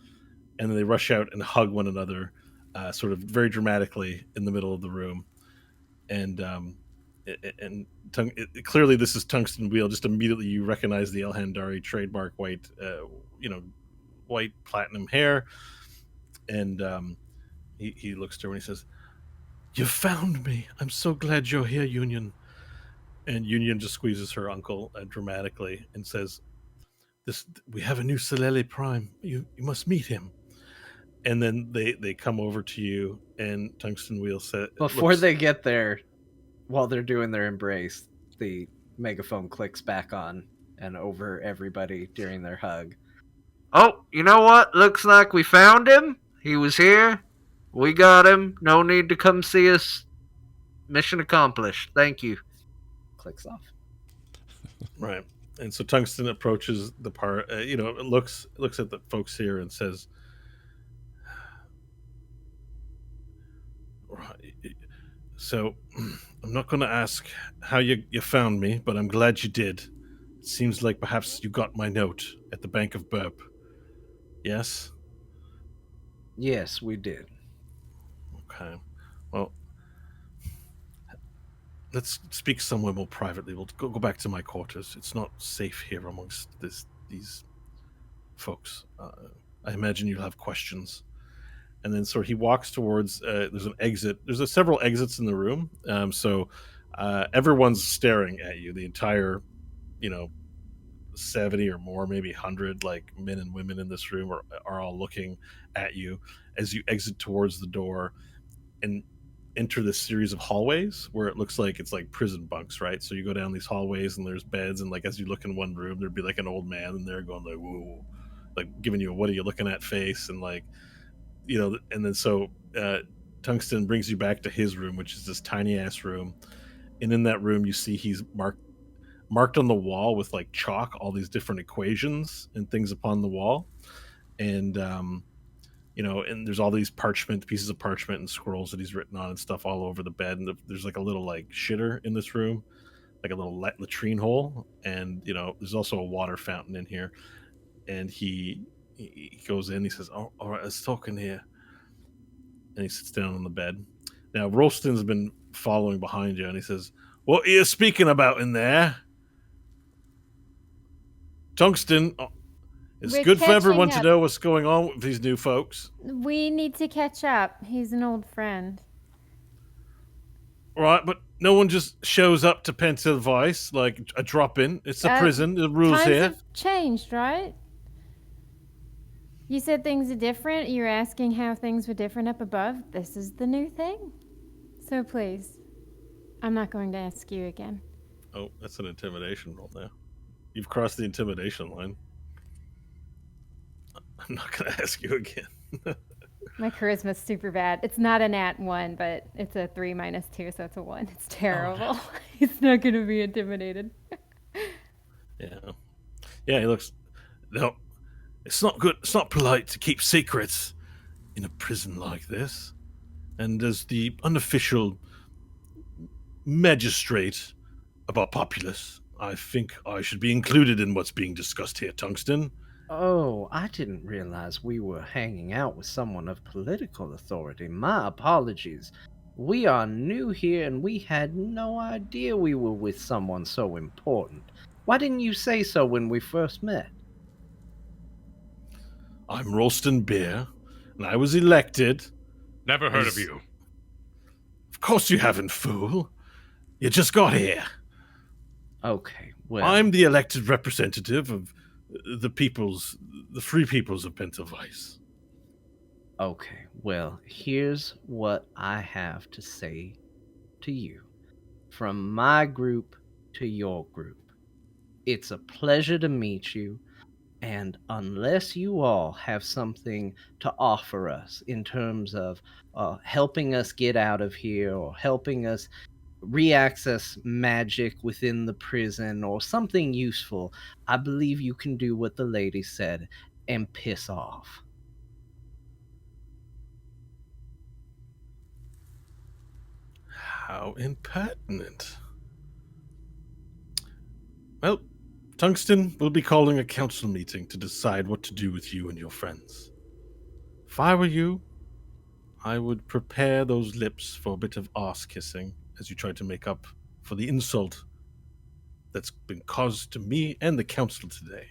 and then they rush out and hug one another, sort of very dramatically in the middle of the room. And clearly this is Tungsten Wheel. Just immediately you recognize the Elhandari trademark white platinum hair. And he looks to her and he says, "You found me. I'm so glad you're here, Union." And Union just squeezes her uncle dramatically and says, "We have a new Solele Prime. You must meet him." And then they come over to you, and Tungsten Wheel said, Before they get there, while they're doing their embrace, the megaphone clicks back on and over everybody during their hug. Oh, you know what? Looks like we found him. He was here. We got him. No need to come see us. Mission accomplished. Thank you. Clicks off. Right. And so Tungsten approaches the part, looks at the folks here and says, right. So I'm not going to ask how you found me, but I'm glad you did. It seems like perhaps you got my note at the Bank of Burp. Yes? Yes, we did. Okay. Well, let's speak somewhere more privately. We'll go back to my quarters. It's not safe here amongst these folks. I imagine you'll have questions. And then so he walks towards, there's an exit. There's several exits in the room. So everyone's staring at you. The entire, 70 or more, maybe 100, like men and women in this room are all looking at you as you exit towards the door and enter this series of hallways where it looks like it's like prison bunks, right? So you go down these hallways and there's beds, and like as you look in one room, there'd be like an old man in there going like, whoa, like giving you a what are you looking at face, and like, and then so Tungsten brings you back to his room, which is this tiny ass room. And in that room you see he's marked on the wall with like chalk all these different equations and things upon the wall. And and there's all these pieces of parchment and scrolls that he's written on and stuff all over the bed. And there's like a little like shitter in this room, like a little latrine hole. And, there's also a water fountain in here. And he goes in, he says, oh, all right, let's talk in here. And he sits down on the bed. Now, Rolston's been following behind you, and he says, what are you speaking about in there? Tungsten, it's We're good for everyone catching to up. know what's going on with these new folks. We need to catch up. He's an old friend. Right, but no one just shows up to Pencil Vice like a drop-in. It's a prison. The rules Times here. have changed, right? You said things are different. You're asking how things were different up above. This is the new thing. So please, I'm not going to ask you again. Oh, that's an intimidation roll now. You've crossed the intimidation line. I'm not going to ask you again. My charisma's super bad. It's not a nat 1, but it's a 3 minus 2, so it's a 1. It's terrible. Oh, no. He's not going to be intimidated. Yeah. Yeah, he looks... No, it's not good. It's not polite to keep secrets in a prison like this. And as the unofficial magistrate of our populace, I think I should be included in what's being discussed here, Tungsten. Oh, I didn't realize we were hanging out with someone of political authority. My apologies. We are new here and we had no idea we were with someone so important. Why didn't you say so when we first met? I'm Rolston Beer, and I was elected. Never heard of you. Of course you haven't, fool. You just got here. Okay, well... I'm the elected representative of the free peoples of Pennsylvania. Okay, well, here's what I have to say to you. From my group to your group. It's a pleasure to meet you, and unless you all have something to offer us in terms of helping us get out of here or helping us re-access magic within the prison or something useful, I believe you can do what the lady said and piss off. How impertinent. Well, Tungsten will be calling a council meeting to decide what to do with you and your friends. If I were you, I would prepare those lips for a bit of arse kissing as you try to make up for the insult that's been caused to me and the council today.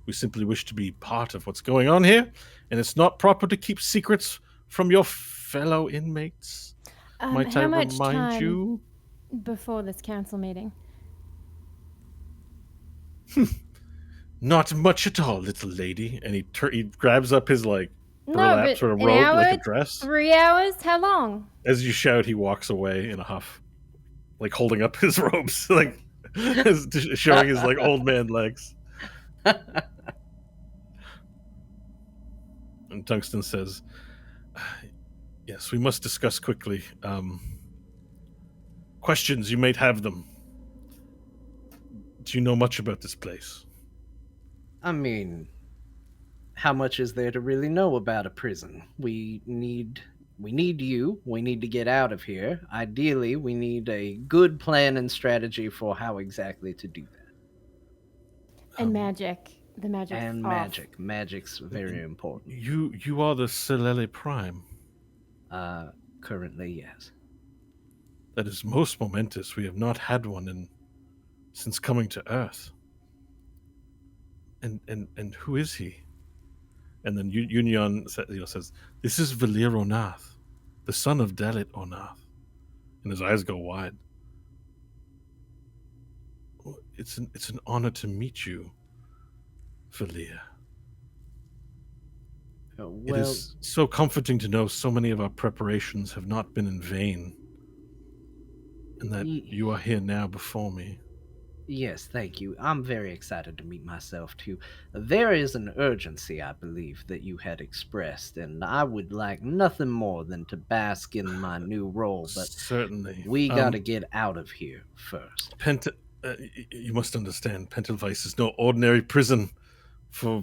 We simply wish to be part of what's going on here, and it's not proper to keep secrets from your fellow inmates. Might I How much remind time you? before this council meeting? Not much at all, little lady. And he grabs up his like No, burlap but sort of an robe, hour, like a dress. 3 hours? How long? As you shout, he walks away in a huff, like holding up his robes. Like, showing his like old man legs. And Tungsten says, "Yes, we must discuss quickly. Questions, you might have them. Do you know much about this place?" I mean, how much is there to really know about a prison? We need you. We need to get out of here. Ideally, we need a good plan and strategy for how exactly to do that. And magic. The magic's And off. magic. Magic's very important. You are the Silele Prime. Currently, yes. That is most momentous. We have not had one since coming to Earth. And who is he? And then Union says, "This is Valir Onath, the son of Dalit Onath." And his eyes go wide. It's an honor to meet you, Valir. It is so comforting to know so many of our preparations have not been in vain, and that you are here now before me. Yes, thank you. I'm very excited to meet myself, too. There is an urgency, I believe, that you had expressed, and I would like nothing more than to bask in my new role, but certainly we gotta get out of here first. You must understand, Pentelweiss is no ordinary prison for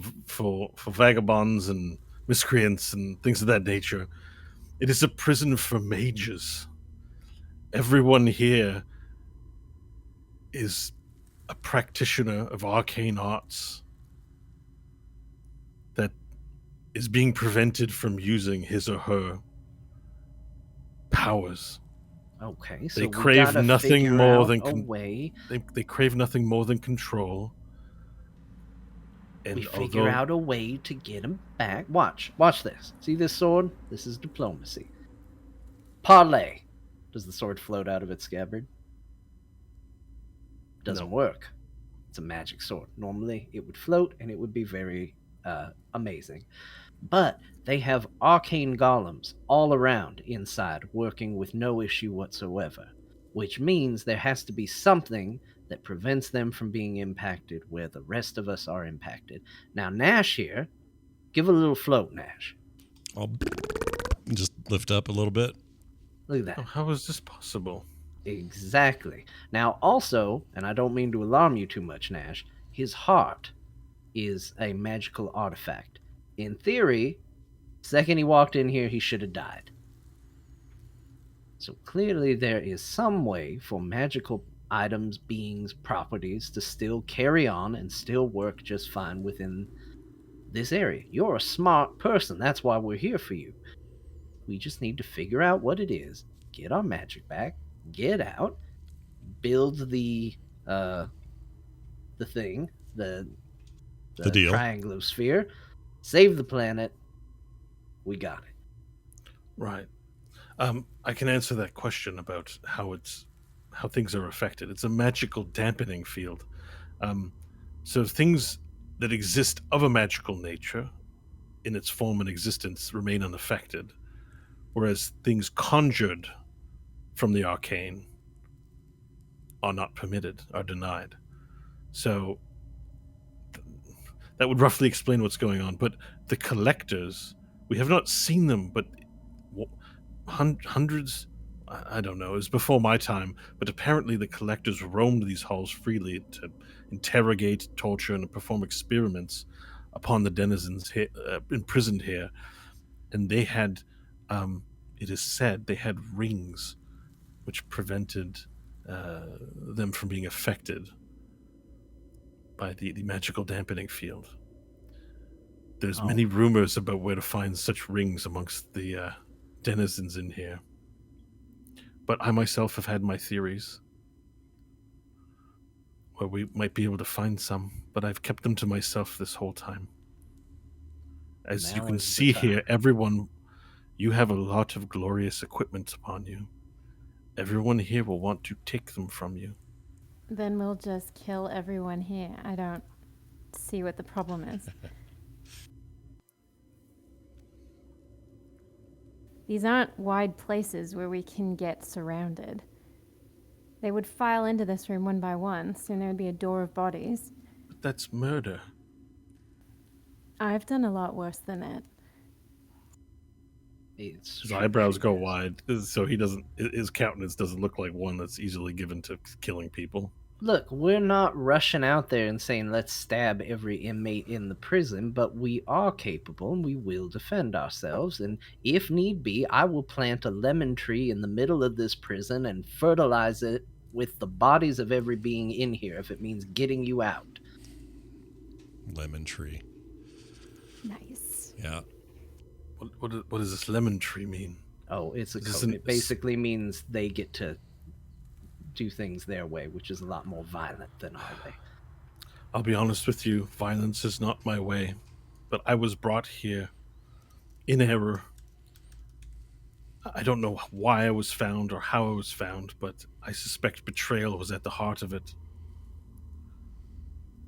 vagabonds and miscreants and things of that nature. It is a prison for mages. Everyone here is a practitioner of arcane arts that is being prevented from using his or her powers. Okay, so They we crave gotta nothing figure more out than a way. They crave nothing more than control. And we figure out a way to get him back. Watch this. See this sword? This is diplomacy. Parlay. Does the sword float out of its scabbard? Doesn't work. It's a magic sword. Normally, it would float and it would be very amazing. But they have arcane golems all around inside, working with no issue whatsoever, which means there has to be something that prevents them from being impacted where the rest of us are impacted. Now, Nash here, give a little float, Nash. I'll just lift up a little bit. Look at that. Oh, how is this possible? Exactly. Now, also, and I don't mean to alarm you too much, Nash, his heart is a magical artifact. In theory, second he walked in here, he should have died. So clearly there is some way for magical items, beings, properties to still carry on and still work just fine within this area. You're a smart person. That's why we're here for you. We just need to figure out what it is, get our magic back, get out, build the thing, the deal, trianglosphere, save the planet. We got it. Right. I can answer that question about how things are affected. It's a magical dampening field. So things that exist of a magical nature in its form and existence remain unaffected, whereas things conjured from the arcane are not permitted, are denied. So that would roughly explain what's going on. But the collectors, we have not seen them, but hundreds, I don't know, it was before my time, but apparently the collectors roamed these halls freely to interrogate, torture, and perform experiments upon the denizens here, imprisoned here. And they had, it is said, they had rings which prevented them from being affected by the magical dampening field. There's many rumors about where to find such rings amongst the denizens in here. But I myself have had my theories where we might be able to find some, but I've kept them to myself this whole time. As you can see here, everyone, you have a lot of glorious equipment upon you. Everyone here will want to take them from you. Then we'll just kill everyone here. I don't see what the problem is. These aren't wide places where we can get surrounded. They would file into this room one by one. Soon there would be a door of bodies. But that's murder. I've done a lot worse than it. His eyebrows go wide, so his countenance doesn't look like one that's easily given to killing people. Look, we're not rushing out there and saying let's stab every inmate in the prison, but we are capable and we will defend ourselves. And if need be, I will plant a lemon tree in the middle of this prison and fertilize it with the bodies of every being in here if it means getting you out. Lemon tree. Nice. Yeah. What does this lemon tree mean? Oh, it's a Is this code. an- It basically means they get to do things their way, which is a lot more violent than our way. I'll be honest with you, violence is not my way, but I was brought here in error. I don't know why I was found or how I was found, but I suspect betrayal was at the heart of it.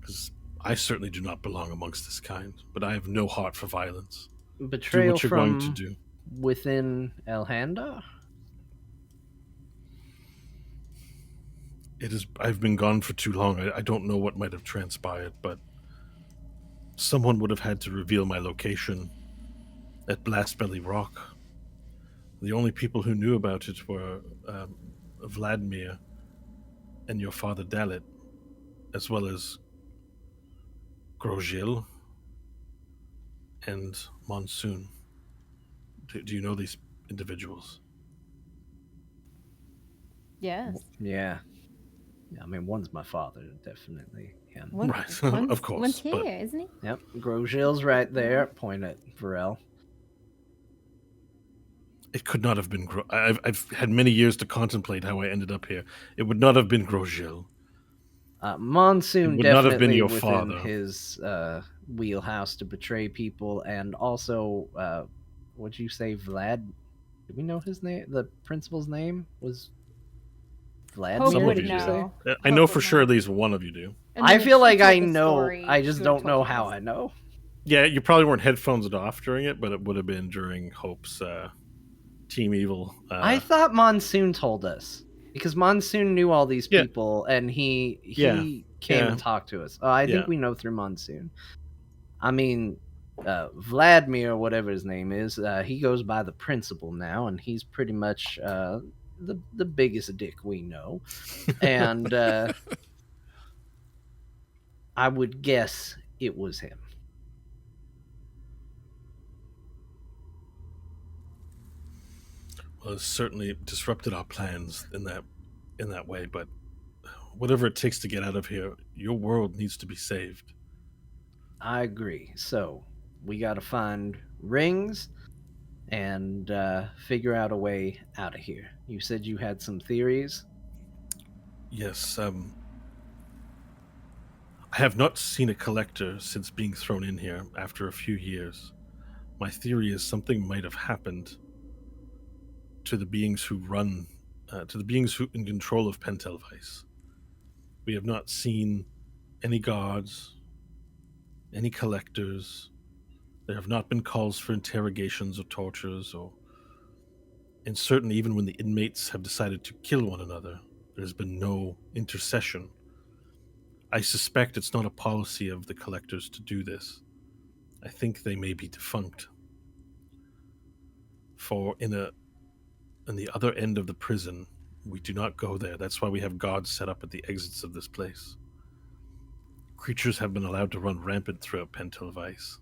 Because I certainly do not belong amongst this kind, but I have no heart for violence. Betrayal Do what you're from going to do. within Elhanda? I've been gone for too long. I don't know what might have transpired, but someone would have had to reveal my location at Blastbelly Rock. The only people who knew about it were Vladimir and your father Dalit, as well as Grosjean and Monsoon. Do you know these individuals? Yes. Yeah. I mean, one's my father, definitely. Yeah. Right, One's, of course, One's here, but- isn't he? Yep. Grosjean's right there. Point at Varel. It could not have been. I've had many years to contemplate how I ended up here. It would not have been Grosjean. Monsoon It would not have been definitely your within father. his wheelhouse to betray people, and also, what'd you say, Vlad? Do we know his name? The principal's name was Vladimir. Hope Some would of you did you say? know. I know Hope for would sure know. at least one of you do. And I then feel if like she I told the know. story, I just she don't would've know told how us. I know. Yeah, you probably weren't headphones off during it, but it would have been during Hope's Team Evil. I thought Monsoon told us because Monsoon knew all these Yeah. people, and he Yeah. came Yeah. and talked to us. I think Yeah. we know through Monsoon. I mean, Vladimir, whatever his name is, he goes by the principal now, and he's pretty much the biggest dick we know. And I would guess it was him. Well, it's certainly disrupted our plans in that way, but whatever it takes to get out of here, your world needs to be saved. I agree. So we got to find rings and figure out a way out of here. You said you had some theories. Yes, I have not seen a collector since being thrown in here after a few years. My theory is something might have happened to the beings who in control of Pentelvice. We have not seen any guards, any collectors. There have not been calls for interrogations or tortures, and certainly even when the inmates have decided to kill one another, there's been no intercession. I suspect it's not a policy of the collectors to do this. I think they may be defunct. For in the other end of the prison, we do not go there. That's why we have guards set up at the exits of this place. Creatures have been allowed to run rampant throughout Pentelvice.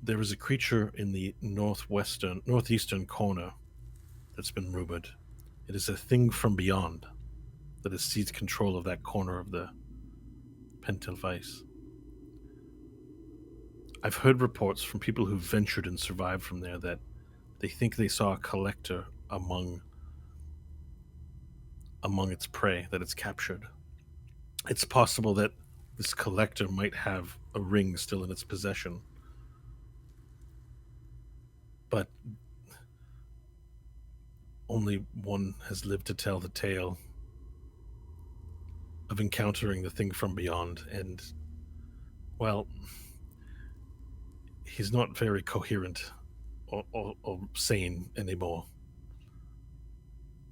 There is a creature in the northeastern corner that's been rumored. It is a thing from beyond that has seized control of that corner of the Pentelvice. I've heard reports from people who ventured and survived from there that they think they saw a collector among its prey that it's captured. It's possible that this collector might have a ring still in its possession. But only one has lived to tell the tale of encountering the thing from beyond, and, well, he's not very coherent or sane anymore.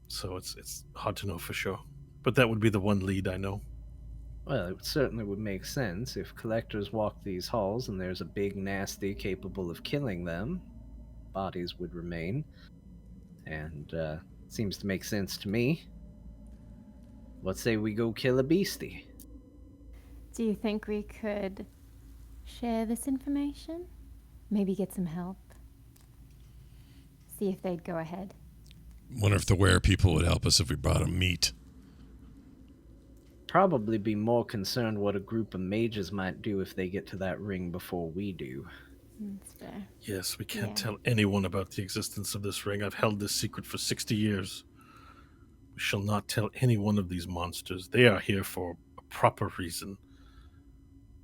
So it's hard to know for sure. But that would be the one lead I know. Well, it certainly would make sense if collectors walk these halls and there's a big nasty capable of killing them. Bodies would remain. And seems to make sense to me. What say we go kill a beastie? Do you think we could share this information? Maybe get some help? See if they'd go ahead. Wonder if the were people would help us if we brought them meat. Probably be more concerned what a group of mages might do if they get to that ring before we do. That's fair. Yes, we can't Yeah. tell anyone about the existence of this ring. I've held this secret for 60 years. We shall not tell any one of these monsters. They are here for a proper reason.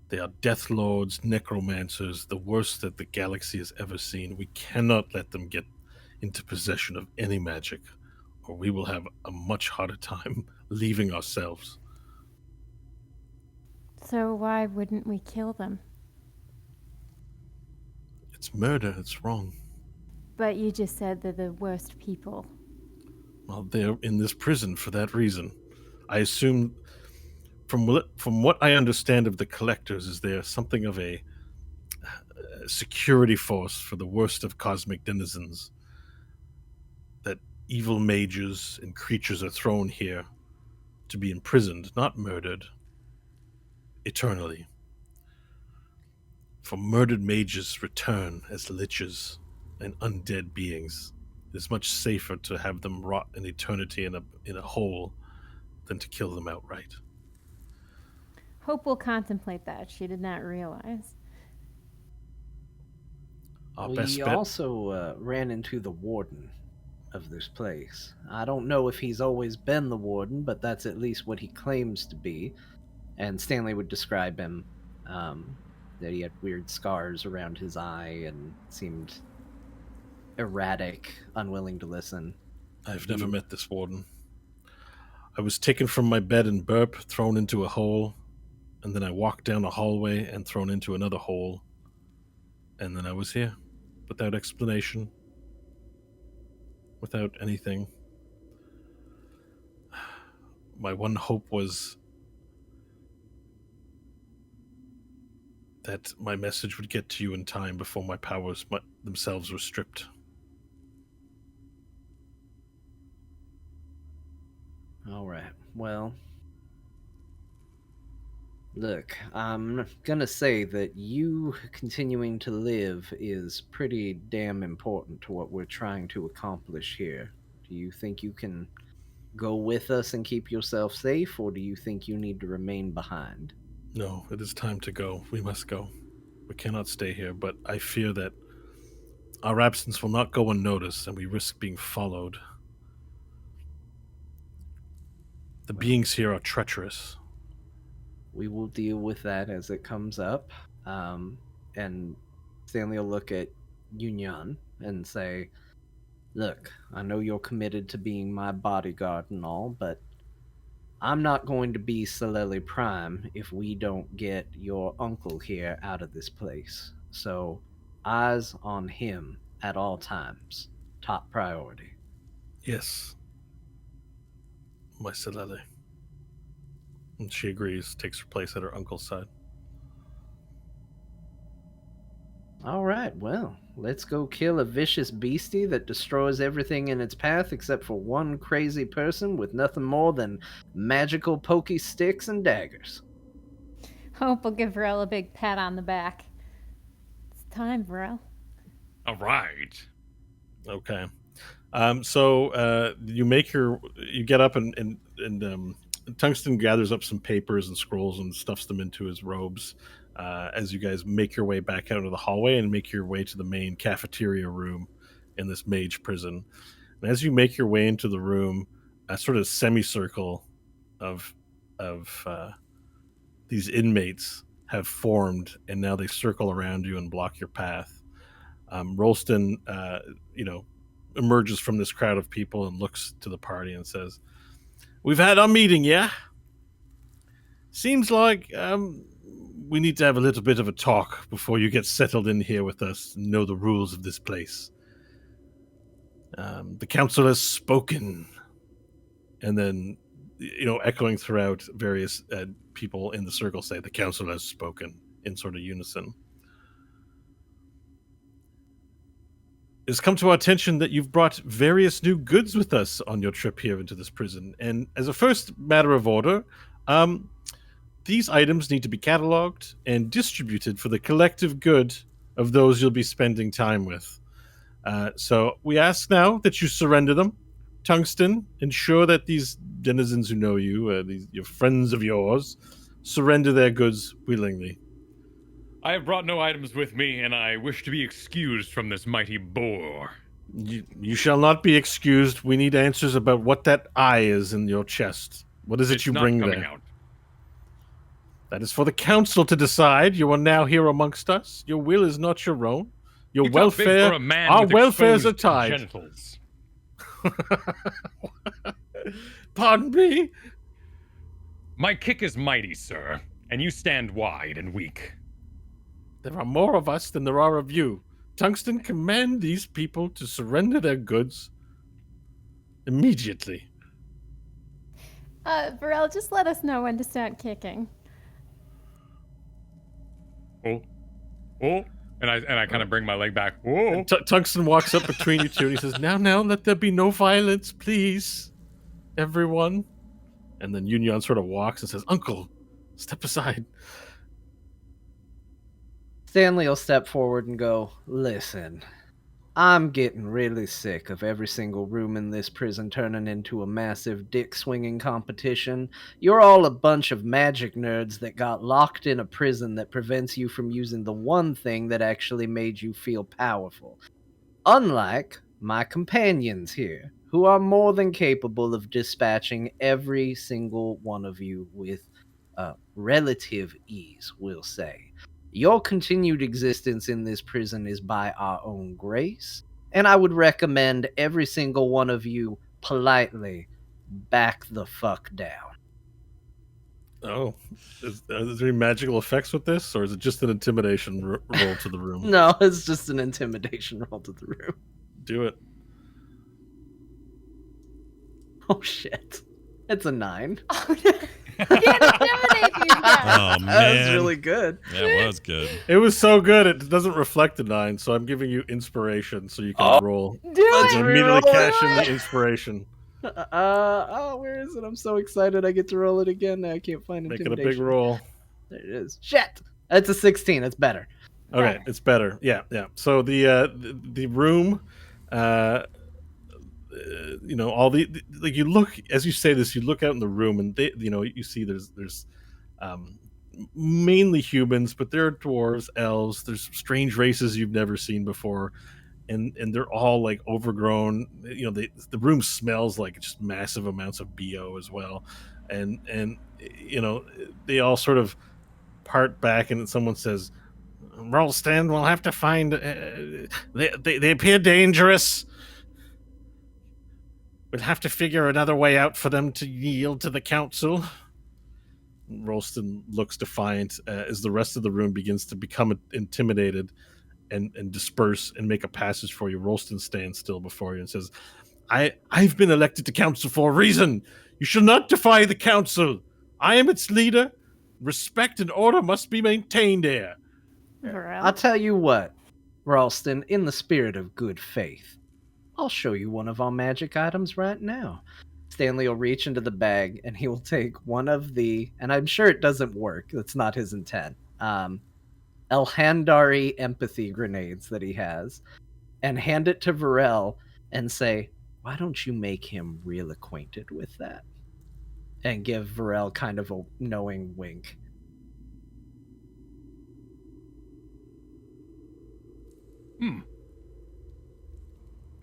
They are death lords, necromancers, the worst that the galaxy has ever seen. We cannot let them get into possession of any magic, or we will have a much harder time leaving ourselves. So why wouldn't we kill them? It's murder, it's wrong. But you just said they're the worst people. Well, they're in this prison for that reason. I assume, from what I understand of the collectors, is they're something of a security force for the worst of cosmic denizens. That evil mages and creatures are thrown here to be imprisoned, not murdered, eternally. For murdered mages return as liches and undead beings. It is much safer to have them rot in eternity in a hole than to kill them outright. Hope will contemplate that. She did not realize. Our We best bet. also ran into the warden of this place. I don't know if he's always been the warden, but that's at least what he claims to be. And Stanley would describe him, that he had weird scars around his eye and seemed erratic, unwilling to listen. I've never met this warden. I was taken from my bed in Burp, thrown into a hole, and then I walked down a hallway and thrown into another hole, and then I was here, without explanation, without anything. My one hope was that my message would get to you in time before my powers themselves were stripped. All right. Well, look, I'm gonna say that you continuing to live is pretty damn important to what we're trying to accomplish here. Do you think you can go with us and keep yourself safe, or do you think you need to remain behind? No, it is time to go. We must go. We cannot stay here, but I fear that our absence will not go unnoticed and we risk being followed. The beings here are treacherous. We will deal with that as it comes up. And Stanley will look at Yunyan and say, look, I know you're committed to being my bodyguard and all, but I'm not going to be Solele Prime if we don't get your uncle here out of this place. So, eyes on him at all times. Top priority. Yes. My Solele. And she agrees, takes her place at her uncle's side. All right, well, let's go kill a vicious beastie that destroys everything in its path except for one crazy person with nothing more than magical pokey sticks and daggers. Hope will give Varel a big pat on the back. It's time, Varel. All right. Okay. So you get up and Tungsten gathers up some papers and scrolls and stuffs them into his robes as you guys make your way back out of the hallway and make your way to the main cafeteria room in this mage prison. And as you make your way into the room, a sort of semicircle of these inmates have formed, and now they circle around you and block your path. Rolston, emerges from this crowd of people and looks to the party and says, "We've had our meeting, yeah? Seems like we need to have a little bit of a talk before you get settled in here with us and know the rules of this place. The council has spoken. And then, echoing throughout, various people in the circle say, "The council has spoken," in sort of unison. It has come to our attention that you've brought various new goods with us on your trip here into this prison. And as a first matter of order, these items need to be cataloged and distributed for the collective good of those you'll be spending time with. So we ask now that you surrender them. Tungsten, ensure that these denizens who know you, your friends of yours, surrender their goods willingly. I have brought no items with me, and I wish to be excused from this mighty boar. You shall not be excused. We need answers about what that eye is in your chest. What is it It's you not bring coming there? out. That is for the council to decide. You are now here amongst us. Your will is not your own. Your You talk big welfare, for a man our with welfares are exposed tied. genitals. Pardon me? My kick is mighty, sir, and you stand wide and weak. There are more of us than there are of you. Tungsten, command these people to surrender their goods immediately. Varel, just let us know when to start kicking. Oh, and I kind of bring my leg back. Oh, Tungsten walks up between you two and he says, Now, let there be no violence, please. Everyone. And then Yunyan sort of walks and says, Uncle, step aside. Stanley will step forward and go, listen, I'm getting really sick of every single room in this prison turning into a massive dick-swinging competition. You're all a bunch of magic nerds that got locked in a prison that prevents you from using the one thing that actually made you feel powerful. Unlike my companions here, who are more than capable of dispatching every single one of you with relative ease, we'll say. Your continued existence in this prison is by our own grace, and I would recommend every single one of you politely back the fuck down. Oh, are there any magical effects with this, or is it just an intimidation roll to the room? No, it's just an intimidation roll to the room. Do it. Oh shit. It's a 9. Oh, no. Can't intimidate these guys. Oh man, That was really good. Yeah, it was good. It was so good, it doesn't reflect the 9, so I'm giving you inspiration so you can roll. Do Let's it. Immediately reroll cash in it. the inspiration. Where is it? I'm so excited I get to roll it again. I can't find Make it intimidation. a big roll. There it is. Shit! It's a 16. It's better. Okay, Better. it's better. Yeah. So the room, all the like you look as you say this, you look out in the room and you see there's mainly humans, but there are dwarves, elves, there's strange races you've never seen before, and they're all like overgrown. The room smells like just massive amounts of BO as well, and they all sort of part back, and someone says, Rolston, we'll have to find. They appear dangerous. We'll have to figure another way out for them to yield to the council. Rolston looks defiant as the rest of the room begins to become intimidated and disperse and make a passage for you. Rolston stands still before you and says, I've been elected to council for a reason. You shall not defy the council. I am its leader. Respect and order must be maintained here. Varel. I'll tell you what, Ralston, in the spirit of good faith, I'll show you one of our magic items right now. Stanley will reach into the bag and he will take one of the, and I'm sure it doesn't work, that's not his intent, Elhandari empathy grenades that he has, and hand it to Varel and say, why don't you make him real acquainted with that? And give Varel kind of a knowing wink.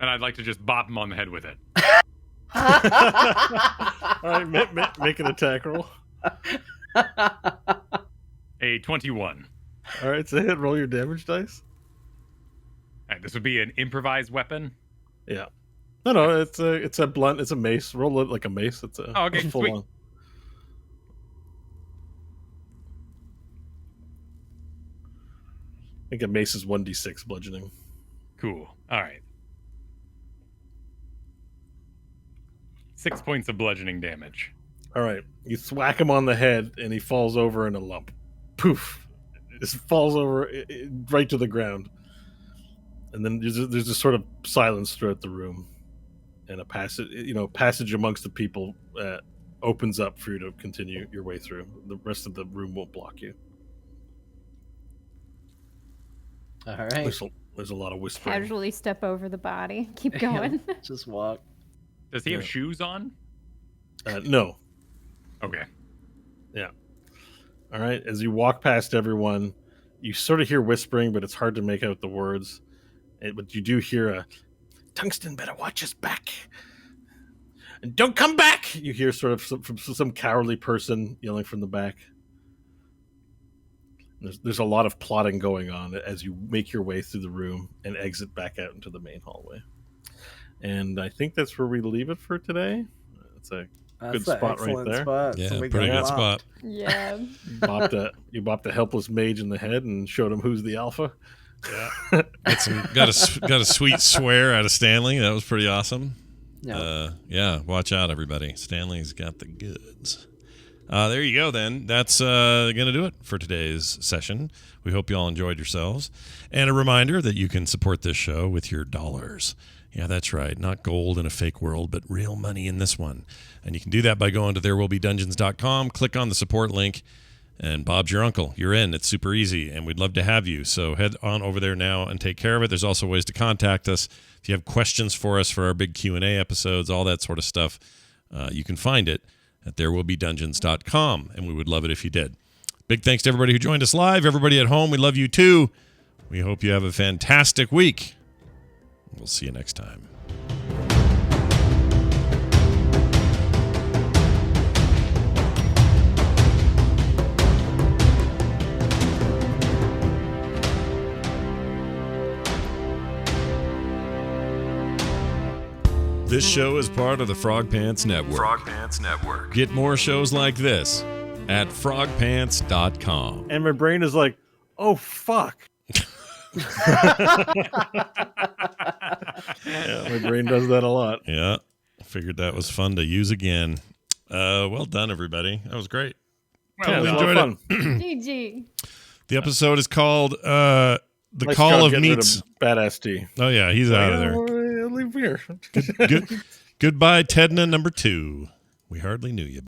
and I'd like to just bop him on the head with it. All right, make an attack roll. A 21. All right, so hit. Roll your damage dice. All right, this would be an improvised weapon. Yeah. No, it's a blunt. It's a mace. Roll it like a mace. It's a okay, full sweet. on. I think a mace is 1d6 bludgeoning. Cool. All right. 6 points of bludgeoning damage. All right. You thwack him on the head, and he falls over in a lump. Poof. Just falls over right to the ground. And then there's this sort of silence throughout the room. And a passage amongst the people opens up for you to continue your way through. The rest of the room won't block you. All right. There's a lot of whispering. Casually step over the body. Keep going. Just walk. Does he have shoes on? No. Okay. Yeah. All right. As you walk past everyone, you sort of hear whispering, but it's hard to make out the words. But you do hear a, "Tungsten better watch his back. And don't come back!" You hear sort of from some cowardly person yelling from the back. There's a lot of plotting going on as you make your way through the room and exit back out into the main hallway. And I think that's where we leave it for today. That's a good spot right there. Spot. Yeah, So we pretty got good spot. Yeah. You bopped a helpless mage in the head and showed him who's the alpha. Yeah. Got a sweet swear out of Stanley. That was pretty awesome. No. Yeah, watch out, everybody. Stanley's got the goods. There you go, then. That's going to do it for today's session. We hope you all enjoyed yourselves. And a reminder that you can support this show with your dollars. Yeah, that's right. Not gold in a fake world, but real money in this one. And you can do that by going to therewillbedungeons.com, click on the support link, and Bob's your uncle. You're in. It's super easy, and we'd love to have you. So head on over there now and take care of it. There's also ways to contact us. If you have questions for us for our big Q&A episodes, all that sort of stuff, you can find it at therewillbedungeons.com, and we would love it if you did. Big thanks to everybody who joined us live. Everybody at home, we love you too. We hope you have a fantastic week. We'll see you next time. This show is part of the Frog Pants Network. Frog Pants Network. Get more shows like this at frogpants.com. And my brain is like, oh, fuck. Yeah, my brain does that a lot. Yeah, I figured that was fun to use again. Well done, everybody. That was great. Well, Yeah, it was enjoyed a lot of it. fun. GG. The episode is called The Nice Call job of getting rid Meats. Badass D. Oh, yeah, he's out of there. Leave here. Goodbye, Tedna number 2. We hardly knew you.